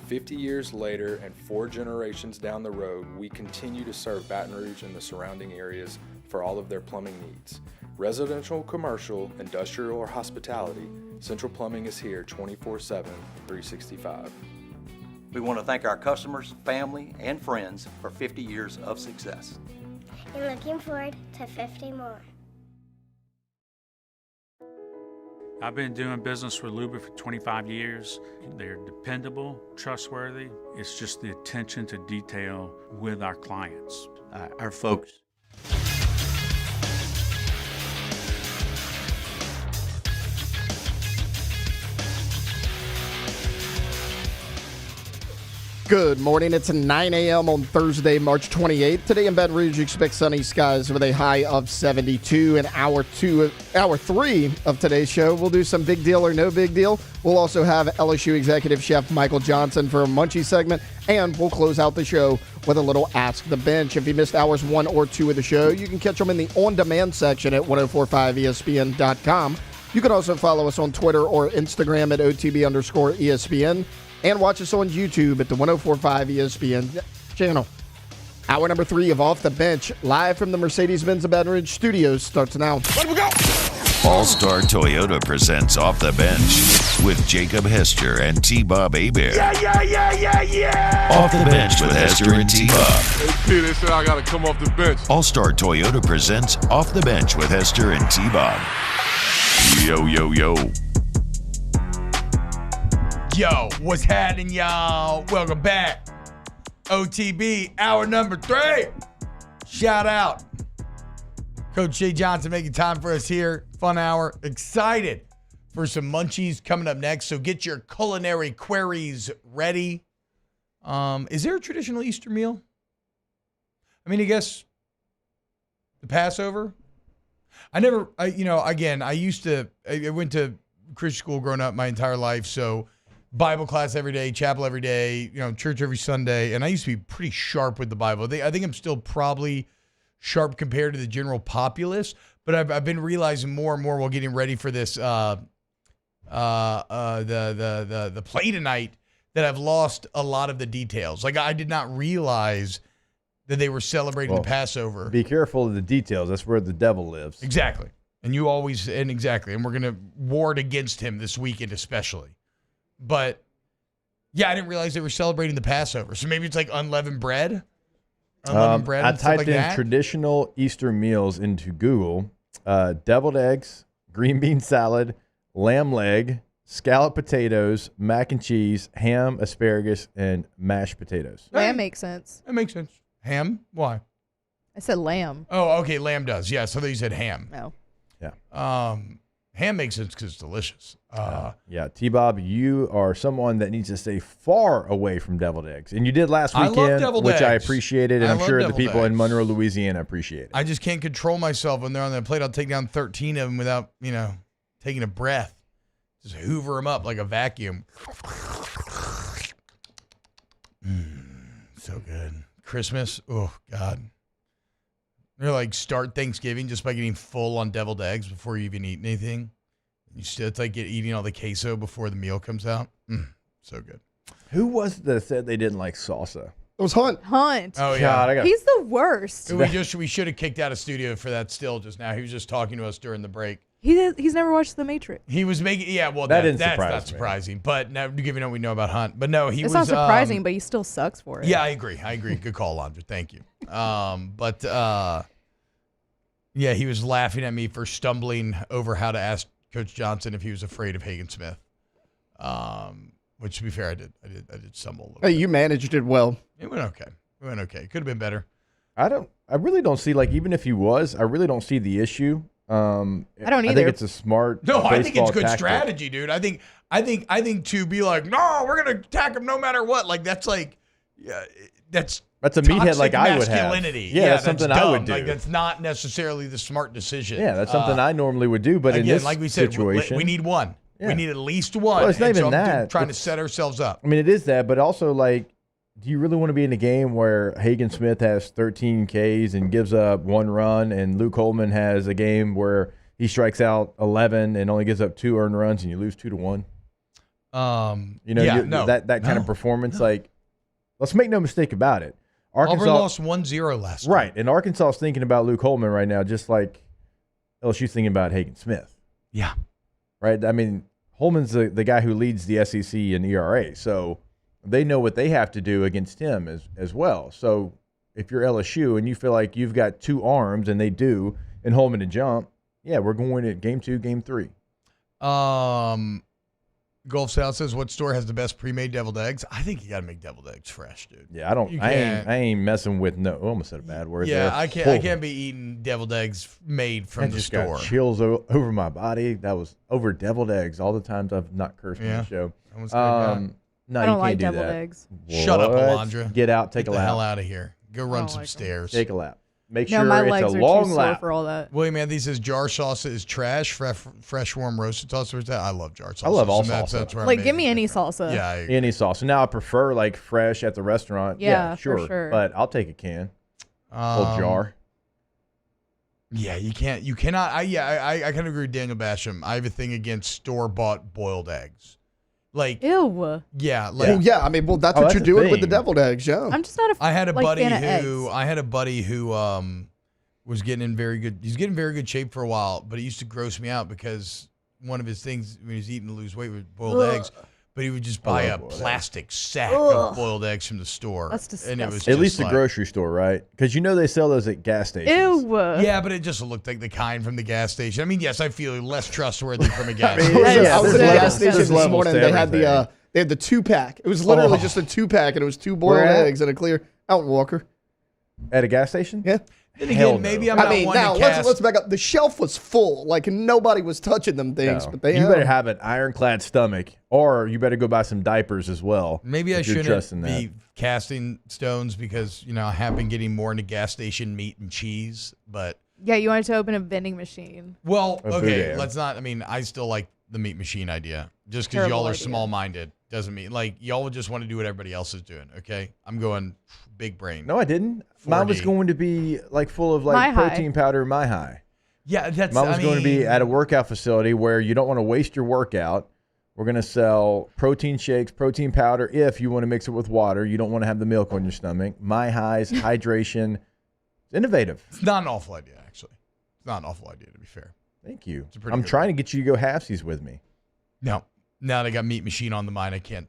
50 years later and 4 generations down the road, we continue to serve Baton Rouge and the surrounding areas for all of their plumbing needs. Residential, commercial, industrial, or hospitality, Central Plumbing is here 24/7, 365. We want to thank our customers, family, and friends for 50 years of success. And looking forward to 50 more. I've been doing business with Luba for 25 years. They're dependable, trustworthy. It's just the attention to detail with our clients. Our folks. Good morning. It's 9 a.m. on Thursday, March 28th. Today in Baton Rouge, expect sunny skies with a high of 72. In hour 3 of today's show, we'll do some big deal or no big deal. We'll also have LSU executive chef Michael Johnson for a Munchies segment, and we'll close out the show with a little Ask the Bench. If you missed hours 1 or 2 of the show, you can catch them in the on-demand section at 1045ESPN.com. You can also follow us on Twitter or Instagram at OTB_ESPN. And watch us on YouTube at the 1045 ESPN channel. Hour number 3 of Off the Bench, live from the Mercedes-Benz of Baton Rouge studios, starts now. Let we go! All-Star Toyota presents Off the Bench with Jacob Hester and T-Bob Hebert. Yeah! Off the Bench with Hester and T-Bob. Hey, they said I gotta come off the bench. All-Star Toyota presents Off the Bench with Hester and T-Bob. Yo, yo, yo. Yo, what's happening, y'all? Welcome back. OTB, hour number 3. Shout out. Coach Jay Johnson making time for us here. Fun hour. Excited for some Munchies coming up next. So get your culinary queries ready. Is there a traditional Easter meal? I mean, I guess the Passover. I went to Christian school growing up my entire life, so Bible class every day, chapel every day, church every Sunday, and I used to be pretty sharp with the Bible. I think I'm still probably sharp compared to the general populace, but I've been realizing more and more while getting ready for this the play tonight that I've lost a lot of the details. Like, I did not realize that they were celebrating the Passover. Be careful of the details. That's where the devil lives. Exactly. And we're going to ward against him this weekend especially. But, yeah, I didn't realize they were celebrating the Passover. So maybe it's like unleavened bread? Unleavened bread I and stuff typed like in that? traditional Easter meals into Google. Deviled eggs, green bean salad, lamb leg, scalloped potatoes, mac and cheese, ham, asparagus, and mashed potatoes. Lamb makes sense. That makes sense. Ham? Why? I said lamb. Oh, okay, lamb does. Yeah, so they said ham. No. Yeah. Ham makes sense because it's delicious. Yeah, T-Bob, you are someone that needs to stay far away from deviled eggs. And you did last weekend, which I appreciated, and I'm sure the people in Monroe, Louisiana appreciate it. I just can't control myself when they're on that plate. I'll take down 13 of them without, taking a breath. Just hoover them up like a vacuum. So good. Christmas, oh, God. They're like start Thanksgiving just by getting full on deviled eggs before you even eat anything. It's like eating all the queso before the meal comes out. So good. Who was it that said they didn't like salsa? It was Hunt. Hunt. Oh, yeah. God, He's the worst. We should have kicked out of studio for that still just now. He was just talking to us during the break. He's never watched The Matrix. He was making, that's not surprising. But now, given what we know about Hunt. But no, it's not surprising, but he still sucks for it. Yeah, I agree. Good call, Andra. Thank you. Yeah, he was laughing at me for stumbling over how to ask Coach Johnson if he was afraid of Hagen Smith. Which, to be fair, I did stumble a little bit. You managed it well. It went okay. Could have been better. I really don't see, like, even if he was, I really don't see the issue. I don't either. I think it's a smart. No, I think it's good tactic. strategy, dude. I think to be like, no, we're gonna attack him no matter what. Like that's like, yeah, that's a meathead like I would have. Masculinity. Yeah, that's something I would do. Like that's not necessarily the smart decision. Yeah, that's something I normally would do. But again, in this like we said, situation, we need one. Yeah. We need at least one. Well, it's not even I'm that. trying to set ourselves up. I mean, it is that, but also, like, do you really want to be in a game where Hagen Smith has 13 Ks and gives up 1 run, and Luke Holman has a game where he strikes out 11 and only gives up 2 earned runs, and you lose 2-1? That kind of performance. Like, let's make no mistake about it. Auburn lost 1-0 last night. Right, and Arkansas is thinking about Luke Holman right now, just like LSU's thinking about Hagen Smith. Yeah. Right? I mean, Holman's the guy who leads the SEC in ERA, so they know what they have to do against him as well. So if you're LSU and you feel like you've got 2 arms, and they do, in Holman and Jump, yeah, we're going to game 2, game 3. Gulf South says, what store has the best pre-made deviled eggs? I think you got to make deviled eggs fresh, dude. Yeah, I ain't messing with no. I almost said a bad word. Yeah, there. I can't be eating deviled eggs made from the store. Got chills over my body. That was over deviled eggs. All the times I've not cursed on the show. No, I you don't can't like do deviled that. eggs. Shut up, Alondra. Get out, take a lap. Get the hell out of here. Go run some stairs. Take a lap. Make No, sure my it's legs a are long too sore lap. for all that. William Anthony says jar salsa is trash. Fresh warm roasted salsa. Where's that? I love jar salsa. I love all That's salsa. where I Like, made give it. me any salsa. Yeah, I agree. Any salsa. Now I prefer like fresh at the restaurant. Yeah, sure. for sure. But I'll take a can. Full jar. Yeah, you cannot. I kind of agree with Daniel Basham. I have a thing against store-bought boiled eggs. Like, ew. Yeah. I mean, that's what you're doing with the deviled eggs, yeah. I'm just not a I had a like, buddy fan of eggs. who was getting in very good. He's getting very good shape for a while, but it used to gross me out because one of his things when he was eating to lose weight was boiled eggs. But he would just buy a plastic sack of boiled eggs from the store. That's disgusting. And it was At least the the grocery store, right? Because they sell those at gas stations. Ew. Yeah, but it just looked like the kind from the gas station. I mean, yes, I feel less trustworthy from a gas I station. was at the gas station there's this levels morning. to They had everything. they had the 2-pack. It was literally just a 2-pack, and it was 2 boiled Where at? eggs and a clear out Walker. At a gas station? Yeah. Then Hell again, no. maybe I'm not one now to cast. let's back up. The shelf was full, like nobody was touching them things. No. But they you better have an ironclad stomach, or you better go buy some diapers as well. Maybe I if you're shouldn't trusting be that. casting stones because I have been getting more into gas station meat and cheese. But Yeah, you wanted to open a vending machine. well, A okay, boudin. let's not. I mean, I still like the meat machine idea. Just because Terrible y'all are idea. small-minded doesn't mean like y'all would just want to do what everybody else is doing. Okay, I'm going big brain. No, I didn't. Mine was 4D. going to be like full of My like High. protein powder, My High. Yeah, that's. Mine was I going to be mean, at a workout facility where you don't want to waste your workout. We're going to sell protein shakes, protein powder if you want to mix it with water. You don't want to have the milk on your stomach. My Highs, hydration. It's innovative. It's not an awful idea, actually. It's not an awful idea, to be fair. Thank you. It's a pretty I'm good trying to get you to go halfsies with me. No, now they got meat machine on the mind. I can't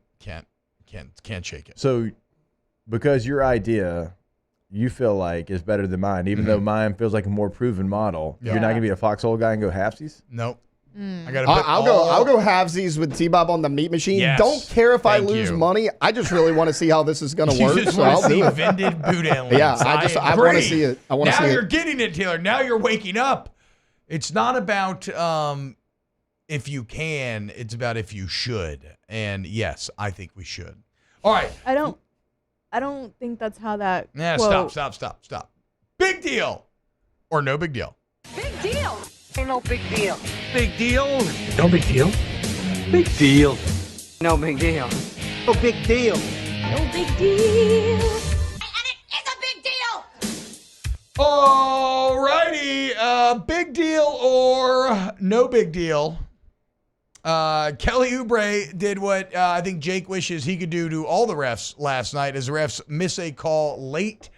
shake it. So because your idea you feel like is better than mine, even though mine feels like a more proven model, Yeah. you're not going to be a foxhole guy and go halfsies? Nope. Mm. I got. I'll go halvesies with T-Bob on the meat machine. Yes. Don't care if I Thank lose you. money. I just really want to see how this is going to You work. just So want I'll to do see it. vended boudin links. Yeah, I want to agree. see it. I want to Now see you're it. getting it, Taylor. Now you're waking up. It's not about if you can. It's about if you should. And yes, I think we should. All right. I don't think that's how that. Yeah. quote- Stop. Big deal or no big deal. Big deal. Ain't no big deal. Big deal. No big deal. Big deal. No big deal. No big deal. No big deal. And it is a big deal. All righty. Big deal or no big deal. Kelly Oubre did what I think Jake wishes he could do to all the refs last night as the refs miss a call late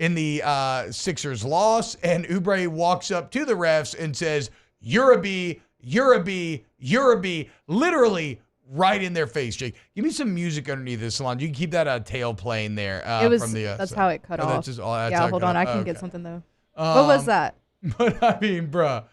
in the Sixers loss. And Oubre walks up to the refs and says, "You're a B, you're a B, you're a B," literally right in their face, Jake. Give me some music underneath this, Salon. You can keep that tail playing there. It was. From the, That's how it cut off. That's just, that's yeah, how it hold cut on. off. I can Okay. get something though. What was that? But I mean, bruh,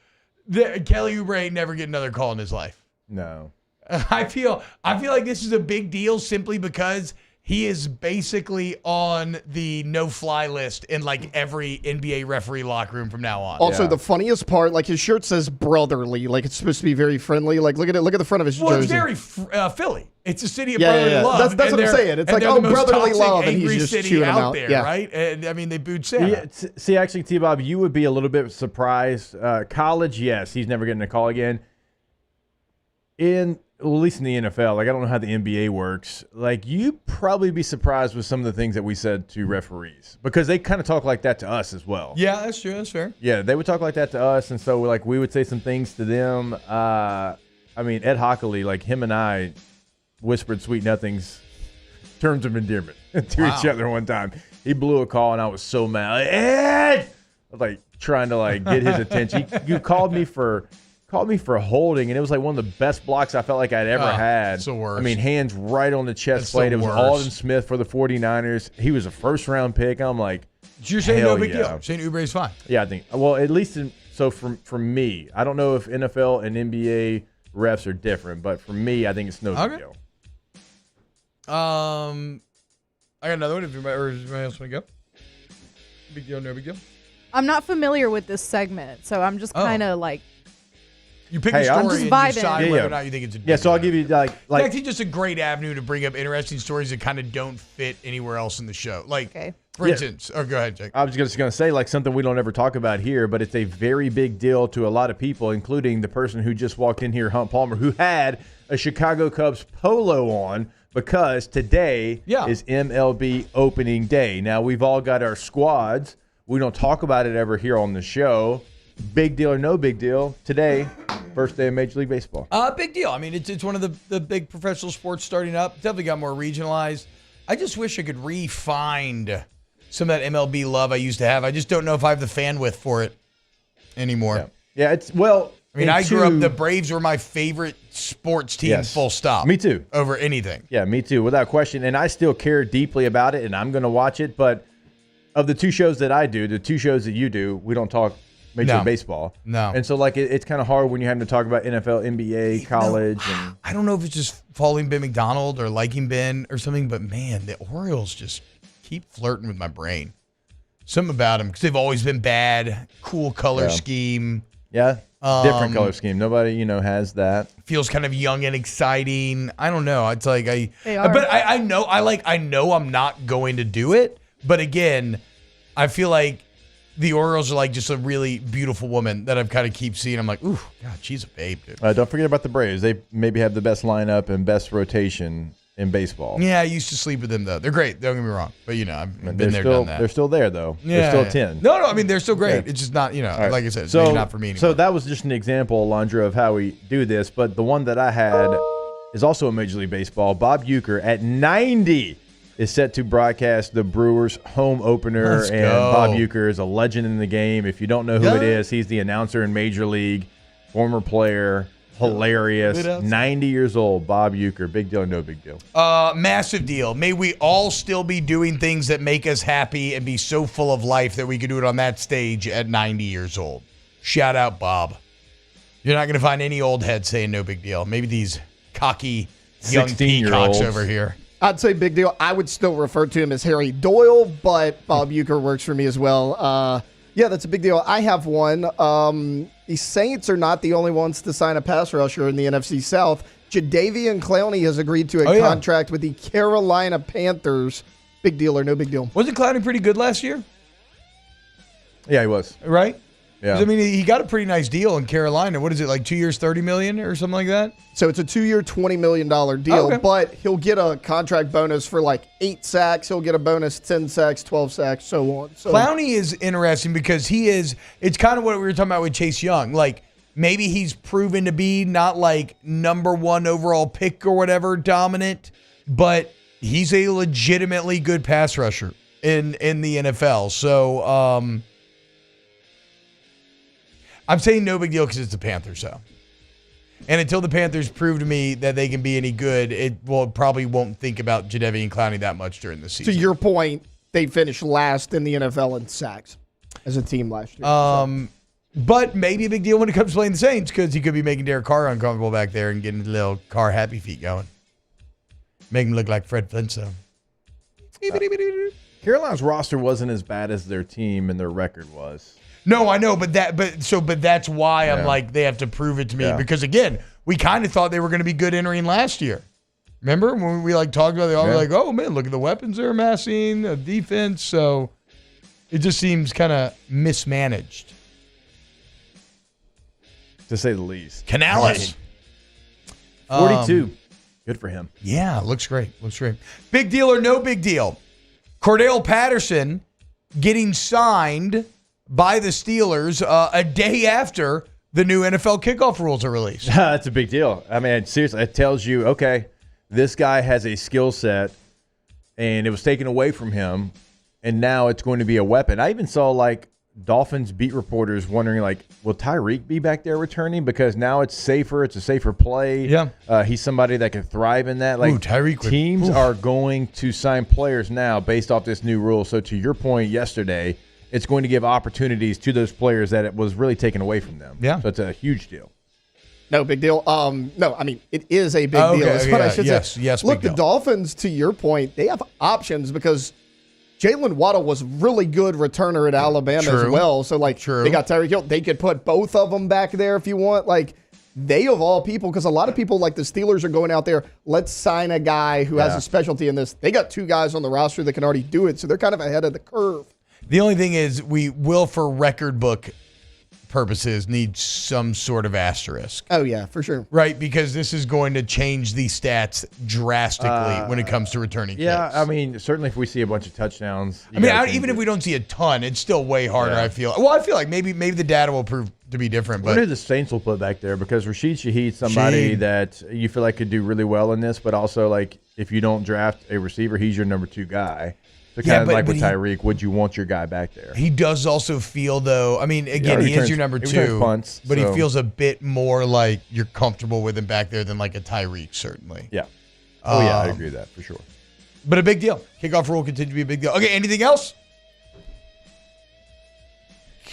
Kelly Oubre ain't never get another call in his life. No. I feel like this is a big deal simply because he is basically on the no-fly list in like every NBA referee locker room from now on. Also, the funniest part, like his shirt says brotherly, like it's supposed to be very friendly. Like look at it, look at the front of his jersey. It's very Philly. It's a city of brotherly love. That's what I'm saying. It's like, oh, brotherly love, and he's just chewing them out there, right? And I mean, they booed Sam. Yeah, see, actually, T-Bob, you would be a little bit surprised. College, yes, he's never getting a call again. At least in the NFL, like I don't know how the NBA works. Like you'd probably be surprised with some of the things that we said to referees because they kind of talk like that to us as well. Yeah, that's true. That's fair. Yeah, they would talk like that to us, and so like we would say some things to them. I mean, Ed Hockley, like him and I whispered sweet nothings, terms of endearment to each other one time. He blew a call, and I was so mad. Like, Ed! I was like trying to like get his attention. You called me for holding, and it was like one of the best blocks I felt like I'd ever had. It's the worst. I mean, hands right on the chest plate. It was Alden Smith for the 49ers. He was a first-round pick. I'm like, you're saying no big deal. Saying Oubre's fine. Yeah, I think. Well, at least for me, I don't know if NFL and NBA refs are different, but for me, I think it's no big deal. I got another one. If anybody else want to go? Big deal, no big deal. I'm not familiar with this segment, so I'm just kind of like. You pick a story and you decide whether or not you think it's a big deal. So I'll give you like it's actually just a great avenue to bring up interesting stories that kind of don't fit anywhere else in the show. Like, for instance, go ahead, Jake. I was just going to say like something we don't ever talk about here, but it's a very big deal to a lot of people, including the person who just walked in here, Hunt Palmer, who had a Chicago Cubs polo on because today is MLB opening day. Now, we've all got our squads. We don't talk about it ever here on the show. Big deal or no big deal, today, first day of Major League Baseball. Big deal. I mean, it's one of the big professional sports starting up. Definitely got more regionalized. I just wish I could re-find some of that MLB love I used to have. I just don't know if I have the bandwidth for it anymore. Yeah, it's, well... I mean, I grew up, the Braves were my favorite sports team, full stop. Me too. Over anything. Yeah, me too, without question. And I still care deeply about it, and I'm going to watch it. But of the two shows that I do, the two shows that you do, we don't talk Major League Baseball. No. And so, like, it's kind of hard when you're having to talk about NFL, NBA, college. And I don't know if it's just following Ben McDonald or liking Ben or something, but, man, the Orioles just keep flirting with my brain. Something about them, because they've always been bad, cool color scheme. Yeah, different color scheme. Nobody, has that. Feels kind of young and exciting. I don't know. It's like I know I'm not going to do it. But again, I feel like the Orioles are like just a really beautiful woman that I've kind of keep seeing. I'm like, ooh, God, she's a babe, dude. Don't forget about the Braves. They maybe have the best lineup and best rotation in baseball. Yeah, I used to sleep with them, though. They're great. Don't get me wrong. But, I've been there, done that. They're still there, though. Yeah, they're still 10. No, I mean, they're still great. Yeah. It's just not, right. like I said, it's maybe not for me anymore. So that was just an example, Alondra, of how we do this. But the one that I had is also in Major League Baseball. Bob Uecker at 90 is set to broadcast the Brewers home opener. Let's and go. Bob Uecker is a legend in the game. If you don't know who it is, he's the announcer in Major League, former player. Hilarious. 90 years old, Bob Uecker. Big deal or no big deal? Massive deal. May we all still be doing things that make us happy and be so full of life that we could do it on that stage at 90 years old. Shout out, Bob. You're not going to find any old head saying no big deal. Maybe these cocky young peacocks over here. I'd say big deal. I would still refer to him as Harry Doyle, but Bob Uecker works for me as well. Yeah, that's a big deal. I have one. The Saints are not the only ones to sign a pass rusher in the NFC South. Jadeveon Clowney has agreed to a contract with the Carolina Panthers. Big deal or no big deal? Wasn't Clowney pretty good last year? Yeah, he was. Right? Yeah. I mean, he got a pretty nice deal in Carolina. What is it, like 2 years, $30 million or something like that? So it's a 2-year, $20 million deal, but he'll get a contract bonus for like 8 sacks. He'll get a bonus 10 sacks, 12 sacks, so on. So Clowney is interesting because it's kind of what we were talking about with Chase Young. Like, maybe he's proven to be not like number 1 overall pick or whatever dominant, but he's a legitimately good pass rusher in the NFL. So, I'm saying no big deal because it's the Panthers, though. And until the Panthers prove to me that they can be any good, probably won't think about Jadeveon Clowney that much during the season. To your point, they finished last in the NFL in sacks as a team last year. But maybe a big deal when it comes to playing the Saints because he could be making Derek Carr uncomfortable back there and getting the little Carr happy feet going. Make him look like Fred Flintstone. Carolina's roster wasn't as bad as their team and their record was. No, I know, but that's why I'm like, they have to prove it to me because again, we kind of thought they were going to be good entering last year. Remember when we like talked about it? All like, oh man, look at the weapons they're amassing, the defense. So it just seems kind of mismanaged, to say the least. Canales, 42, good for him. Yeah, looks great. Big deal or no big deal? Cordell Patterson getting signed by the Steelers a day after the new NFL kickoff rules are released. That's a big deal. I mean, seriously, it tells you, okay, this guy has a skill set, and it was taken away from him, and now it's going to be a weapon. I even saw, like, Dolphins beat reporters wondering, like, will Tyreek be back there returning? Because now it's safer. It's a safer play. Yeah. He's somebody that can thrive in that. Like, Tyreek teams are going to sign players now based off this new rule. So to your point yesterday, it's going to give opportunities to those players that it was really taken away from them. Yeah. So it's a huge deal. No big deal. No, I mean, it is a big deal. Is what I should say. Yes, look, big the deal. Dolphins, to your point, they have options because Jalen Waddle was really good returner at Alabama as well. So, like, they got Tyreek Hill. They could put both of them back there if you want. Like, they of all people, because a lot of people, like the Steelers, are going out there, let's sign a guy who has a specialty in this. They got 2 guys on the roster that can already do it, so they're kind of ahead of the curve. The only thing is we will, for record book purposes, need some sort of asterisk. Oh, yeah, for sure. Right, because this is going to change the stats drastically when it comes to returning kicks. I mean, certainly if we see a bunch of touchdowns. I mean, even if we don't see a ton, it's still way harder, I feel. Well, I feel like maybe the data will prove to be different. What But do the Saints will put back there? Because Rashid Shaheed's somebody that you feel like could do really well in this, but also, like, if you don't draft a receiver, he's your number 2 guy. So kind of like with Tyreek, would you want your guy back there? He does also feel, though, I mean, again, he is your number 2, punts, but he feels a bit more like you're comfortable with him back there than like a Tyreek, certainly. Yeah. Oh, yeah, I agree with that for sure. But a big deal. Kickoff rule continue to be a big deal. Okay, anything else?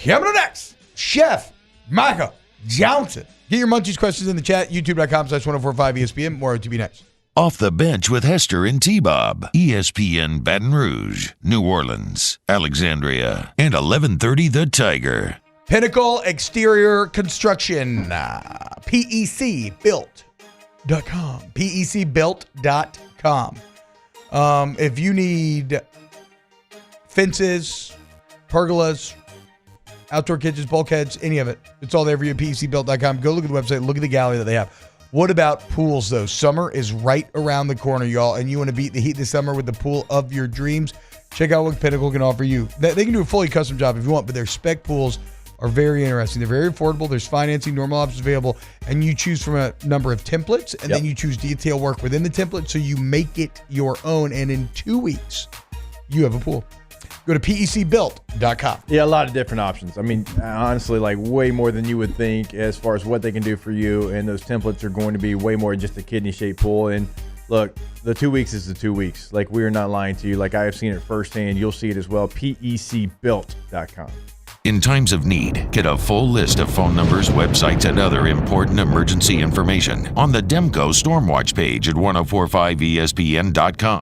Coming up next, Chef Micah Johnson. Get your Munchies questions in the chat, youtube.com/1045ESPN. More OTB next. Off the Bench with Hester and T-Bob. ESPN Baton Rouge, New Orleans, Alexandria, and 1130 The Tiger. Pinnacle Exterior Construction, PECbuilt.com. PECbuilt.com. If you need fences, pergolas, outdoor kitchens, bulkheads, any of it, it's all there for you at PECbuilt.com. Go look at the website, look at the gallery that they have. What about pools, though? Summer is right around the corner, y'all, and you want to beat the heat this summer with the pool of your dreams? Check out what Pinnacle can offer you. They can do a fully custom job if you want, but their spec pools are very interesting. They're very affordable. There's financing, normal options available, and you choose from a number of templates, and then you choose detail work within the template, so you make it your own, and in 2 weeks, you have a pool. Go to PECbuilt.com. Yeah, a lot of different options. I mean, honestly, like way more than you would think as far as what they can do for you. And those templates are going to be way more than just a kidney-shaped pool. And look, the 2 weeks is the 2 weeks. Like, we are not lying to you. Like, I have seen it firsthand. You'll see it as well. PECbuilt.com. In times of need, get a full list of phone numbers, websites, and other important emergency information on the Demco Stormwatch page at 1045ESPN.com.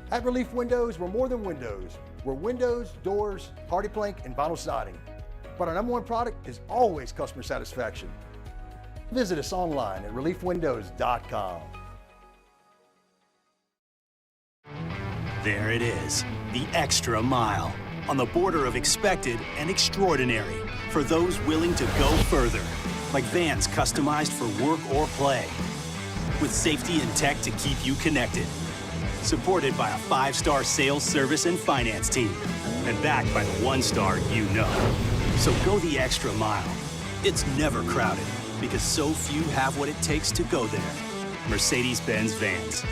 At Relief Windows, we're more than windows. We're windows, doors, hardy plank, and vinyl siding. But our number one product is always customer satisfaction. Visit us online at reliefwindows.com. There it is, the extra mile. on the border of expected and extraordinary for those willing to go further, like vans customized for work or play, with safety and tech to keep you connected. Supported by a 5-star sales, service, and finance team, and backed by the 1-star you know. So go the extra mile. It's never crowded, because so few have what it takes to go there. Mercedes-Benz Vans.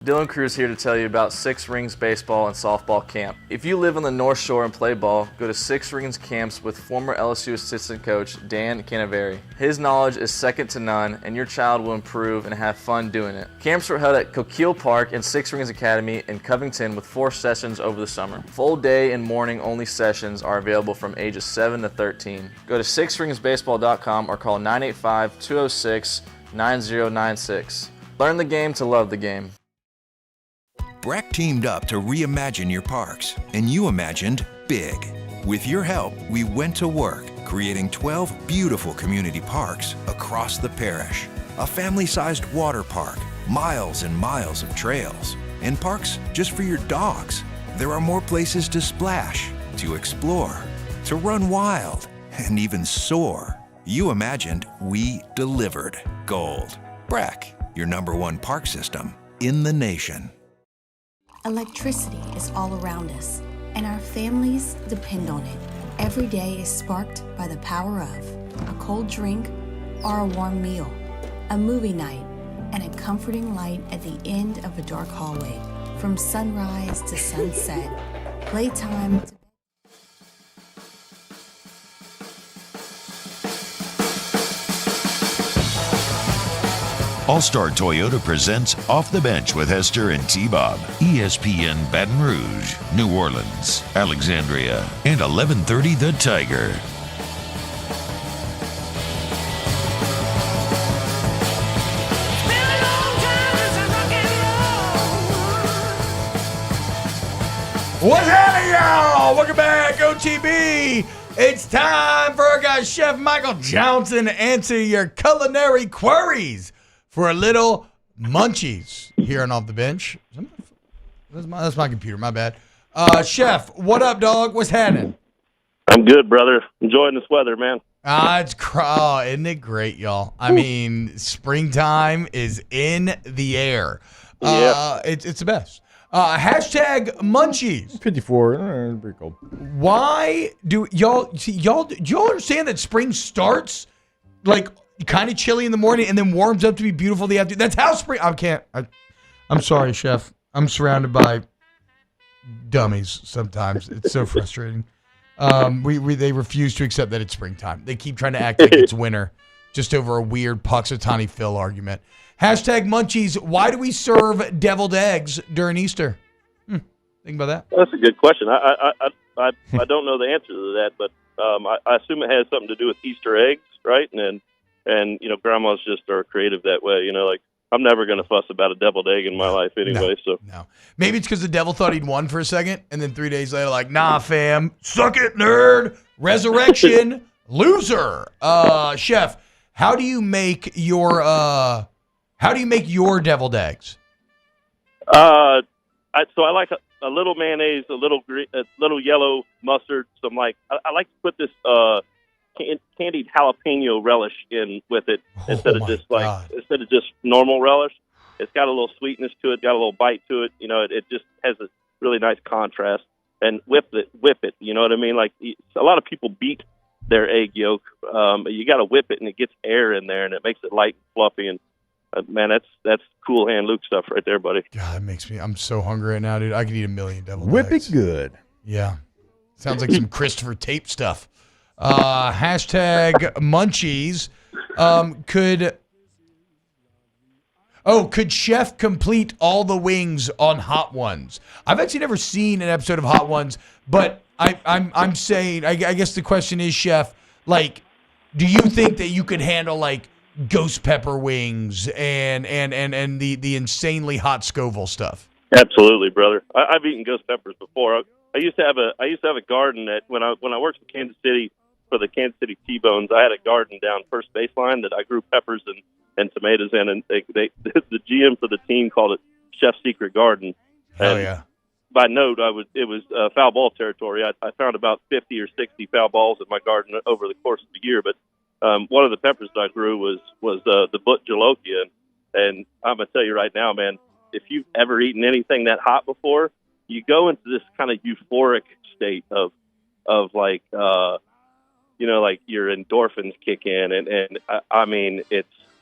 Dylan Cruz here to tell you about Six Rings Baseball and Softball Camp. If you live on the North Shore and play ball, go to Six Rings Camps with former LSU assistant coach Dan Canaveri. His knowledge is second to none, and your child will improve and have fun doing it. Camps were held at Coquille Park and Six Rings Academy in Covington with 4 sessions over the summer. Full day and morning only sessions are available from ages 7 to 13. Go to sixringsbaseball.com or call 985-206-9096. Learn the game to love the game. Breck teamed up to reimagine your parks, and you imagined big. With your help, we went to work, creating 12 beautiful community parks across the parish. A family-sized water park, miles and miles of trails, and parks just for your dogs. There are more places to splash, to explore, to run wild, and even soar. You imagined, we delivered gold. Breck, your #1 park system in the nation. Electricity is all around us, and our families depend on it. Every day is sparked by the power of a cold drink or a warm meal, a movie night, and a comforting light at the end of a dark hallway. From sunrise to sunset, playtime to All-Star Toyota presents Off the Bench with Hester and T-Bob. ESPN Baton Rouge, New Orleans, Alexandria, and 1130 The Tiger. What's happening, y'all? Welcome back, OTB. It's time for our guy, Chef Michael Johnson, to answer your culinary queries for a little Munchies here on Off the Bench. That's my computer, my bad. Chef, what up, dog? What's happening? I'm good, brother. Enjoying this weather, man. Isn't it great, y'all? I mean, springtime is in the air. It's the best. Hashtag Munchies. 54. Pretty cold. Why do y'all understand that spring starts like kind of chilly in the morning and then warms up to be beautiful the afternoon? That's how spring. I'm sorry, Chef. I'm surrounded by dummies sometimes. It's so frustrating. They refuse to accept that it's springtime. They keep trying to act like it's winter just over a weird Puxatawny Phil argument. Hashtag Munchies. Why do we serve deviled eggs during Easter? Think about that. That's a good question. I don't know the answer to that, but I assume it has something to do with Easter eggs, right? And you know, grandmas just are creative that way. You know, like I'm never going to fuss about a deviled egg in my life anyway. No. Maybe it's because the devil thought he'd won for a second, and then 3 days later, like, nah, fam, suck it, nerd, resurrection, loser. Chef, how do you make your deviled eggs? I like a little mayonnaise, a little yellow mustard, some I like to put this candied jalapeno relish in with it instead of just normal relish. It's got a little sweetness to it, got a little bite to it. You know, it just has a really nice contrast. And whip it. You know what I mean? Like a lot of people beat their egg yolk. You got to whip it, and it gets air in there, and it makes it light and fluffy. And man, that's cool hand Luke stuff right there, buddy. God, that makes me. I'm so hungry right now, dude. I could eat 1 million deviled Whip eggs. it good. Yeah, sounds like some Christopher Tape stuff. Hashtag Munchies. Could Chef complete all the wings on Hot Ones? I've actually never seen an episode of Hot Ones, but I'm saying, I guess the question is, Chef, like, do you think that you could handle like ghost pepper wings and the insanely hot Scoville stuff? Absolutely, brother. I've eaten ghost peppers before. I used to have a garden that when I worked in Kansas City for the Kansas City T-Bones, I had a garden down first baseline that I grew peppers and tomatoes in, and the GM for the team called it Chef's Secret Garden. Oh yeah. by note, it was foul ball territory. I found about 50 or 60 foul balls in my garden over the course of the year. But one of the peppers that I grew was the Butt Jalokia, and I'm gonna tell you right now, man, if you've ever eaten anything that hot before, you go into this kind of euphoric state of like like your endorphins kick in, and I mean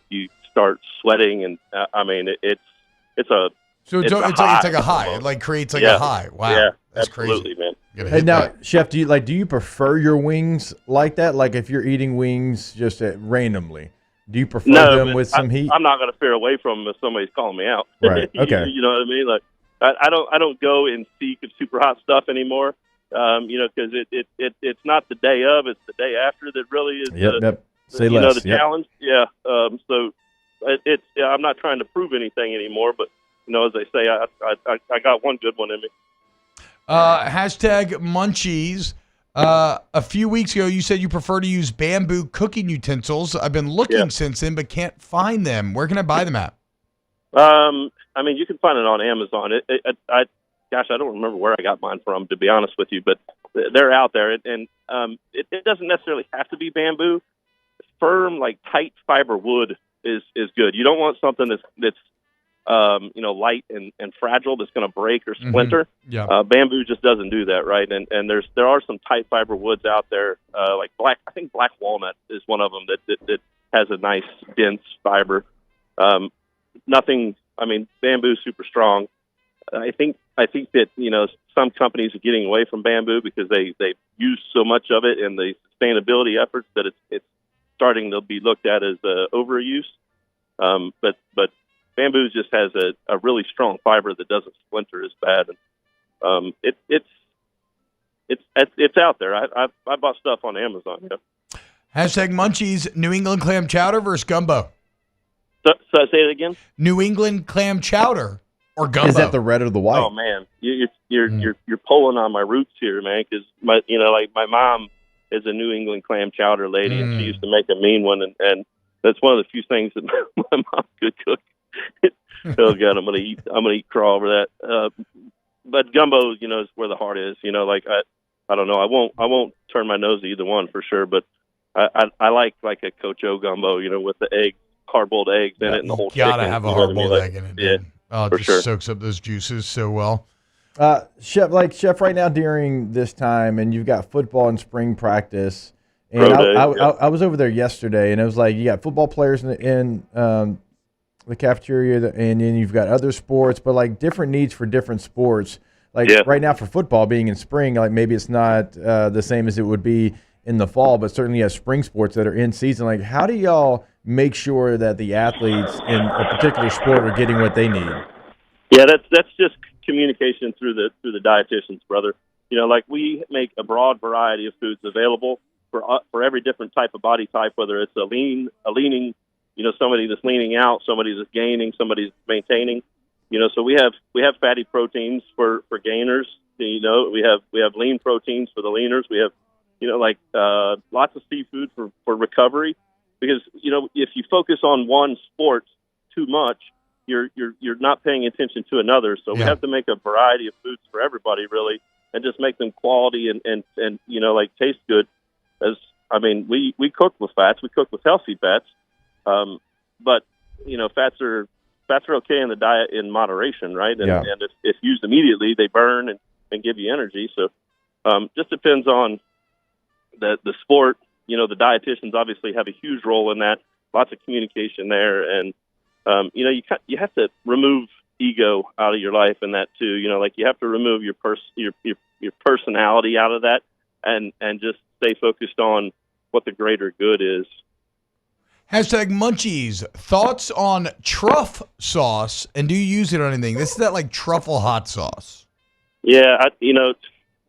you start sweating, and I mean it's a So it's like a high. It like creates like a high. Wow. Yeah, that's absolutely, crazy, man. Hey, now, Chef, do you prefer your wings like that? Like if you're eating wings just randomly, do you prefer them with some heat? I'm not going to veer away from them if somebody's calling me out. Right. Okay. You know what I mean? Like I don't go and seek super hot stuff anymore. Because it's not the day of, it's the day after that really is the challenge. Yeah. So I'm not trying to prove anything anymore, but as they say, I got one good one in me. Hashtag Munchies. A few weeks ago, you said you prefer to use bamboo cooking utensils. I've been looking since then, but can't find them. Where can I buy them at? I mean, you can find it on Amazon. I don't remember where I got mine from, to be honest with you, but they're out there. And it doesn't necessarily have to be bamboo. Firm, like tight fiber wood is good. You don't want something that's light and fragile that's going to break or splinter. Mm-hmm. Yeah. Bamboo just doesn't do that, right? And there are some tight fiber woods out there, like black. I think black walnut is one of them that has a nice dense fiber. Nothing. I mean, bamboo's super strong. I think that some companies are getting away from bamboo because they use so much of it in the sustainability efforts that it's starting to be looked at as overuse. But bamboo just has a really strong fiber that doesn't splinter as bad. And it's out there. I bought stuff on Amazon. Yeah. Hashtag Munchies. New England clam chowder versus gumbo. So say it again. New England clam chowder or gumbo. Is that the red or the white? Oh man, you're pulling on my roots here, man. Because my mom is a New England clam chowder lady, and she used to make a mean one, and that's one of the few things that my mom could cook. Oh God, I'm gonna eat crawl over that. But gumbo, is where the heart is. I don't know. I won't turn my nose to either one for sure. But I like a Coach O gumbo, with the egg, hard-boiled eggs in it, and the whole. Gotta chicken, have a hard-boiled egg in it. Yeah. Oh, it for just sure. soaks up those juices so well. Chef, right now during this time, and you've got football and spring practice, and I was over there yesterday, and it was like you got football players in the cafeteria, and then you've got other sports, but like different needs for different sports. Right now for football being in spring, like maybe it's not the same as it would be in the fall, but certainly you have spring sports that are in season. Like, how do y'all make sure that the athletes in a particular sport are getting what they need? Yeah, that's just communication through the dietitians, brother. We make a broad variety of foods available for every different type of body type, whether it's a leaning, somebody that's leaning out, somebody that's gaining, somebody that's maintaining. So we have fatty proteins for gainers. We have lean proteins for the leaners. We have lots of seafood for recovery, because if you focus on one sport too much, you're not paying attention to another. So we have to make a variety of foods for everybody, really, and just make them quality and taste good. We cook with fats, we cook with healthy fats, but fats are okay in the diet in moderation, right? And if used immediately, they burn and give you energy. So just depends on the sport. The dietitians obviously have a huge role in that. Lots of communication there, and you have to remove ego out of your life in that too. You have to remove your personality out of that, and just stay focused on what the greater good is. Hashtag Munchies. Thoughts on truff sauce, and do you use it on anything? This is that like truffle hot sauce. Yeah,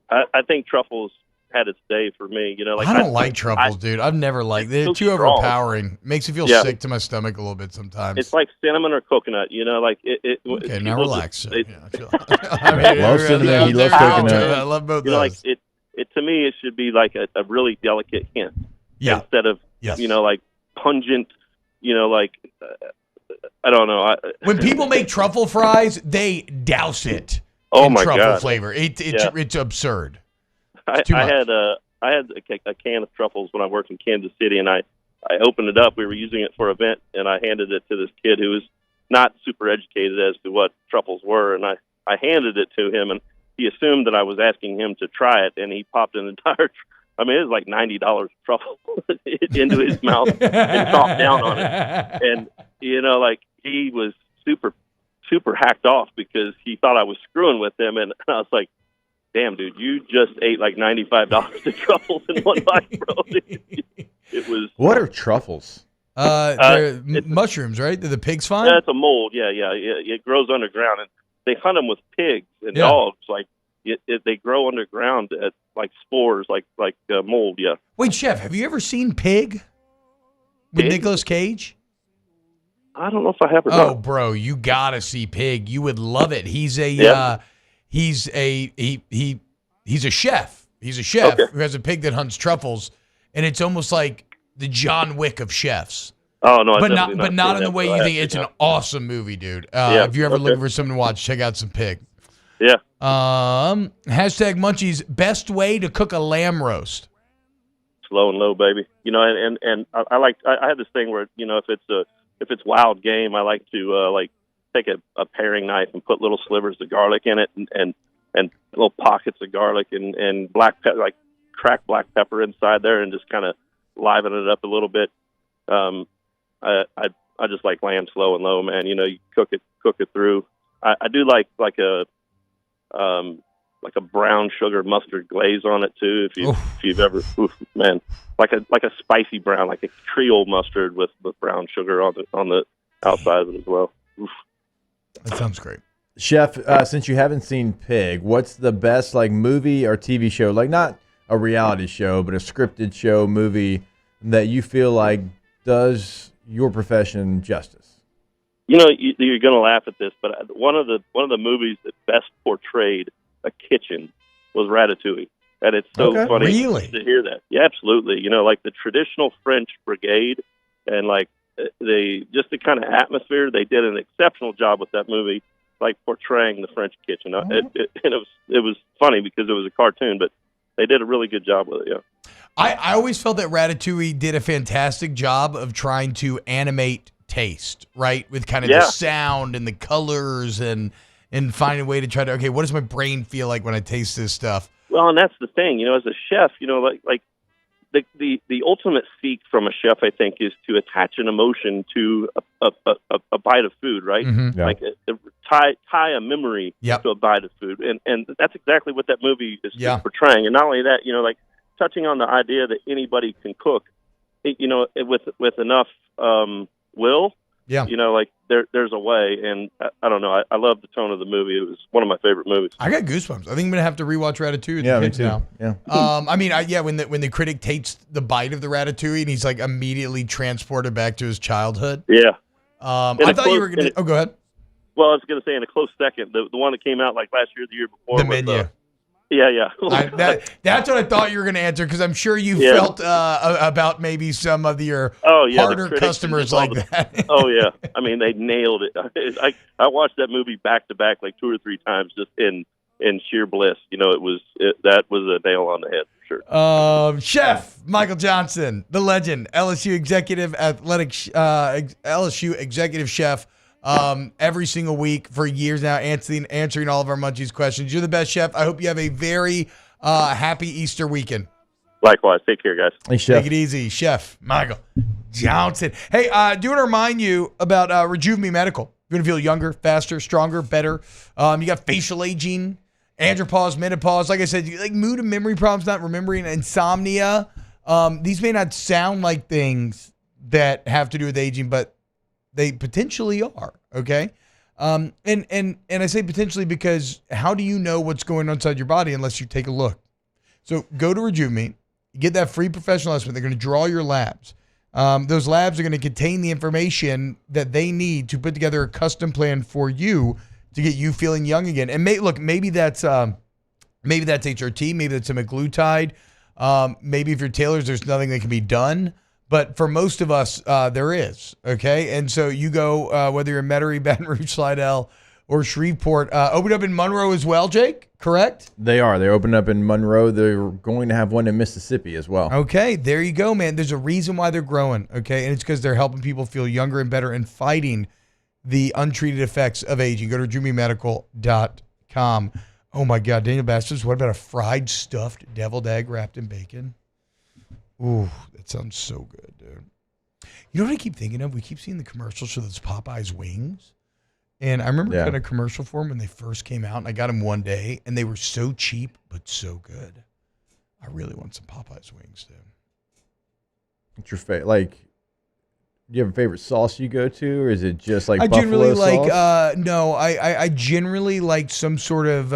I think truffles had its day for me. I don't like truffles, dude. I've never liked them. They're too overpowering. Makes me feel sick to my stomach a little bit sometimes. It's like cinnamon or coconut, Okay, now relax. Love cinnamon. He loves coconut. I love both those. To me, it should be like a really delicate hint. Yeah. Instead of, pungent, I don't know. When people make truffle fries, they douse it Oh in my truffle God. flavor. It's absurd. I too much. had a can of truffles when I worked in Kansas City, and I opened it up. We were using it for an event, and I handed it to this kid who was not super educated as to what truffles were, and I handed it to him, and he assumed that I was asking him to try it, and he popped an entire it was like $90 truffle into his mouth and chomped down on it. And, he was super, super hacked off because he thought I was screwing with him. And I was like, damn, dude, you just ate like $95 of truffles in one bite, bro. It was. What are truffles? They're mushrooms, right? They're the pigs find? That's a mold. Yeah. It grows underground. And they hunt them with pigs and dogs. Like, they grow underground at like spores, like mold. Yeah. Wait, Chef, have you ever seen Pig with Nicolas Cage? I don't know if I have or Oh, not. bro, you gotta see Pig. You would love it. He's a he's a chef. He's a chef who has a pig that hunts truffles, and it's almost like the John Wick of chefs. Oh no, but not in the way you think. It's an awesome movie, dude. If you're ever looking for something to watch, check out some Pig. Yeah. Hashtag Munchies, best way to cook a lamb roast. Slow and low, baby. And I had this thing where if it's wild game, I like to take a paring knife and put little slivers of garlic in it and little pockets of garlic and black pepper, like cracked black pepper inside there, and just kind of liven it up a little bit. I just like lamb slow and low, man. You cook it through. I do like a brown sugar mustard glaze on it too. If you've ever, man, like a spicy brown, like a Creole mustard with brown sugar on the outside of it as well. Oof. That sounds great. Chef, since you haven't seen Pig, what's the best movie or TV show, like not a reality show, but a scripted show, movie that you feel like does your profession justice? You're going to laugh at this, but one of the movies that best portrayed a kitchen was Ratatouille, and it's so funny to hear that. Yeah, absolutely. Like the traditional French brigade, and like just the kind of atmosphere, they did an exceptional job with that movie, like portraying the French kitchen. It was funny because it was a cartoon, but they did a really good job with it. Yeah. I always felt that Ratatouille did a fantastic job of trying to animate taste, right? With kind of the sound and the colors and find a way to try to, what does my brain feel like when I taste this stuff? Well, and that's the thing, as a chef, like the ultimate seek from a chef, I think, is to attach an emotion to a bite of food, right? Mm-hmm. Yeah. Like tie a memory to a bite of food, and that's exactly what that movie is portraying. And not only that, like touching on the idea that anybody can cook, with enough will. Yeah. Like there's a way, and I don't know. I love the tone of the movie. It was one of my favorite movies. I got goosebumps. I think I'm gonna have to rewatch Ratatouille with the kids me too. now. Yeah. When the critic takes the bite of the Ratatouille and he's like immediately transported back to his childhood. Yeah. I thought you were gonna. Go ahead. Well, I was gonna say in a close second, the one that came out like last year, the year before. The Menu. Yeah. That's what I thought you were going to answer, because I'm sure you felt about maybe some of your harder customers like that. Oh, yeah. I mean, they nailed it. I watched that movie back to back like 2 or 3 times just in sheer bliss. That was a nail on the head for sure. Chef Michael Johnson, the legend, LSU executive chef. Every single week for years now, answering all of our Munchies questions. You're the best, Chef. I hope you have a very happy Easter weekend. Likewise. Take care, guys. Hey, Chef. Take it easy, Chef Michael Johnson. Hey, do want to remind you about Rejuve Me Medical. You're going to feel younger, faster, stronger, better. You got facial aging, andropause, menopause. Like I said, like mood and memory problems, not remembering, insomnia. These may not sound like things that have to do with aging, but they potentially are, okay? And I say potentially because how do you know what's going on inside your body unless you take a look? So go to Rejuve Me, get that free professional estimate. They're going to draw your labs. Those labs are going to contain the information that they need to put together a custom plan for you to get you feeling young again. And maybe that's HRT, maybe that's semaglutide. Maybe if you're Taylor's, there's nothing that can be done. But for most of us, there is, okay? And so you go, whether you're in Metairie, Baton Rouge, Slidell, or Shreveport. Opened up in Monroe as well, Jake, correct? They are. They opened up in Monroe. They're going to have one in Mississippi as well. Okay, there you go, man. There's a reason why they're growing, okay? And it's because they're helping people feel younger and better and fighting the untreated effects of aging. Go to DreamyMedical.com. Oh, my God. Daniel Bastards, what about a fried stuffed deviled egg wrapped in bacon? Ooh, that sounds so good, dude. You know what I keep thinking of? We keep seeing the commercials for those Popeyes wings. And I remember getting a commercial for them when they first came out, and I got them one day, and they were so cheap but so good. I really want some Popeyes wings, dude. What's your favorite? Like, do you have a favorite sauce you go to, or is it just like I buffalo generally sauce? I generally like some sort of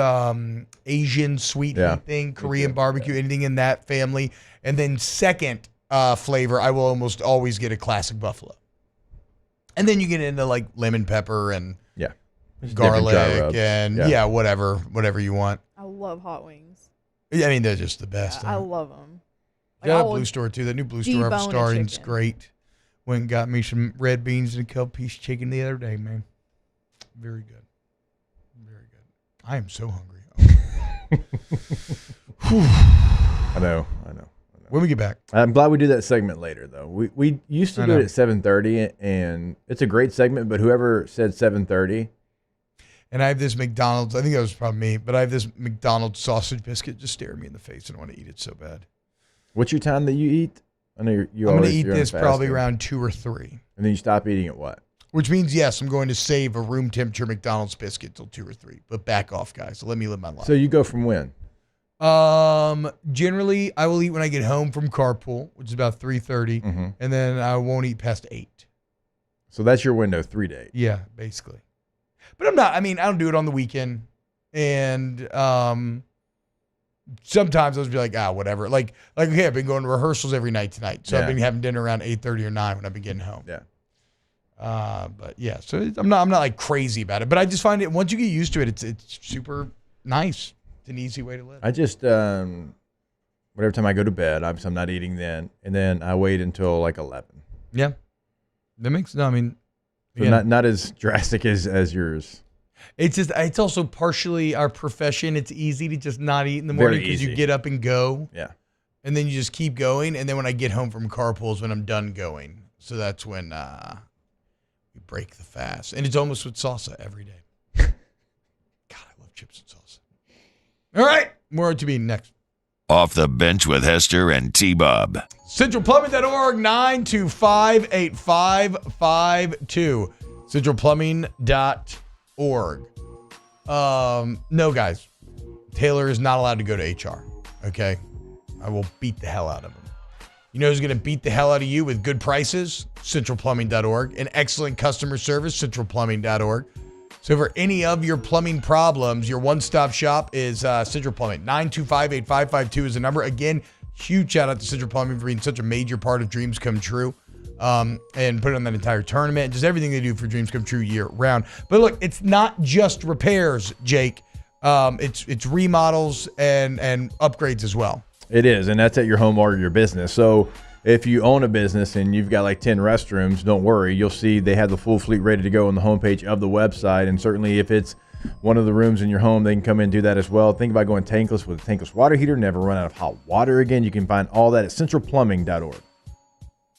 Asian sweetening thing, Korean barbecue, anything in that family. And then second flavor, I will almost always get a classic buffalo. And then you get into like lemon pepper and garlic and whatever you want. I love hot wings. I mean, they're just the best. I love them. Yeah, Blue Store too. The new Blue Store up starting's great. Went and got me some red beans and a couple pieces of chicken the other day, man. Very good. Very good. I am so hungry. I know. When we get back. I'm glad we do that segment later, though. We used to do it at 7:30, and it's a great segment, but whoever said 7:30. And I have this McDonald's, I think that was probably me, but I have this McDonald's sausage biscuit just staring me in the face, and I want to eat it so bad. What's your time that you eat? I know I'm going to eat this probably around 2 or 3. And then you stop eating at what? Which means, yes, I'm going to save a room temperature McDonald's biscuit till 2 or 3. But back off, guys. So let me live my life. So you go from when? Generally, I will eat when I get home from carpool, which is about 3:30, and then I won't eat past 8. So that's your window, 3 to 8. Yeah, basically. But I don't do it on the weekend. And sometimes I'll just be like, whatever. Like okay, I've been going to rehearsals every night tonight. So I've been having dinner around 8:30 or 9 when I've been getting home. Yeah. But yeah, so I'm not like crazy about it, but I just find it, once you get used to it, it's super nice. It's an easy way to live. I just, whatever time I go to bed, obviously I'm not eating then, and then I wait until like 11. Yeah. That makes, So not as drastic as yours. It's also partially our profession. It's easy to just not eat in the morning because you get up and go. Yeah. And then you just keep going. And then when I get home from carpool is when I'm done going. So that's when we break the fast. And it's almost with salsa every day. God, I love chips and salsa. All right. More to be next. Off the Bench with Hester and T-Bob. CentralPlumbing.org, 925-8552. CentralPlumbing.org. No, guys. Taylor is not allowed to go to HR. Okay? I will beat the hell out of him. You know who's going to beat the hell out of you with good prices? CentralPlumbing.org. And excellent customer service, CentralPlumbing.org. So for any of your plumbing problems, your one-stop shop is Central Plumbing. 925-8552 is the number. Again, huge shout out to Central Plumbing for being such a major part of Dreams Come True, and put on that entire tournament, just everything they do for Dreams Come True year round. But look, it's not just repairs, Jake. It's remodels and upgrades as well. It is, and that's at your home or your business. So if you own a business and you've got like 10 restrooms, don't worry. You'll see they have the full fleet ready to go on the homepage of the website. And certainly if it's one of the rooms in your home, they can come in and do that as well. Think about going tankless with a tankless water heater. Never run out of hot water again. You can find all that at centralplumbing.org.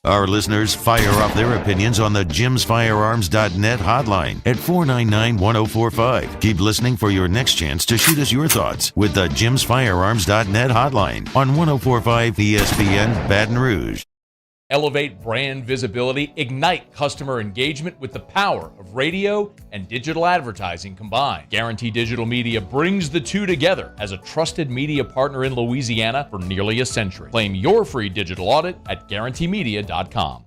Our listeners fire off their opinions on the jimsfirearms.net hotline at 499-1045. Keep listening for your next chance to shoot us your thoughts with the jimsfirearms.net hotline on 1045 ESPN Baton Rouge. Elevate brand visibility, ignite customer engagement with the power of radio and digital advertising combined. Guarantee Digital Media brings the two together as a trusted media partner in Louisiana for nearly a century. Claim your free digital audit at guaranteemedia.com.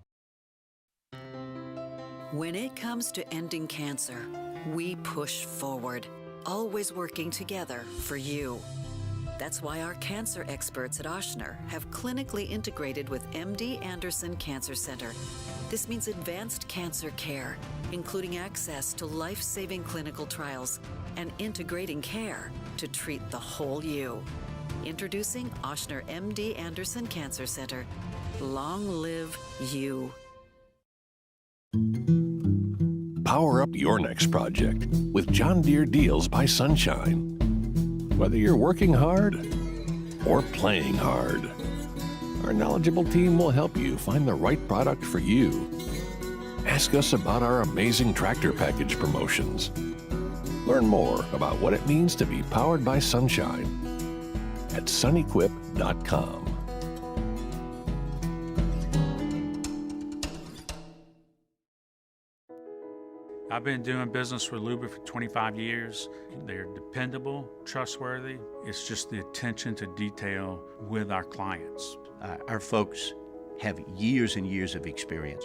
When it comes to ending cancer, we push forward, always working together for you. That's why our cancer experts at Ochsner have clinically integrated with MD Anderson Cancer Center. This means advanced cancer care, including access to life-saving clinical trials and integrating care to treat the whole you. Introducing Ochsner MD Anderson Cancer Center. Long live you. Power up your next project with John Deere Deals by Sunshine. Whether you're working hard or playing hard, our knowledgeable team will help you find the right product for you. Ask us about our amazing tractor package promotions. Learn more about what it means to be powered by sunshine at sunequip.com. I've been doing business with Luba for 25 years. They're dependable, trustworthy. It's just the attention to detail with our clients. Our folks have years and years of experience.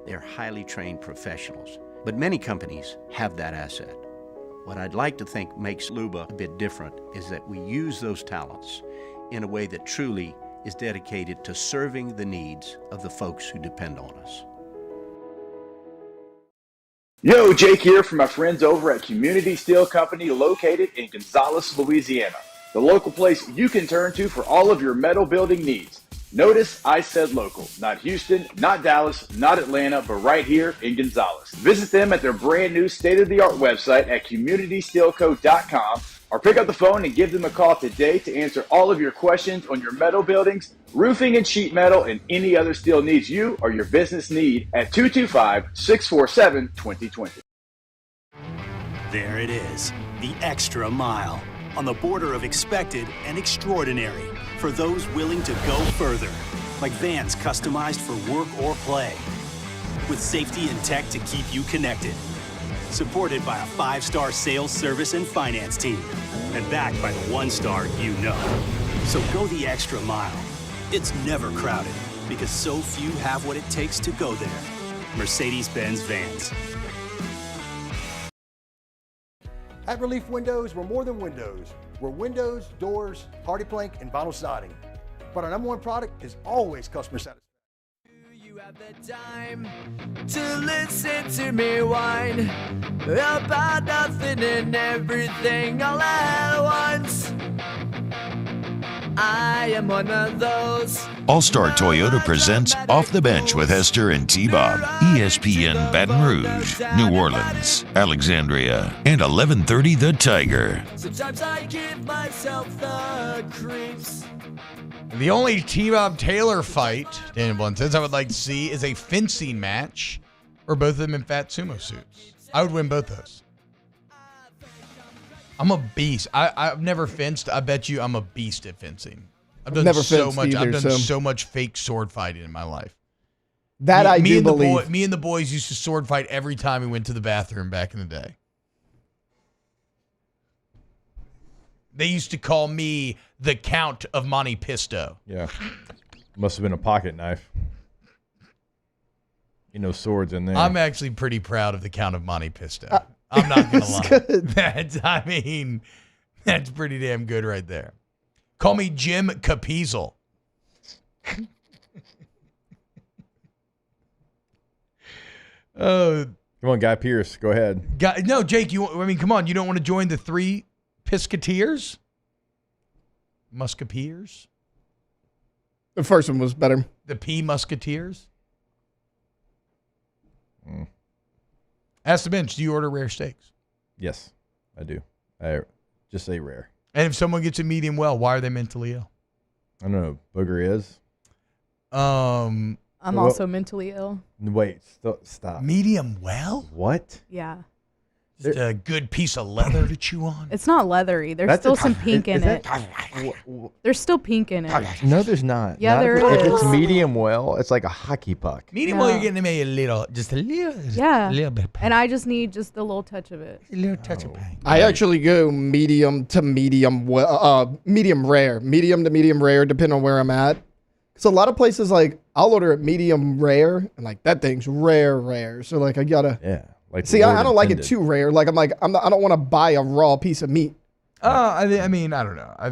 They're highly trained professionals, but many companies have that asset. What I'd like to think makes Luba a bit different is that we use those talents in a way that truly is dedicated to serving the needs of the folks who depend on us. Yo, Jake here from my friends over at Community Steel Company located in Gonzales, Louisiana. The local place you can turn to for all of your metal building needs. Notice I said local, not Houston, not Dallas, not Atlanta, but right here in Gonzales. Visit them at their brand new state-of-the-art website at communitysteelco.com or pick up the phone and give them a call today to answer all of your questions on your metal buildings, roofing and sheet metal, and any other steel needs you or your business need at 225-647-2020. There it is, the extra mile, on the border of expected and extraordinary for those willing to go further, like vans customized for work or play, with safety and tech to keep you connected. Supported by a 5-star sales, service, and finance team, and backed by the 1-star you know. So go the extra mile. It's never crowded because so few have what it takes to go there. Mercedes-Benz Vans. At Relief Windows, we're more than windows. We're windows, doors, hardy plank, and vinyl siding. But our number one product is always customer satisfaction. You have the time to listen to me whine about nothing and everything all at once. I am one of those. All-Star Toyota presents Off the Bench with Hester and T-Bob. ESPN Baton Rouge, New Orleans, Alexandria, and 1130 The Tiger. Sometimes I give myself the creeps. The only T-Bob Taylor fight, Daniel Blunt says, I would like to see is a fencing match or both of them in fat sumo suits. I would win both those. I'm a beast. I've never fenced. I bet you I'm a beast at fencing. I've done so much fake sword fighting in my life. That I do believe. Me and the boys used to sword fight every time we went to the bathroom back in the day. They used to call me the Count of Monte Pisto. Yeah. Must have been a pocket knife. You know, swords in there. I'm actually pretty proud of the Count of Monte Pisto. I'm not going to lie. That's pretty damn good right there. Call me Jim Caviezel. Come on, Guy Pearce. Go ahead. No, Jake, come on. You don't want to join the three Pisketeers? Musketeers? The first one was better. The P Musketeers? Ask the bench, do you order rare steaks? Yes, I do. I just say rare. And if someone gets a medium well, why are they mentally ill? I don't know. Booger is. I'm also mentally ill. Wait, stop. Medium well? What? Yeah. Just a good piece of leather to chew on? It's not leathery. There's still some pink in it. There's still pink in it. No, there's not. Yeah, there is. If it's medium well, it's like a hockey puck. Medium well, you're getting maybe a little bit. Yeah. A little bit. And I just need just a little touch of it. A little touch of pain. I actually go medium to medium rare. Medium to medium rare, depending on where I'm at. Because a lot of places, like, I'll order it medium rare, and, like, that thing's rare. So, like, I gotta... Yeah. Like see, I don't like it too rare. Like, I don't want to buy a raw piece of meat. I mean, I don't know. I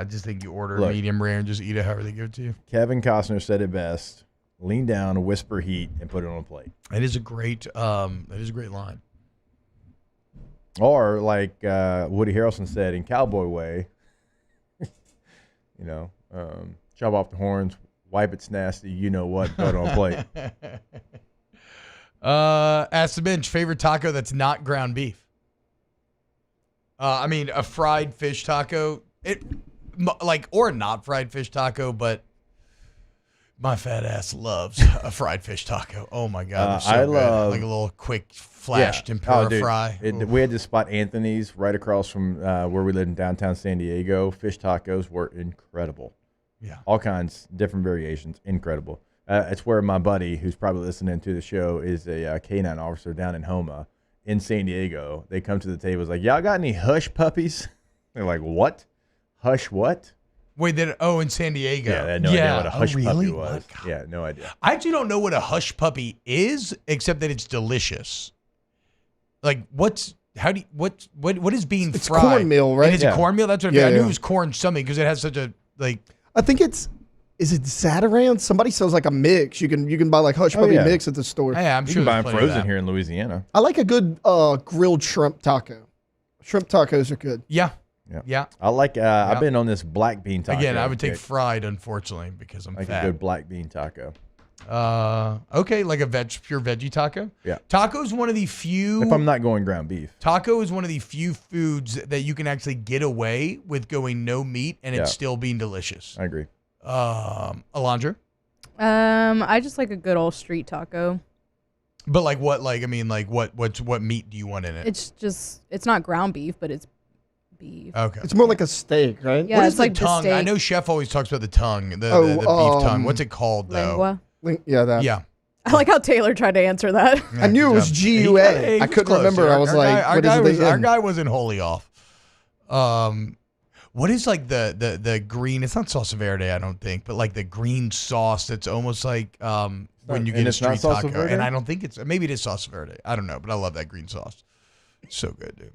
just think you order medium rare and just eat it however they give it to you. Kevin Costner said it best: lean down, whisper heat, and put it on a plate. It is a great line. Or like Woody Harrelson said in Cowboy Way, chop off the horns, wipe it's nasty, you know what, put it on a plate. Ask the bench, favorite taco that's not ground beef. A fried fish taco. Or not fried fish taco, but my fat ass loves a fried fish taco. Oh my God, they're so I good. love Like a little quick flash tempura fry. We had this spot, Anthony's, right across from where we live in downtown San Diego. Fish tacos were incredible. Yeah. All kinds, different variations, incredible. It's where my buddy, who's probably listening to the show, is a K-9 officer down in Homa in San Diego. They come to the table, it's like, y'all got any hush puppies? They're like, what? Hush what? Wait, in San Diego. Yeah, they had no idea what a hush puppy was. Yeah, no idea. I actually don't know what a hush puppy is, except that it's delicious. Like, what is being It's fried? cornmeal, right? And it's a cornmeal? That's what I knew it was corn something because it has such a, like... I think is it Zatarain? Somebody sells like a mix. You can buy like hush puppy mix at the store. Yeah, I'm You sure can buy there's them plenty of frozen that. here in Louisiana. I like a good grilled shrimp taco. Shrimp tacos are good. Yeah. Yeah. I like, I've been on this black bean taco. Again, I would take kick. fried, unfortunately, because I'm like fat. a good black bean taco. Okay, like a pure veggie taco. Yeah. Taco is one of the few. If I'm not going ground beef. Taco is one of the few foods that you can actually get away with going no meat and it's still being delicious. I agree. Alondra? I just like a good old street taco. But like what? Like I mean, like what meat do you want in it? It's not ground beef, but it's beef. Okay. It's more like a steak, right? Yeah, What it's is like the the tongue? I steak. know Chef always talks about the tongue, the beef tongue. What's it called though? Lingua. Yeah, that. Yeah. I like how Taylor tried to answer that. I knew it was GUA. Hey, he I was couldn't close. remember. I was like, our what is guy it? was, our in? guy wasn't wholly off. What is like the green? It's not salsa verde, I don't think, but like the green sauce that's almost like when you get a it's not street salsa taco. verde? And I don't think it's maybe it is salsa verde. I don't know, but I love that green sauce. It's so good, dude.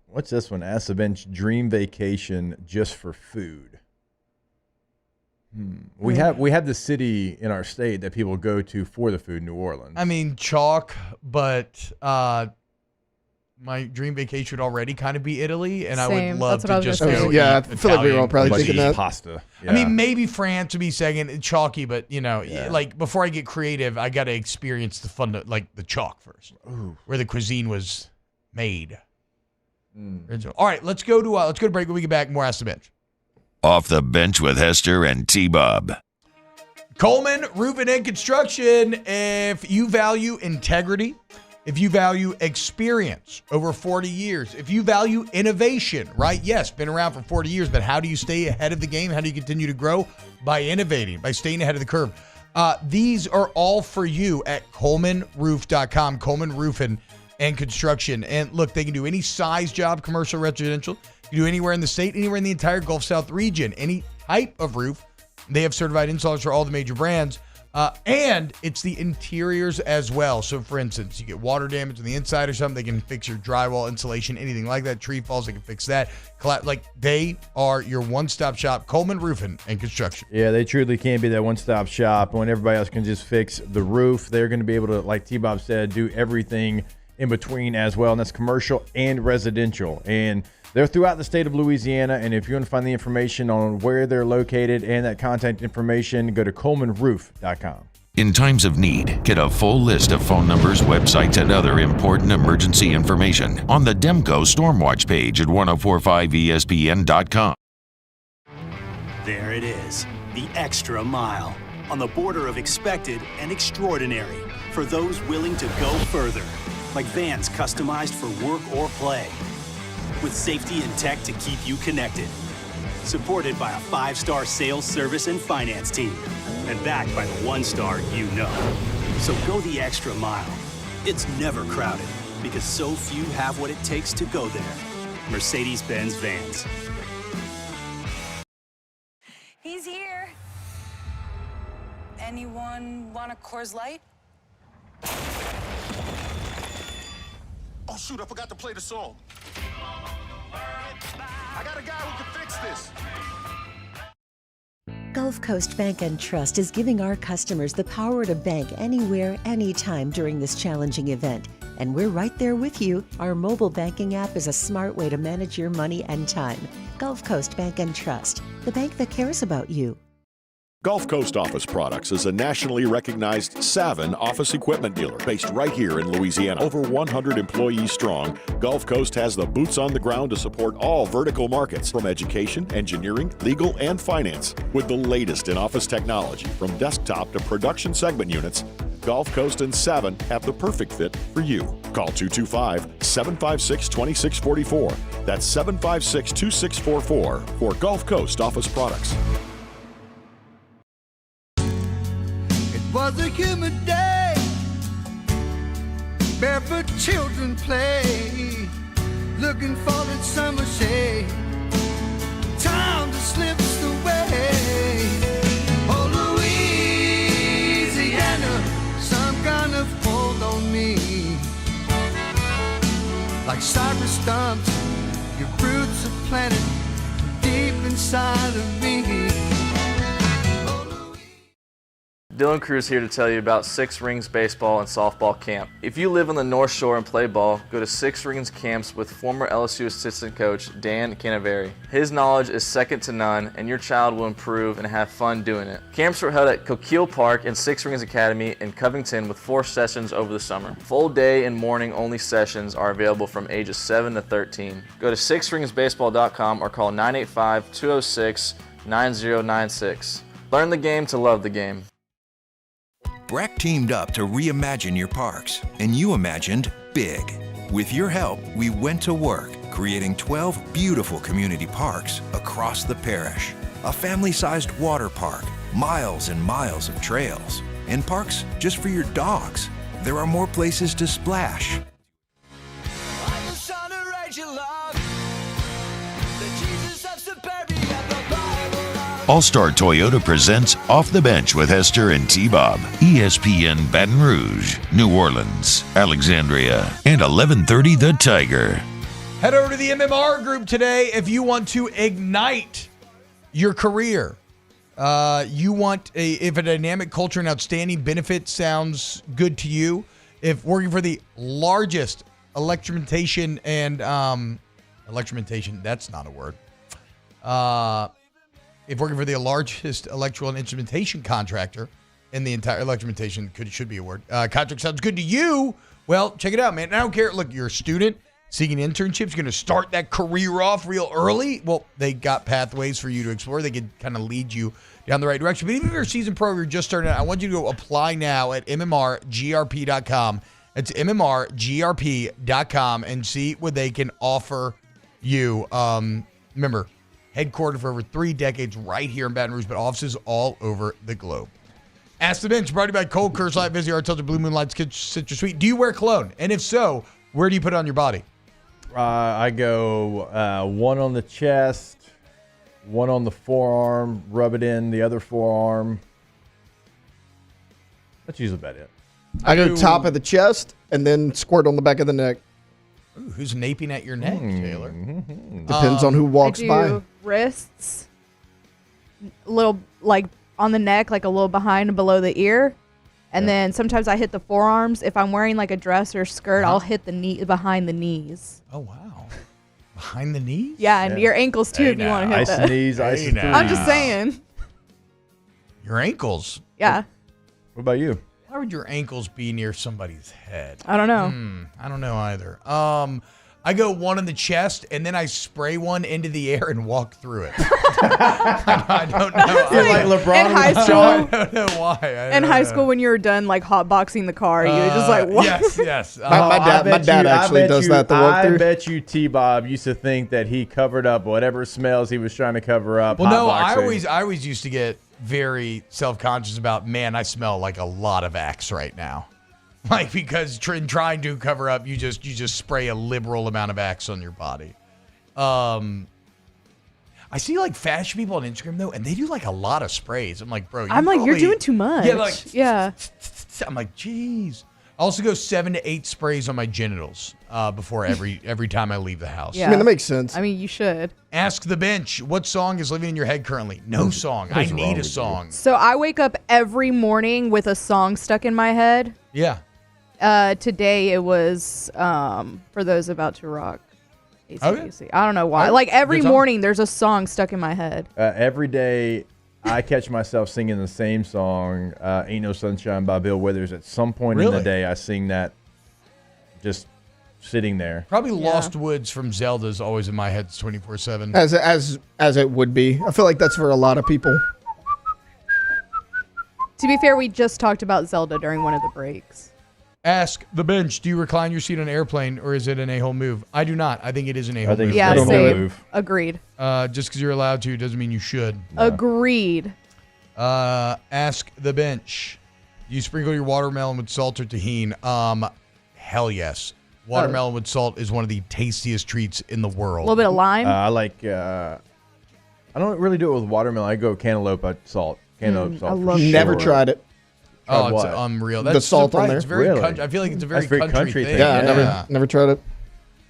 What's this one? Ask the bench, dream vacation just for food. We have the city in our state that people go to for the food, New Orleans. I mean chalk, but my dream vacation would already kind of be Italy, and I Same. would love That's what I to was just gonna go. say. Yeah, I eat feel like we were all probably Italian thinking that. Pasta. I mean, maybe France would be second, chalky, but like before I get creative, I got to experience the fun, like the chalk first, where the cuisine was made. All right, let's go to break. When we get back, more Ask the Bench. Off the bench with Hester and T-Bob. Coleman Roofing and Construction. If you value integrity, if you value experience over 40 years, if you value innovation, right? Yes, been around for 40 years, but how do you stay ahead of the game? How do you continue to grow? By innovating, by staying ahead of the curve. These are all for you at ColemanRoof.com. Coleman Roofing and Construction. And look, they can do any size job, commercial, residential. You can do anywhere in the state, anywhere in the entire Gulf South region, any type of roof. They have certified installers for all the major brands. And it's the interiors as well. So, for instance, you get water damage on the inside or something, they can fix your drywall, insulation, anything like that. Tree falls, they can fix that. Like, they are your one-stop shop, Coleman Roofing and Construction. Yeah, they truly can be that one-stop shop. When everybody else can just fix the roof, they're going to be able to, like T-Bob said, do everything in between as well, and that's commercial and residential. And they're throughout the state of Louisiana, and if you want to find the information on where they're located and that contact information, go to ColemanRoof.com. In times of need, get a full list of phone numbers, websites, and other important emergency information on the Demco Stormwatch page at 1045ESPN.com. There it is, the extra mile, on the border of expected and extraordinary, for those willing to go further, like vans customized for work or play, with safety and tech to keep you connected. Supported by a 5-star sales, service, and finance team. And backed by the 1-star you know. So go the extra mile. It's never crowded, because so few have what it takes to go there. Mercedes-Benz Vans. He's here. Anyone want a Coors Light? Oh, shoot, I forgot to play the song. I got a guy who can fix this. Gulf Coast Bank and Trust is giving our customers the power to bank anywhere, anytime during this challenging event. And we're right there with you. Our mobile banking app is a smart way to manage your money and time. Gulf Coast Bank and Trust, the bank that cares about you. Gulf Coast Office Products is a nationally recognized Savin office equipment dealer based right here in Louisiana. Over 100 employees strong, Gulf Coast has the boots on the ground to support all vertical markets from education, engineering, legal, and finance. With the latest in office technology from desktop to production segment units, Gulf Coast and Savin have the perfect fit for you. Call 225-756-2644. That's 756-2644 for Gulf Coast Office Products. Was a humid day, barefoot children play, looking for that summer shade. Time just slips away. Oh, Louisiana, some kind of hold on me. Like cypress stumps, your roots are planted deep inside of me. Dylan Cruz here to tell you about Six Rings Baseball and Softball Camp. If you live on the North Shore and play ball, go to Six Rings Camps with former LSU assistant coach Dan Canaveri. His knowledge is second to none, and your child will improve and have fun doing it. Camps were held at Coquille Park and Six Rings Academy in Covington with 4 sessions over the summer. Full day and morning only sessions are available from ages 7 to 13. Go to sixringsbaseball.com or call 985-206-9096. Learn the game to love the game. Breck teamed up to reimagine your parks, and you imagined big. With your help, we went to work, creating 12 beautiful community parks across the parish. A family-sized water park, miles and miles of trails, and parks just for your dogs. There are more places to splash. All-Star Toyota presents Off the Bench with Hester and T-Bob. ESPN Baton Rouge, New Orleans, Alexandria, and 1130 The Tiger. Head over to the MMR group today if you want to ignite your career. If a dynamic culture and outstanding benefit sounds good to you, if working for the largest electrification and electrification, that's not a word. If working for the largest electrical and instrumentation contractor in the entire electrification should be a word. Contract sounds good to you. Well, check it out, man. I don't care. Look, you're a student seeking internships. You're going to start that career off real early. Well, they got pathways for you to explore. They can kind of lead you down the right direction. But even if you're a seasoned pro, you're just starting out, I want you to go apply now at mmrgrp.com. It's mmrgrp.com and see what they can offer you. Remember, headquartered for over 3 decades right here in Baton Rouge, but offices all over the globe. Ask the Bench, brought to you by Cold Curse Light, Visit Art Tilted, Blue Moonlight, Citrus Sweet. Do you wear cologne? And if so, where do you put it on your body? I go 1 on the chest, 1 on the forearm, rub it in the other forearm. That's usually about it. I go top of the chest and then squirt on the back of the neck. Ooh, who's naping at your neck, Taylor? Depends on who walks by. Wrists, a little like on the neck, like a little behind and below the ear. And then sometimes I hit the forearms. If I'm wearing like a dress or skirt, I'll hit the knee behind the knees. Oh, wow. Behind the knees? Yeah, and your ankles too if you want to hit ice that. knees, ice Hey, and now. I'm just saying. Your ankles? Yeah. What about you? Why would your ankles be near somebody's head? I don't know. I don't know either. I go 1 in the chest, and then I spray 1 into the air and walk through it. I don't know. You're like LeBron in high school. I don't know why. In high school, when you were done like hotboxing the car, you were just like, what? Yes. My dad actually does that to walk through. I bet you T-Bob used to think that he covered up whatever smells he was trying to cover up. Well, no, hotboxing. I always used to get very self-conscious about, man, I smell like a lot of Axe right now. Like, because trying to cover up, you just spray a liberal amount of Axe on your body. I see like fashion people on Instagram though, and they do like a lot of sprays. I'm like, bro, you're doing too much. Yeah, I'm like, geez. I also go 7 to 8 sprays on my genitals before every time I leave the house. Yeah. I mean, that makes sense. I mean, you should. Ask the Bench, what song is living in your head currently? No song. I need a song. So I wake up every morning with a song stuck in my head. Yeah. Today it was For Those About to Rock. AC/DC. Okay. I don't know why. Right. Like every Good song. morning there's a song stuck in my head. Every day I catch myself singing the same song, Ain't No Sunshine by Bill Withers. At some point in the day, I sing that just sitting there. Probably Lost Woods from Zelda is always in my head 24/7. As it would be. I feel like that's for a lot of people. To be fair, we just talked about Zelda during one of the breaks. Ask the bench, do you recline your seat on an airplane or is it an a-hole move? I do not. I think it is an a-hole move. Yeah, same. Agreed. Just because you're allowed to doesn't mean you should. No. Agreed. Ask the bench. Do you sprinkle your watermelon with salt or tahini? Hell yes. Watermelon with salt is one of the tastiest treats in the world. A little bit of lime? I like, I don't really do it with watermelon. I go cantaloupe with salt. Cantaloupe salt. I love Never tried it. Oh, it's unreal. That's the salt on there. It's very Really? country. I feel like it's a very, That's very country thing. Yeah, never tried it.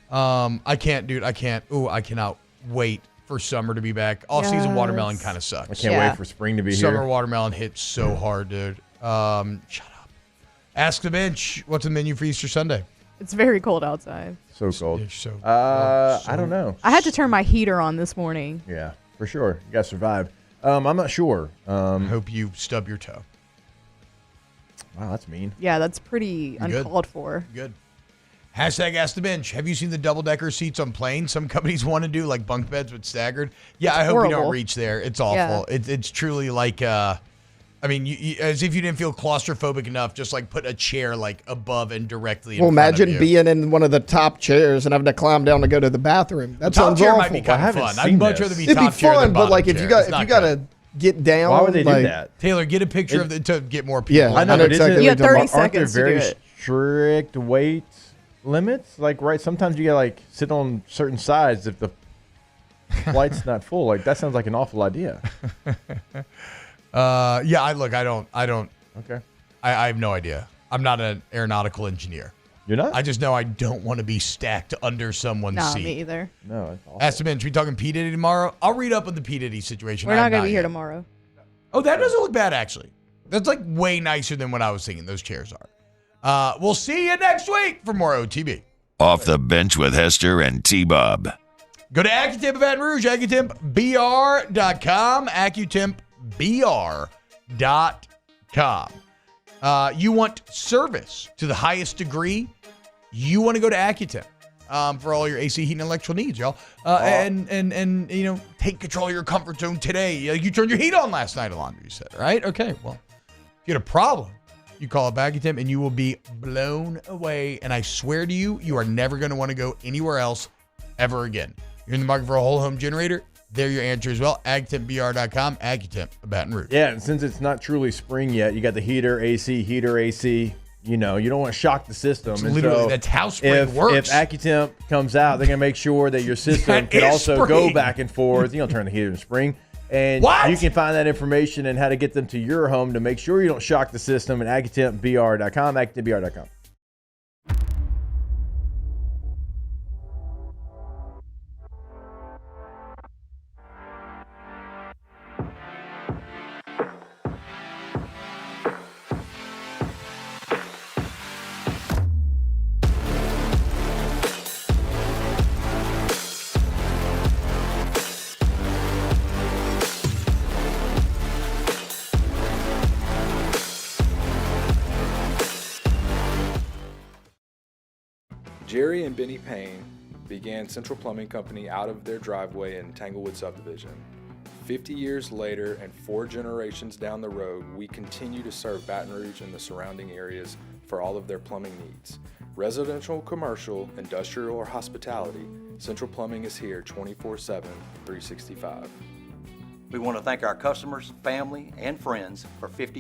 I can't, dude. I can't. Ooh, I cannot wait for summer to be back. Off-season watermelon kind of sucks. I can't wait for spring to be here. Summer watermelon hits so hard, dude. Shut up. Ask the bench. What's the menu for Easter Sunday? It's very cold outside. So cold. So, I don't know. I had to turn my heater on this morning. Yeah, for sure. You got to survive. I'm not sure. I hope you stub your toe. Wow, that's mean. Yeah, that's pretty uncalled for. Good. Hashtag Ask the Bench. Have you seen the double-decker seats on planes? Some companies want to do like bunk beds with staggered. Yeah, I hope we don't reach there. It's awful. Yeah. It's truly like, I mean, you, as if you didn't feel claustrophobic enough, just like put a chair like above and directly in front imagine of you. being in one of the top chairs and having to climb down to go to the bathroom. That top sounds chair awful. might be kind of fun. I'd much rather be It'd top be chair than fun, but bottom like if chair. you got It's not got good. to get down. Why would they do like, that? Taylor, get a picture of it to get more people. Yeah, I know, but exactly. You have 30 aren't there seconds to do very it. strict weight limits? Like, right, sometimes you got to like sit on certain sides if the flight's not full. Like, that sounds like an awful idea. Yeah, I don't. Okay. I have no idea. I'm not an aeronautical engineer. You're not? I just know I don't want to be stacked under someone's Nah, seat. me either. No, it's awful. Ask the bench. We talking P. Diddy tomorrow? I'll read up on the P. Diddy situation. We're not going to be here tomorrow. Oh, that doesn't look bad, actually. That's like way nicer than what I was thinking those chairs are. We'll see you next week for more OTB. Off the Bench with Hester and T-Bob. Go to AccuTemp of Baton Rouge, AccuTempBR.com, AccuTempBR.com. You want service to the highest degree? You want to go to AccuTemp for all your AC, heat, and electrical needs, y'all. And you know, take control of your comfort zone today. You turned your heat on last night, Alondra, you said, right? Okay, well, if you had a problem, you call up AccuTemp and you will be blown away. And I swear to you, you are never going to want to go anywhere else ever again. You're in the market for a whole home generator? They're your answer as well. AccuTempBR.com, AccuTemp of Baton Rouge. Yeah, and since it's not truly spring yet, you got the heater AC. You know, you don't want to shock the system. It's and literally, so that's how spring works. If AccuTemp comes out, they're going to make sure that your system can also go back and forth. You don't turn the heater in spring. And you can find that information and how to get them to your home to make sure you don't shock the system at AccuTempBR.com, AccuTempBR.com. Jerry and Benny Payne began Central Plumbing Company out of their driveway in Tanglewood subdivision. 50 years later and 4 generations down the road, we continue to serve Baton Rouge and the surrounding areas for all of their plumbing needs. Residential, commercial, industrial, or hospitality, Central Plumbing is here 24/7, 365. We want to thank our customers, family, and friends for 50